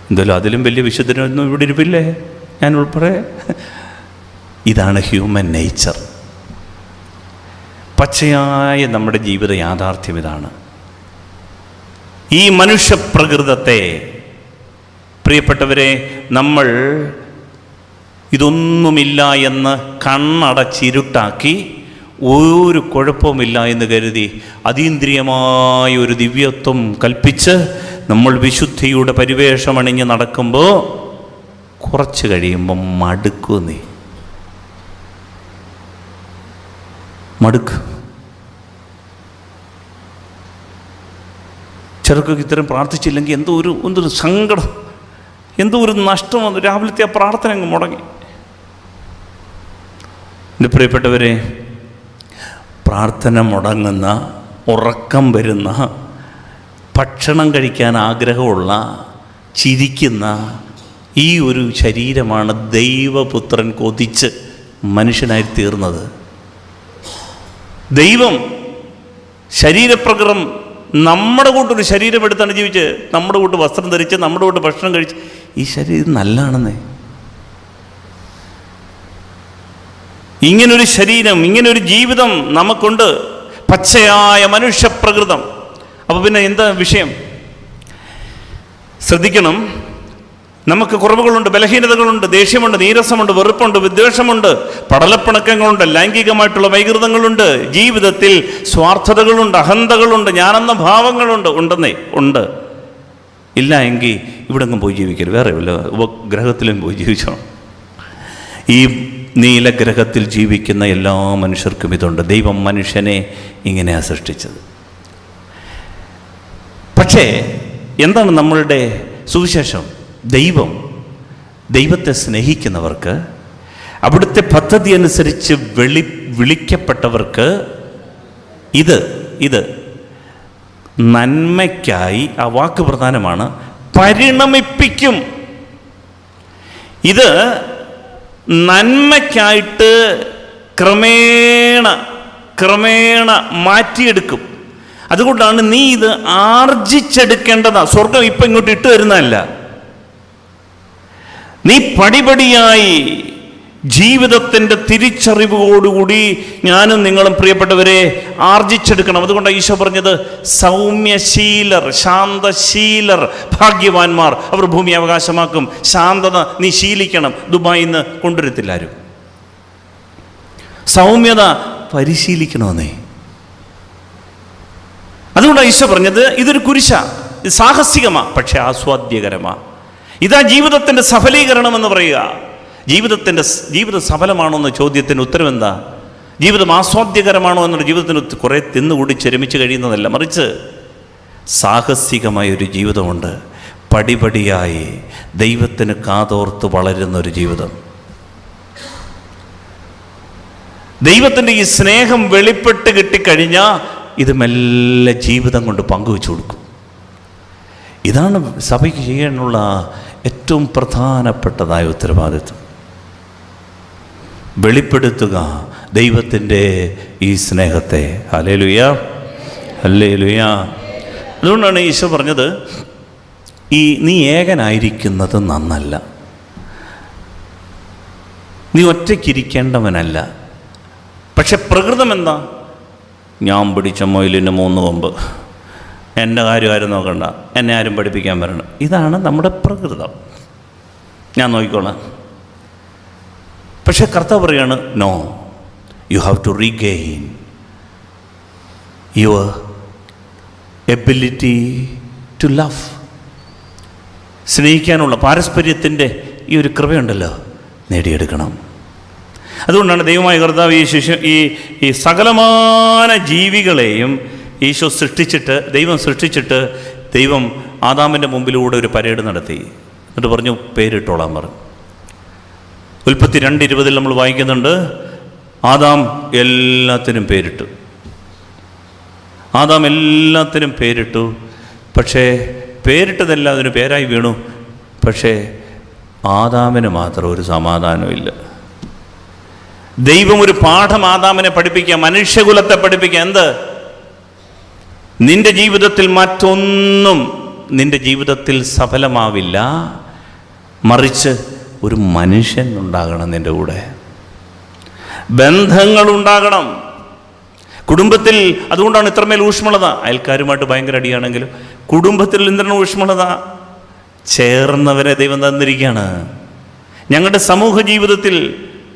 എന്തായാലും അതിലും വലിയ വിശുദ്ധനൊന്നും ഇവിടെ ഇരിപ്പില്ലേ, ഞാൻ ഉൾപ്പെടെ. ഇതാണ് ഹ്യൂമൻ നേച്ചർ. പച്ചയായ നമ്മുടെ ജീവിത യാഥാർത്ഥ്യം ഇതാണ്. ഈ മനുഷ്യപ്രകൃതത്തെ, പ്രിയപ്പെട്ടവരെ, നമ്മൾ ഇതൊന്നുമില്ല എന്ന് കണ്ണടച്ചിരുട്ടാക്കി ഒരു കുഴപ്പവുമില്ല എന്ന് കരുതി അതീന്ദ്രിയമായ ഒരു ദിവ്യത്വം കൽപ്പിച്ച് നമ്മൾ വിശുദ്ധിയുടെ പരിവേഷമണിഞ്ഞ് നടക്കുമ്പോൾ കുറച്ച് കഴിയുമ്പം മടുക്കും. ചിലർക്ക് ഇത്തരം പ്രാർത്ഥിച്ചില്ലെങ്കിൽ എന്തൊരു സങ്കടം, എന്തോ ഒരു നഷ്ടം വന്നു. രാവിലത്തെ ആ പ്രാർത്ഥന അങ്ങ് മുടങ്ങി. എൻ്റെ പ്രിയപ്പെട്ടവരെ, പ്രാർത്ഥന മുടങ്ങുന്ന, ഉറക്കം വരുന്ന, ഭക്ഷണം കഴിക്കാൻ ആഗ്രഹമുള്ള, ചിരിക്കുന്ന ഈ ഒരു ശരീരമാണ് ദൈവപുത്രൻ കൊതിച്ച് മനുഷ്യനായി തീർന്നത്. ദൈവം ശരീരപ്രകൃതം നമ്മുടെ കൂട്ടൊരു ശരീരം എടുത്താണ് ജീവിച്ച്, നമ്മുടെ കൂട്ട് വസ്ത്രം ധരിച്ച്, നമ്മുടെ കൂട്ട് ഭക്ഷണം കഴിച്ച്. ഈ ശരീരം നല്ലതാണെന്നേ. ഇങ്ങനൊരു ശരീരം, ഇങ്ങനൊരു ജീവിതം നമുക്കുണ്ട്, പച്ചയായ മനുഷ്യപ്രകൃതം. അപ്പോൾ പിന്നെ എന്താ വിഷയം? ശ്രദ്ധിക്കണം. നമുക്ക് കുറവുകളുണ്ട്, ബലഹീനതകളുണ്ട്, ദേഷ്യമുണ്ട്, നീരസമുണ്ട്, വെറുപ്പുണ്ട്, വിദ്വേഷമുണ്ട്, പടലപ്പിണക്കങ്ങളുണ്ട്, ലൈംഗികമായിട്ടുള്ള വൈകൃതങ്ങളുണ്ട്, ജീവിതത്തിൽ സ്വാർത്ഥതകളുണ്ട്, അഹന്തകളുണ്ട്, ഞാനെന്ന ഭാവങ്ങളുണ്ട്. ഉണ്ടെന്നേ ഉണ്ട്. ഇല്ല എങ്കിൽ ഇവിടെ എങ്ങും പോയി ജീവിക്കരുത്, വേറെ വല്ല ഉപഗ്രഹത്തിലും പോയി ജീവിച്ചോ. ഈ നീലഗ്രഹത്തിൽ ജീവിക്കുന്ന എല്ലാ മനുഷ്യർക്കും ഇതുണ്ട്. ദൈവം മനുഷ്യനെ ഇങ്ങനെയാണ് സൃഷ്ടിച്ചത്. പക്ഷേ എന്താണ് നമ്മളുടെ സുവിശേഷം? ദൈവത്തെ സ്നേഹിക്കുന്നവർക്ക്, അവിടുത്തെ പദ്ധതി അനുസരിച്ച് വിളിക്കപ്പെട്ടവർക്ക് ഇത് നന്മയ്ക്കായി, ആ വാക്ക് പ്രധാനമാണ്, പരിണമിപ്പിക്കും. ഇത് നന്മയ്ക്കായിട്ട് ക്രമേണ മാറ്റിയെടുക്കും. അതുകൊണ്ടാണ് നീ ഇത് ആർജിച്ചെടുക്കേണ്ടതാ. സ്വർഗം ഇപ്പം ഇങ്ങോട്ട് ഇട്ട് തരുന്നതല്ല. നീ പടിപടിയായി ജീവിതത്തിൻ്റെ തിരിച്ചറിവോടുകൂടി ഞാനും നിങ്ങളും പ്രിയപ്പെട്ടവരെ ആർജിച്ചെടുക്കണം. അതുകൊണ്ടാണ് ഈശോ പറഞ്ഞത്, സൗമ്യശീലർ, ശാന്തശീലർ ഭാഗ്യവാന്മാർ, അവർ ഭൂമി അവകാശമാക്കും. ശാന്തത നീ ശീലിക്കണം. ദുബായിൽ നിന്ന് കൊണ്ടുവരത്തില്ല ആരും. സൗമ്യത പരിശീലിക്കണമെന്നേ. അതുകൊണ്ടാണ് ഈശോ പറഞ്ഞത്, ഇതൊരു കുരിശാ, ഇത് സാഹസികമാ, പക്ഷെ ആസ്വാദ്യകരമാ. ഇതാ ജീവിതത്തിൻ്റെ സഫലീകരണം എന്ന് പറയുക. ജീവിതം സഫലമാണോ എന്ന ചോദ്യത്തിന് ഉത്തരം എന്താ? ജീവിതം ആസ്വാദ്യകരമാണോ എന്നുള്ള ജീവിതത്തിന് കുറേ തിന്നുകൂടി ചെരുമിച്ച് കഴിയുന്നതല്ല, മറിച്ച് സാഹസികമായൊരു ജീവിതമുണ്ട്. പടിപടിയായി ദൈവത്തിന് കാതോർത്ത് വളരുന്നൊരു ജീവിതം. ദൈവത്തിൻ്റെ ഈ സ്നേഹം വെളിപ്പെട്ട് കിട്ടിക്കഴിഞ്ഞാൽ ഇത് മെല്ലെ ജീവിതം കൊണ്ട് പങ്കുവെച്ചു കൊടുക്കും. ഇതാണ് സഭയ്ക്ക് ചെയ്യാനുള്ള ഏറ്റവും പ്രധാനപ്പെട്ടതായ ഉത്തരവാദിത്വം. വെളിപ്പെടുത്തുക ദൈവത്തിൻ്റെ ഈ സ്നേഹത്തെ. Hallelujah, hallelujah. അതുകൊണ്ടാണ് ഈശോ പറഞ്ഞത്, നീ ഏകനായിരിക്കുന്നത് നന്നല്ല, നീ ഒറ്റയ്ക്കിരിക്കേണ്ടവനല്ല. പക്ഷെ പ്രകൃതം എന്താ? ഞാൻ പിടിച്ച മൊയിലിന് 3 കൊമ്പ്, എൻ്റെ കാര്യം ആരും നോക്കണ്ട, എന്നെ ആരും പഠിപ്പിക്കാൻ വരണം. ഇതാണ് നമ്മുടെ പ്രകൃതം. ഞാൻ നോക്കിക്കോളാം. പക്ഷെ കർത്താവ് പറയാണ്, no, you have to regain your ability to love. സ്നേഹിക്കാനുള്ള പാരസ്പര്യത്തിൻ്റെ ഈ ഒരു കൃപയുണ്ടല്ലോ, നേടിയെടുക്കണം. അതുകൊണ്ടാണ് ദൈവമായ കർത്താവ് ഈ സകലമാന ജീവികളെയും ദൈവം സൃഷ്ടിച്ചിട്ട് ദൈവം ആദാമിൻ്റെ മുമ്പിലൂടെ ഒരു പരേഡ് നടത്തി. എന്നിട്ട് പറഞ്ഞു, പേരിട്ടോളാൻ പറഞ്ഞു. ഉൽപ്പത്തി 2:20 നമ്മൾ വായിക്കുന്നുണ്ട്, ആദാം എല്ലാത്തിനും പേരിട്ടു. ആദാം എല്ലാത്തിനും പേരിട്ടു. പക്ഷേ പേരിട്ടതെല്ലാം അതിന് പേരായി വീണു. പക്ഷേ ആദാമിന് മാത്രം ഒരു സമാധാനമില്ല. ദൈവം ഒരു പാഠം ആദാമിനെ പഠിപ്പിക്കുക, മനുഷ്യകുലത്തെ പഠിപ്പിക്കുക. എന്ത്? നിന്റെ ജീവിതത്തിൽ മറ്റൊന്നും നിന്റെ ജീവിതത്തിൽ സഫലമാവില്ല, മറിച്ച് ഒരു മനുഷ്യൻ ഉണ്ടാകണം നിൻ്റെ കൂടെ, ബന്ധങ്ങളുണ്ടാകണം കുടുംബത്തിൽ. അതുകൊണ്ടാണ് ഇത്രമേൽ ഊഷ്മളത. അയൽക്കാരുമായിട്ട് ഭയങ്കര അടിയാണെങ്കിലും കുടുംബത്തിൽ എന്താണ് ഊഷ്മളത? ചേർന്നവരെ ദൈവം തന്നിരിക്കുകയാണ്. ഞങ്ങളുടെ സമൂഹ ജീവിതത്തിൽ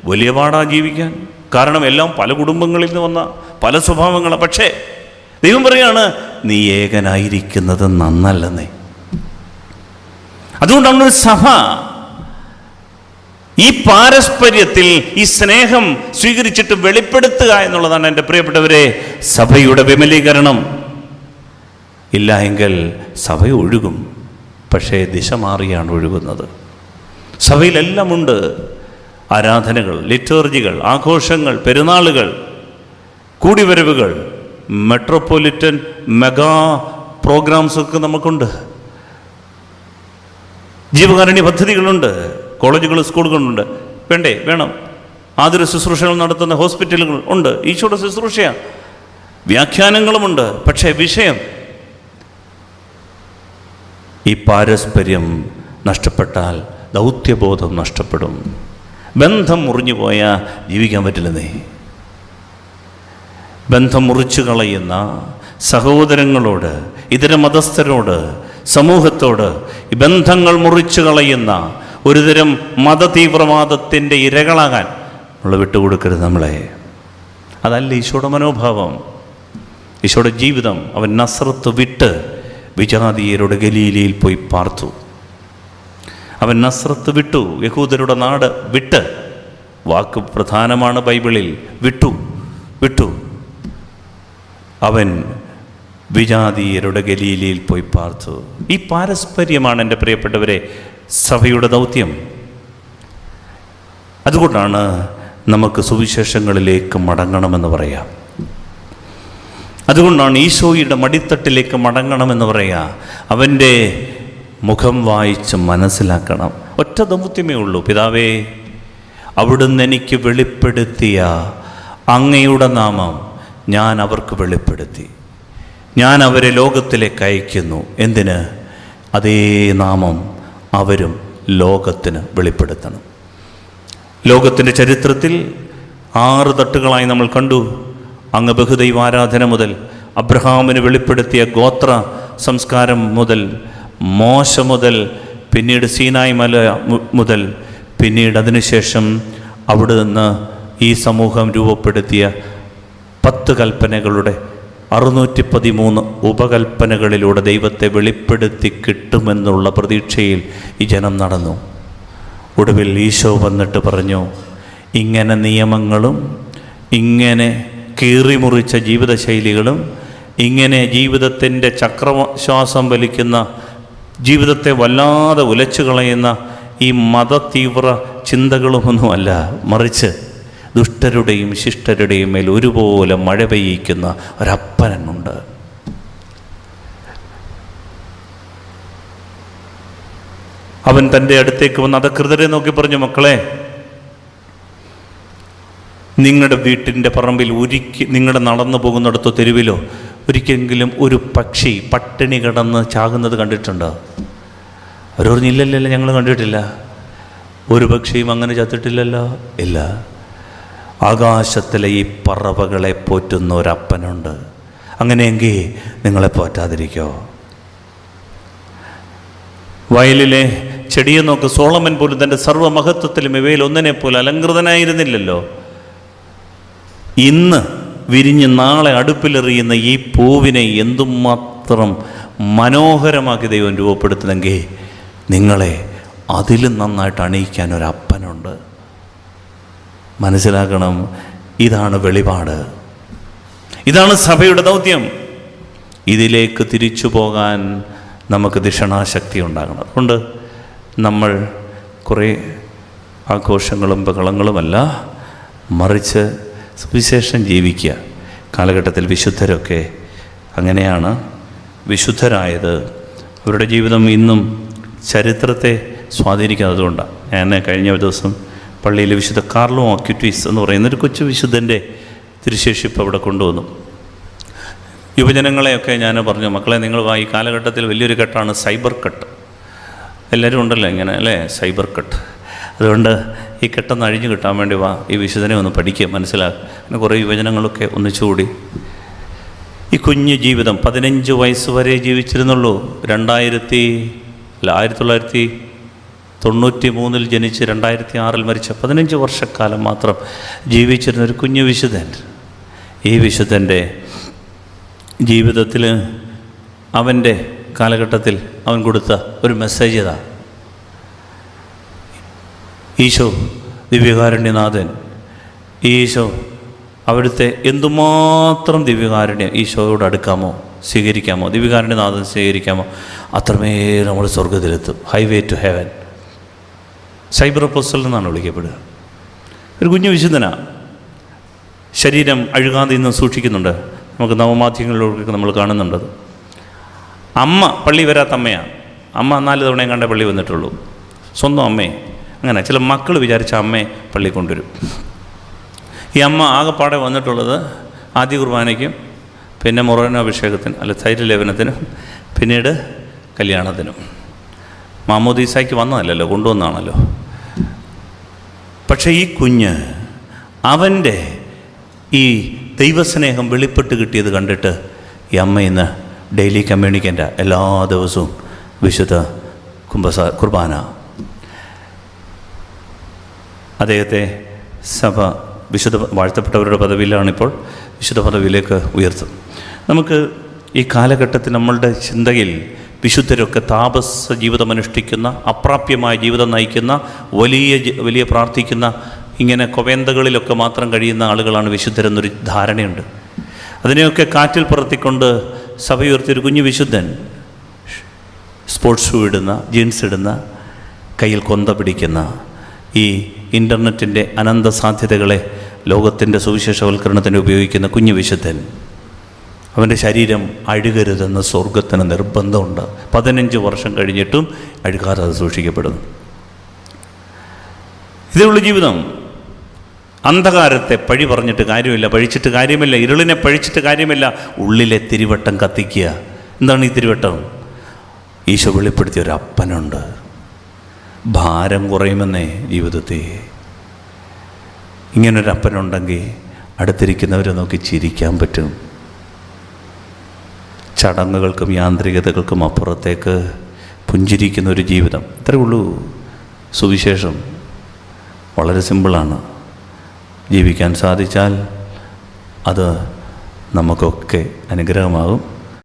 വലിയ പാടാ ജീവിക്കാൻ. കാരണം എല്ലാം പല കുടുംബങ്ങളിൽ നിന്ന് വന്ന പല സ്വഭാവങ്ങളാണ്. പക്ഷേ ദൈവം പറയാണ്, നീ ഏകനായിരിക്കുന്നത് നന്നല്ലെന്നേ. അതുകൊണ്ടാണ് ഒരു സഭ ഈ പാരസ്പര്യത്തിൽ ഈ സ്നേഹം സ്വീകരിച്ചിട്ട് വെളിപ്പെടുത്തുക എന്നുള്ളതാണ് എൻ്റെ പ്രിയപ്പെട്ടവരെ സഭയുടെ വിമലീകരണം. ഇല്ല എങ്കിൽ സഭ ഒഴുകും, പക്ഷേ ദിശ മാറിയാണ് ഒഴുകുന്നത്. സഭയിലെല്ലാമുണ്ട്. ആരാധനകൾ, ലിറ്റർജികൾ, ആഘോഷങ്ങൾ, പെരുന്നാളുകൾ, കൂടിവരവുകൾ, മെട്രോപൊളിറ്റൻ മെഗാ പ്രോഗ്രാംസൊക്കെ നമുക്കുണ്ട്. ജീവകാരുണ്യ പദ്ധതികളുണ്ട്, കോളേജുകൾ, സ്കൂളുകളുണ്ട്. വേണം. ആതുര ശുശ്രൂഷകൾ നടത്തുന്ന ഹോസ്പിറ്റലുകൾ ഉണ്ട്. ഈശോയുടെ ശുശ്രൂഷയാണ്. വ്യാഖ്യാനങ്ങളുമുണ്ട്. പക്ഷേ വിഷയം ഈ പാരസ്പര്യം നഷ്ടപ്പെട്ടാൽ ദൗത്യബോധം നഷ്ടപ്പെടും. ബന്ധം മുറിഞ്ഞു പോയാൽ ജീവിക്കാൻ പറ്റില്ലെന്നേ. ബന്ധം മുറിച്ചു കളയുന്ന സഹോദരങ്ങളോട്, ഇതര മതസ്ഥരോട് സമൂഹത്തോട് ഈ ബന്ധങ്ങൾ മുറിച്ചു കളയുന്ന ഒരുതരം മതതീവ്രവാദത്തിൻ്റെ ഇരകളാകാൻ നമ്മൾ വിട്ടുകൊടുക്കരുത് നമ്മളെ. അതല്ല ഈശോയുടെ മനോഭാവം, ഈശോയുടെ ജീവിതം. അവൻ നസ്രത്ത് വിട്ട് വിജാതീയരുടെ ഗലീലയിൽ പോയി പാർത്തു. അവൻ നസ്രത്ത് വിട്ടു, യഹൂദരുടെ നാട് വിട്ട്. വാക്ക് പ്രധാനമാണ് ബൈബിളിൽ, വിട്ടു. അവൻ വിജാതീയരുടെ ഗലീലയിൽ പോയി പാർത്തു. ഈ പാരസ്പര്യമാണ് എൻ്റെ പ്രിയപ്പെട്ടവരെ സഭയുടെ ദൗത്യം. അതുകൊണ്ടാണ് നമുക്ക് സുവിശേഷങ്ങളിലേക്ക് മടങ്ങണമെന്ന് പറയാം. അതുകൊണ്ടാണ് ഈശോയുടെ മടിത്തട്ടിലേക്ക് മടങ്ങണമെന്ന് പറയുക. അവൻ്റെ മുഖം വായിച്ച് മനസ്സിലാക്കണം. ഒറ്റ ദൗത്യമേ ഉള്ളൂ. പിതാവേ, അവിടുന്ന് എനിക്ക് വെളിപ്പെടുത്തിയ അങ്ങയുടെ നാമം ഞാൻ അവർക്ക് വെളിപ്പെടുത്തി. ഞാൻ അവരെ ലോകത്തിലേക്ക് അയക്കുന്നു. എന്തിന്? അതേ നാമം അവരും ലോകത്തിന് വെളിപ്പെടുത്തണം. ലോകത്തിൻ്റെ ചരിത്രത്തിൽ 6 തട്ടുകളായി നമ്മൾ കണ്ടു. അങ്ങ് ബഹുദൈവാരാധന മുതൽ, അബ്രഹാമിന് വെളിപ്പെടുത്തിയ ഗോത്ര സംസ്കാരം മുതൽ, മോശ മുതൽ, പിന്നീട് സീനായ് മല മുതൽ, പിന്നീട് അതിനുശേഷം അവിടെ നിന്ന് ഈ സമൂഹം രൂപപ്പെടുത്തിയ 10 കൽപ്പനകളുടെ 613 ഉപകൽപ്പനകളിലൂടെ ദൈവത്തെ വെളിപ്പെടുത്തി കിട്ടുമെന്നുള്ള പ്രതീക്ഷയിൽ ഈ ജനം നടന്നു. ഒടുവിൽ ഈശോ വന്നിട്ട് പറഞ്ഞു, ഇങ്ങനെ നിയമങ്ങളും ഇങ്ങനെ കീറിമുറിച്ച ജീവിതശൈലികളും ഇങ്ങനെ ജീവിതത്തിൻ്റെ ചക്രശ്വാസം വലിക്കുന്ന, ജീവിതത്തെ വല്ലാതെ ഉലച്ചു കളയുന്ന ഈ മതതീവ്ര ചിന്തകളുമൊന്നുമല്ല, മറിച്ച് ദുഷ്ടരുടെയും ശിഷ്ടരുടെയും മേൽ ഒരുപോലെ മഴ പെയ്യിക്കുന്ന ഒരപ്പനുണ്ട്. അവൻ തൻ്റെ അടുത്തേക്ക് വന്ന് അധകൃതരെ നോക്കി പറഞ്ഞു, മക്കളെ, നിങ്ങളുടെ വീട്ടിൻ്റെ പറമ്പിൽ നിങ്ങളുടെ നടന്നു പോകുന്നിടത്തോ തെരുവിലോ ഒരിക്കലെങ്കിലും ഒരു പക്ഷി പട്ടിണി കിടന്ന് ചാകുന്നത് കണ്ടിട്ടുണ്ടോ? അവർ പറഞ്ഞു, ഇല്ലല്ലോ, ഞങ്ങൾ കണ്ടിട്ടില്ല. ഒരു പക്ഷിയും അങ്ങനെ ചത്തിട്ടില്ലല്ലോ. ഇല്ല. ആകാശത്തിലെ ഈ പറവകളെ പോറ്റുന്ന ഒരപ്പനുണ്ട്. അങ്ങനെയെങ്കിൽ നിങ്ങളെ പോറ്റാതിരിക്കോ? വയലിലെ ചെടിയെ നോക്ക്. സോളമൻ പോലും തൻ്റെ സർവ്വമഹത്വത്തിലും ഇവയിൽ ഒന്നിനെ പോലെ അലങ്കൃതനായിരുന്നില്ലല്ലോ. ഇന്ന് വിരിഞ്ഞ് നാളെ അടുപ്പിലെറിയുന്ന ഈ പൂവിനെ എന്തുമാത്രം മനോഹരമാക്കി ദൈവം രൂപപ്പെടുത്തുന്നെങ്കിൽ നിങ്ങളെ അതിലും നന്നായിട്ട് അണിയിക്കാൻ ഒരപ്പനുണ്ട്. മനസ്സിലാക്കണം, ഇതാണ് വെളിപാട്, ഇതാണ് സഭയുടെ ദൗത്യം. ഇതിലേക്ക് തിരിച്ചു പോകാൻ നമുക്ക് ദിഷണാശക്തി ഉണ്ടാകണം. അതുകൊണ്ട് നമ്മൾ കുറേ ആഘോഷങ്ങളും ബഹളങ്ങളുമല്ല, മറിച്ച് സുവിശേഷം ജീവിക്കുക. കാലഘട്ടത്തിൽ വിശുദ്ധരൊക്കെ അങ്ങനെയാണ് വിശുദ്ധരായത്. അവരുടെ ജീവിതം ഇന്നും ചരിത്രത്തെ സ്വാധീനിക്കുന്നതുകൊണ്ടാണ്. ഞാൻ കഴിഞ്ഞ ദിവസം പള്ളിയിലെ വിശുദ്ധ കാർലോ അക്യൂറ്റീസ് എന്ന് പറയുന്നൊരു കൊച്ചു വിശുദ്ധൻ്റെ തിരുശേഷിപ്പ് അവിടെ കൊണ്ടുവന്നു. യുവജനങ്ങളെയൊക്കെ ഞാൻ പറഞ്ഞു, മക്കളെ, നിങ്ങൾ ഈ കാലഘട്ടത്തിൽ വലിയൊരു കെട്ടാണ് സൈബർ കട്ട്. എല്ലാവരും ഉണ്ടല്ലോ ഇങ്ങനെ, അല്ലേ, സൈബർ കട്ട്. അതുകൊണ്ട് ഈ കെട്ടൊന്ന് അഴിഞ്ഞു കിട്ടാൻ വേണ്ടി ഈ വിശുദ്ധനെ ഒന്ന് പഠിക്കുക, മനസ്സിലാക്കുക. അങ്ങനെ കുറേ യുവജനങ്ങളൊക്കെ ഒന്നിച്ചുകൂടി ഈ കുഞ്ഞു ജീവിതം 15 വയസ്സ് വരെ ജീവിച്ചിരുന്നുള്ളൂ. 1993 ജനിച്ച് 2006 മരിച്ച 15 വർഷക്കാലം മാത്രം ജീവിച്ചിരുന്നൊരു കുഞ്ഞു വിശുദ്ധൻ. ഈ വിശുദ്ധൻ്റെ ജീവിതത്തിൽ അവൻ്റെ കാലഘട്ടത്തിൽ അവൻ കൊടുത്ത ഒരു മെസ്സേജ് ഇതാ. ഈശോ ദിവ്യകാരുണ്യനാഥൻ, ഈശോ അവിടുത്തെ എന്തുമാത്രം ദിവ്യകാരുണ്യം ഈശോയോട് അടുക്കാമോ, സ്വീകരിക്കാമോ, ദിവ്യകാരുണ്യനാഥൻ സ്വീകരിക്കാമോ, അത്രമേൽ നമ്മൾ സ്വർഗത്തിലെത്തും. Highway to heaven. Cyber apostle എന്നാണ് വിളിക്കപ്പെടുക. ഒരു കുഞ്ഞു വിശുദ്ധനാണ്. ശരീരം അഴുകാതെ ഇന്നും സൂക്ഷിക്കുന്നുണ്ട്. നമുക്ക് നവമാധ്യമങ്ങളിലൊക്കെ നമ്മൾ കാണുന്നുണ്ടത്. അമ്മ പള്ളി വരാത്ത അമ്മയാണ്. അമ്മ 4 തവണയും കണ്ട പള്ളി വന്നിട്ടുള്ളൂ. സ്വന്തം അമ്മയെ. അങ്ങനെ ചില മക്കൾ വിചാരിച്ച അമ്മയെ പള്ളി കൊണ്ടുവരും. ഈ അമ്മ ആകെപ്പാടെ വന്നിട്ടുള്ളത് ആദ്യ കുർബാനയ്ക്കും, പിന്നെ മുറോനാഭിഷേകത്തിനും, അല്ല തൈലലേപനത്തിനും, പിന്നീട് കല്യാണത്തിനും. മാമോദീസായ്ക്ക് വന്നതല്ലല്ലോ, കൊണ്ടുവന്നാണല്ലോ. പക്ഷേ ഈ കുഞ്ഞ് അവൻ്റെ ഈ ദൈവസ്നേഹം വെളിപ്പെട്ട് കിട്ടിയത് കണ്ടിട്ട് ഈ അമ്മ ഇന്ന് ഡെയിലി കമ്മ്യൂണിക്കൻ്റ് എല്ലാ ദിവസവും വിശുദ്ധ കുർബാന. അദ്ദേഹത്തെ സഭ വിശുദ്ധ വാഴ്ത്തപ്പെട്ടവരുടെ പദവിയിലാണിപ്പോൾ, വിശുദ്ധ പദവിയിലേക്ക് ഉയർത്തും. നമുക്ക് ഈ കാലഘട്ടത്തിൽ നമ്മളുടെ ചിന്തയിൽ വിശുദ്ധരൊക്കെ താപസ ജീവിതമനുഷ്ഠിക്കുന്ന, അപ്രാപ്യമായ ജീവിതം നയിക്കുന്ന, വലിയ പ്രാർത്ഥിക്കുന്ന, ഇങ്ങനെ കൊവേന്തകളിലൊക്കെ മാത്രം കഴിയുന്ന ആളുകളാണ് വിശുദ്ധരെന്നൊരു ധാരണയുണ്ട്. അതിനെയൊക്കെ കാറ്റിൽ പറത്തിക്കൊണ്ട് സഭ ഉയർത്തിയൊരു കുഞ്ഞു വിശുദ്ധൻ, സ്പോർട്സ് ഷൂ ഇടുന്ന, ജീൻസ് ഇടുന്ന, കയ്യിൽ കൊന്ത പിടിക്കുന്ന, ഈ ഇൻ്റർനെറ്റിൻ്റെ അനന്ത സാധ്യതകളെ ലോകത്തിൻ്റെ സുവിശേഷവൽക്കരണത്തിന് ഉപയോഗിക്കുന്ന കുഞ്ഞു വിശുദ്ധൻ, അവൻ്റെ ശരീരം അഴുകരുതെന്ന് സ്വർഗത്തിന് നിർബന്ധമുണ്ട്. 15 വർഷം കഴിഞ്ഞിട്ടും അഴുകാതെ അത് സൂക്ഷിക്കപ്പെടുന്നു. ഇതേയുള്ള ജീവിതം. അന്ധകാരത്തെ പഴി പറഞ്ഞിട്ട് കാര്യമില്ല, പഴിച്ചിട്ട് കാര്യമില്ല. ഇരുളിനെ പഴിച്ചിട്ട് കാര്യമില്ല. ഉള്ളിലെ തിരിവട്ടം കത്തിക്കുക. എന്താണ് ഈ തിരിവട്ടം? ഈശോ വെളിപ്പെടുത്തിയ ഒരു അപ്പനുണ്ട്. ഭാരം കുറയുമെന്നേ ജീവിതത്തിൽ. ഇങ്ങനൊരു അപ്പനുണ്ടെങ്കിൽ അടുത്തിരിക്കുന്നവരെ നോക്കി ചിരിക്കാൻ പറ്റും. ചടങ്ങുകൾക്കും യാന്ത്രികതകൾക്കും അപ്പുറത്തേക്ക് പുഞ്ചിരിക്കുന്ന ഒരു ജീവിതം. ഇത്രയേ ഉള്ളൂ സുവിശേഷം. വളരെ സിമ്പിളാണ്. ജീവിക്കാൻ സാധിച്ചാൽ അത് നമുക്കൊക്കെ അനുഗ്രഹമാകും.